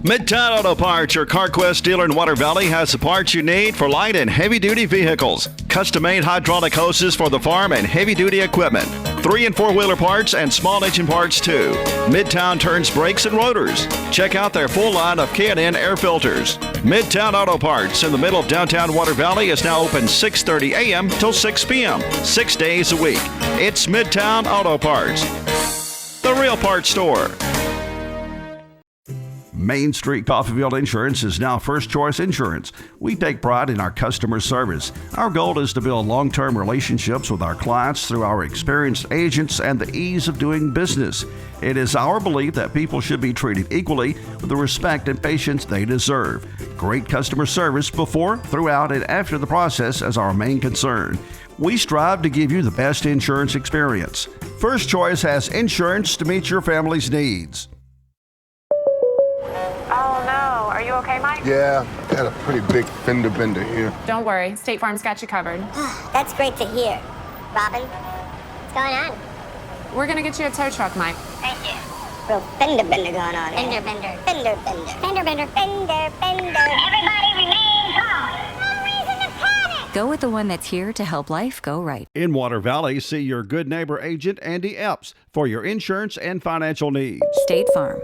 Midtown Auto Parts, your CarQuest dealer in Water Valley, has the parts you need for light and heavy-duty vehicles. Custom-made hydraulic hoses for the farm and heavy-duty equipment. 3- and 4-wheeler parts and small engine parts, too. Midtown turns brakes and rotors. Check out their full line of K&N air filters. Midtown Auto Parts in the middle of downtown Water Valley is now open 6:30 a.m. till 6 p.m., 6 days a week. It's Midtown Auto Parts, the real parts store. Main Street Coffeyville Insurance is now First Choice Insurance. We take pride in our customer service. Our goal is to build long-term relationships with our clients through our experienced agents and the ease of doing business. It is our belief that people should be treated equally with the respect and patience they deserve. Great customer service before, throughout, and after the process is our main concern. We strive to give you the best insurance experience. First Choice has insurance to meet your family's needs. Oh no, are you okay, Mike? Yeah, got a pretty big fender bender here. Don't worry, State Farm's got you covered. That's great to hear. Robin, what's going on? We're gonna get you a tow truck, Mike. Thank you. Real fender bender going on. Fender bender. Fender bender. Fender bender. Fender bender. Everybody remain calm. No reason to panic. Go with the one that's here to help life go right. In Water Valley, see your good neighbor agent, Andy Epps, for your insurance and financial needs. State Farm.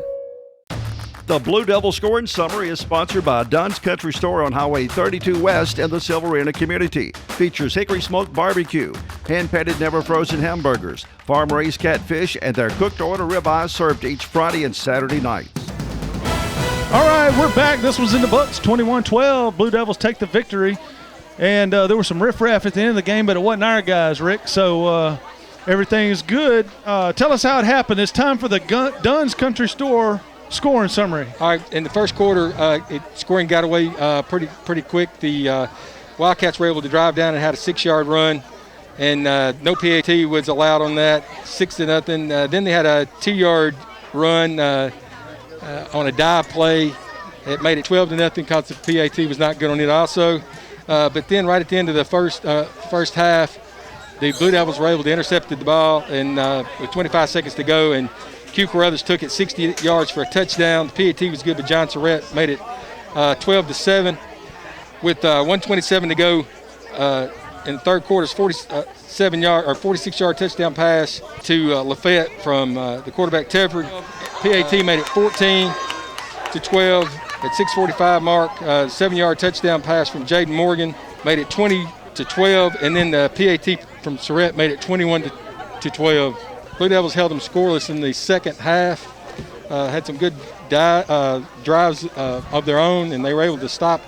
The Blue Devil Scoring Summary is sponsored by Dunn's Country Store on Highway 32 West in the Silverina community. Features hickory smoked barbecue, hand-painted never frozen hamburgers, farm-raised catfish, and their cooked-to-order ribeyes served each Friday and Saturday nights. All right, we're back. This was in the books, 21-12. Blue Devils take the victory. And there was some riffraff at the end of the game, but it wasn't our guys, Rick. So everything is good. Tell us how it happened. It's time for the Dunn's Country Store scoring summary. All right, in the first quarter, scoring got away pretty quick. The Wildcats were able to drive down and had a 6-yard run, and no PAT was allowed on that, 6-0. Then they had a 2-yard run on a dive play. It made it 12-0 because the PAT was not good on it also. But then right at the end of the first half, the Blue Devils were able to intercept the ball, and with 25 seconds to go, and Q Carruthers took it 60 yards for a touchdown. The PAT was good, but John Surratt made it 12-7. With 1:27 to go in the third quarter, 46-yard touchdown pass to Lafayette from the quarterback Tedford. PAT made it 14-12 at 6:45 mark. 7-yard touchdown pass from Jaden Morgan made it 20-12, and then the PAT from Surratt made it 21-12. Blue Devils held them scoreless in the second half. Had some good drives of their own, and they were able to stop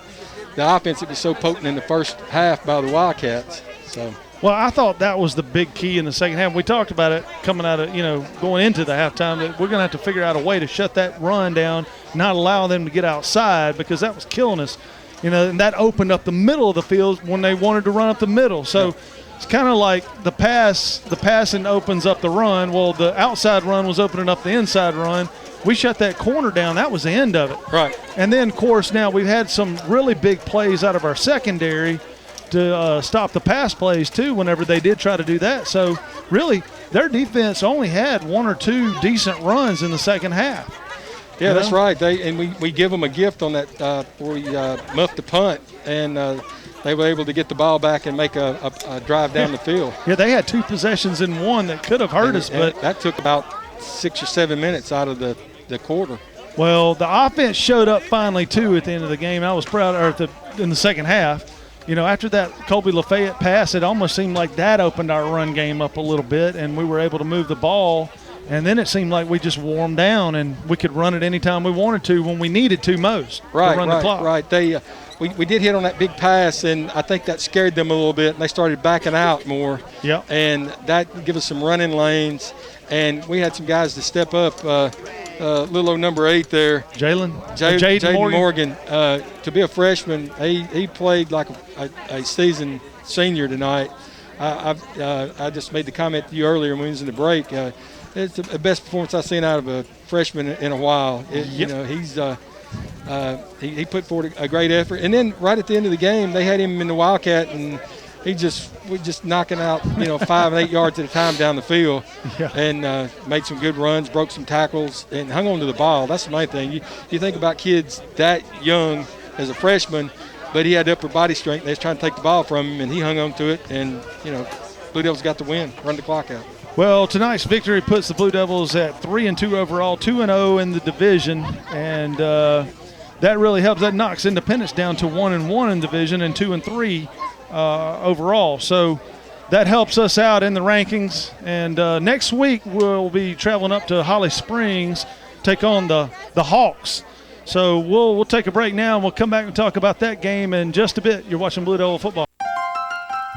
the offense that was so potent in the first half by the Wildcats. So. Well, I thought that was the big key in the second half. We talked about it coming out of, going into the halftime, that we're going to have to figure out a way to shut that run down, not allow them to get outside, because that was killing us. And that opened up the middle of the field when they wanted to run up the middle. So it's kind of like the passing opens up the run. Well, the outside run was opening up the inside run. We shut that corner down. That was the end of it. Right. And then, of course, now we've had some really big plays out of our secondary to stop the pass plays, too, whenever they did try to do that. So, really, their defense only had 1 or 2 decent runs in the second half. Yeah, that's right. We give them a gift on that where we muffed the punt, and they were able to get the ball back and make a drive down the field. Yeah, they had 2 possessions in one that could have hurt us, but that took about 6 or 7 minutes out of the quarter. Well, the offense showed up finally, too, at the end of the game. I was proud in the second half. After that Colby Lafayette pass, it almost seemed like that opened our run game up a little bit, and we were able to move the ball. And then it seemed like we just wore them down, and we could run it anytime we wanted to when we needed to most to run the clock. Right. We did hit on that big pass, and I think that scared them a little bit, and they started backing out more. Yeah. And that gave us some running lanes, and we had some guys to step up. Little old number 8 there, Jaden Morgan. To be a freshman, he played like a seasoned senior tonight. I just made the comment to you earlier when we was in the break. It's the best performance I've seen out of a freshman in a while. He put forward a great effort. And then right at the end of the game, they had him in the Wildcat, and was just knocking out 5 and 8 yards at a time down the field, and made some good runs, broke some tackles, and hung on to the ball. That's the main thing. You think about kids that young as a freshman, but he had upper body strength. They was trying to take the ball from him, and he hung on to it, and Blue Devils got the win, run the clock out. Well, tonight's victory puts the Blue Devils at 3-2 overall, 2-0 in the division, and that really helps. That knocks Independence down to 1-1 in division and 2-3 overall. So that helps us out in the rankings. And next week we'll be traveling up to Holly Springs, take on the Hawks. So we'll take a break now, and we'll come back and talk about that game in just a bit. You're watching Blue Devil Football.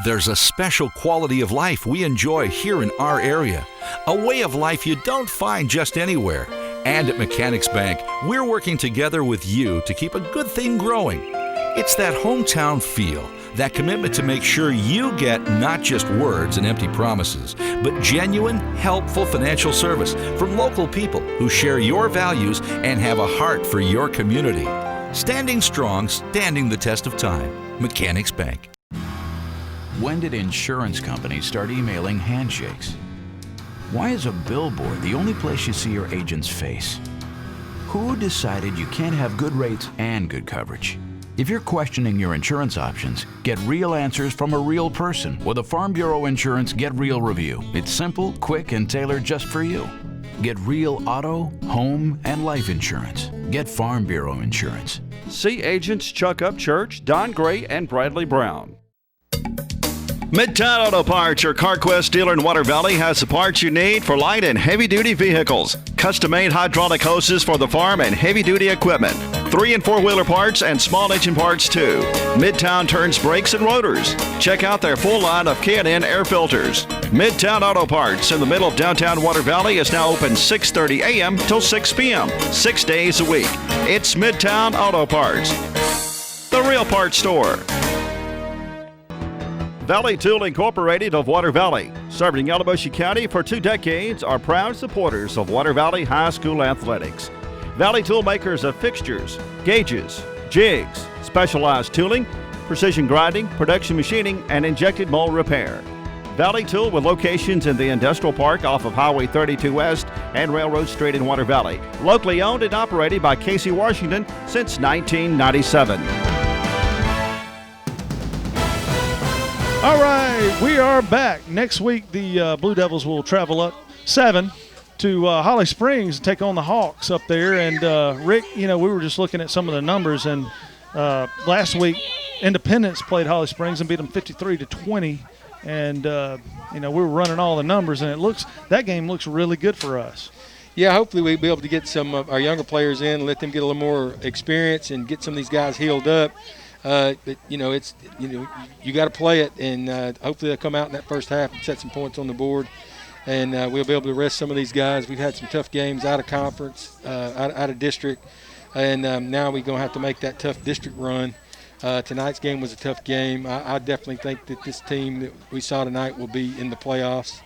There's a special quality of life we enjoy here in our area, a way of life you don't find just anywhere. And at Mechanics Bank, we're working together with you to keep a good thing growing. It's that hometown feel, that commitment to make sure you get not just words and empty promises, but genuine, helpful financial service from local people who share your values and have a heart for your community. Standing strong, standing the test of time. Mechanics Bank. When did insurance companies start emailing handshakes? Why is a billboard the only place you see your agent's face? Who decided you can't have good rates and good coverage? If you're questioning your insurance options, get real answers from a real person with a Farm Bureau Insurance Get Real review. It's simple, quick, and tailored just for you. Get real auto, home, and life insurance. Get Farm Bureau insurance. See agents Chuck Upchurch, Don Gray, and Bradley Brown. Midtown Auto Parts, your CarQuest dealer in Water Valley, has the parts you need for light and heavy-duty vehicles. Custom-made hydraulic hoses for the farm and heavy-duty equipment. 3- and 4-wheeler parts and small engine parts, too. Midtown turns brakes and rotors. Check out their full line of K&N air filters. Midtown Auto Parts in the middle of downtown Water Valley is now open 6:30 a.m. till 6 p.m., 6 days a week. It's Midtown Auto Parts, the real parts store. Valley Tool Incorporated of Water Valley, serving Yalobusha County for 2 decades, are proud supporters of Water Valley High School athletics. Valley Tool makers of fixtures, gauges, jigs, specialized tooling, precision grinding, production machining, and injected mold repair. Valley Tool with locations in the Industrial Park off of Highway 32 West and Railroad Street in Water Valley. Locally owned and operated by Casey Washington since 1997. All right, we are back. Next week, the Blue Devils will travel up 7 to Holly Springs and take on the Hawks up there. And, Rick, we were just looking at some of the numbers, and last week Independence played Holly Springs and beat them 53-20. And, we were running all the numbers, and that game looks really good for us. Yeah, hopefully we'll be able to get some of our younger players in, let them get a little more experience and get some of these guys healed up. But, you got to play it, and hopefully they'll come out in that first half and set some points on the board, and we'll be able to rest some of these guys. We've had some tough games out of conference, out of district, and now we're going to have to make that tough district run. Tonight's game was a tough game. I definitely think that this team that we saw tonight will be in the playoffs.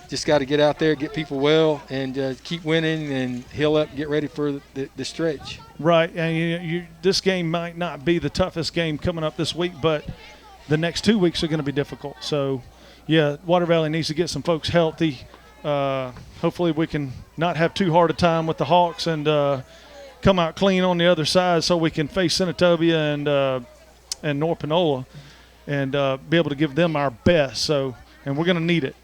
Just got to get out there, get people well, and keep winning and heal up and get ready for the stretch. Right, and this game might not be the toughest game coming up this week, but the next 2 weeks are going to be difficult. So, yeah, Water Valley needs to get some folks healthy. Hopefully we can not have too hard a time with the Hawks and come out clean on the other side so we can face Senatobia and North Panola and be able to give them our best. And we're going to need it.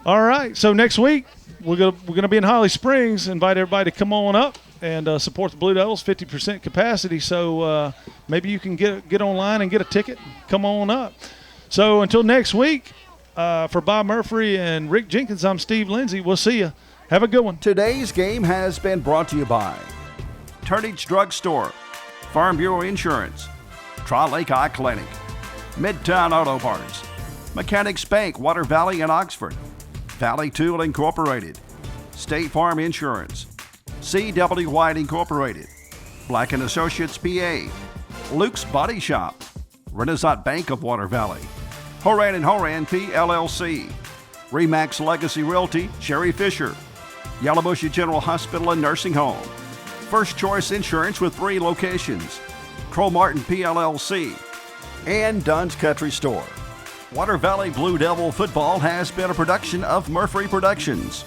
All right, so next week we're gonna be in Holly Springs. Invite everybody to come on up and support the Blue Devils, 50% capacity. So maybe you can get online and get a ticket. Come on up. So until next week, for Bob Murphy and Rick Jenkins, I'm Steve Lindsay. We'll see you. Have a good one. Today's game has been brought to you by Turnage Drug Store, Farm Bureau Insurance, Tri-Lake Eye Clinic, Midtown Auto Parts, Mechanics Bank, Water Valley and Oxford, Valley Tool Incorporated, State Farm Insurance, C.W. White Incorporated, Black & Associates PA, Luke's Body Shop, Renaissance Bank of Water Valley, Horan & Horan PLLC, Remax Legacy Realty, Sherry Fisher, Yalobusha General Hospital and Nursing Home, First Choice Insurance with 3 locations, Crow Martin PLLC, and Dunn's Country Store. Water Valley Blue Devil football has been a production of Murphy Productions.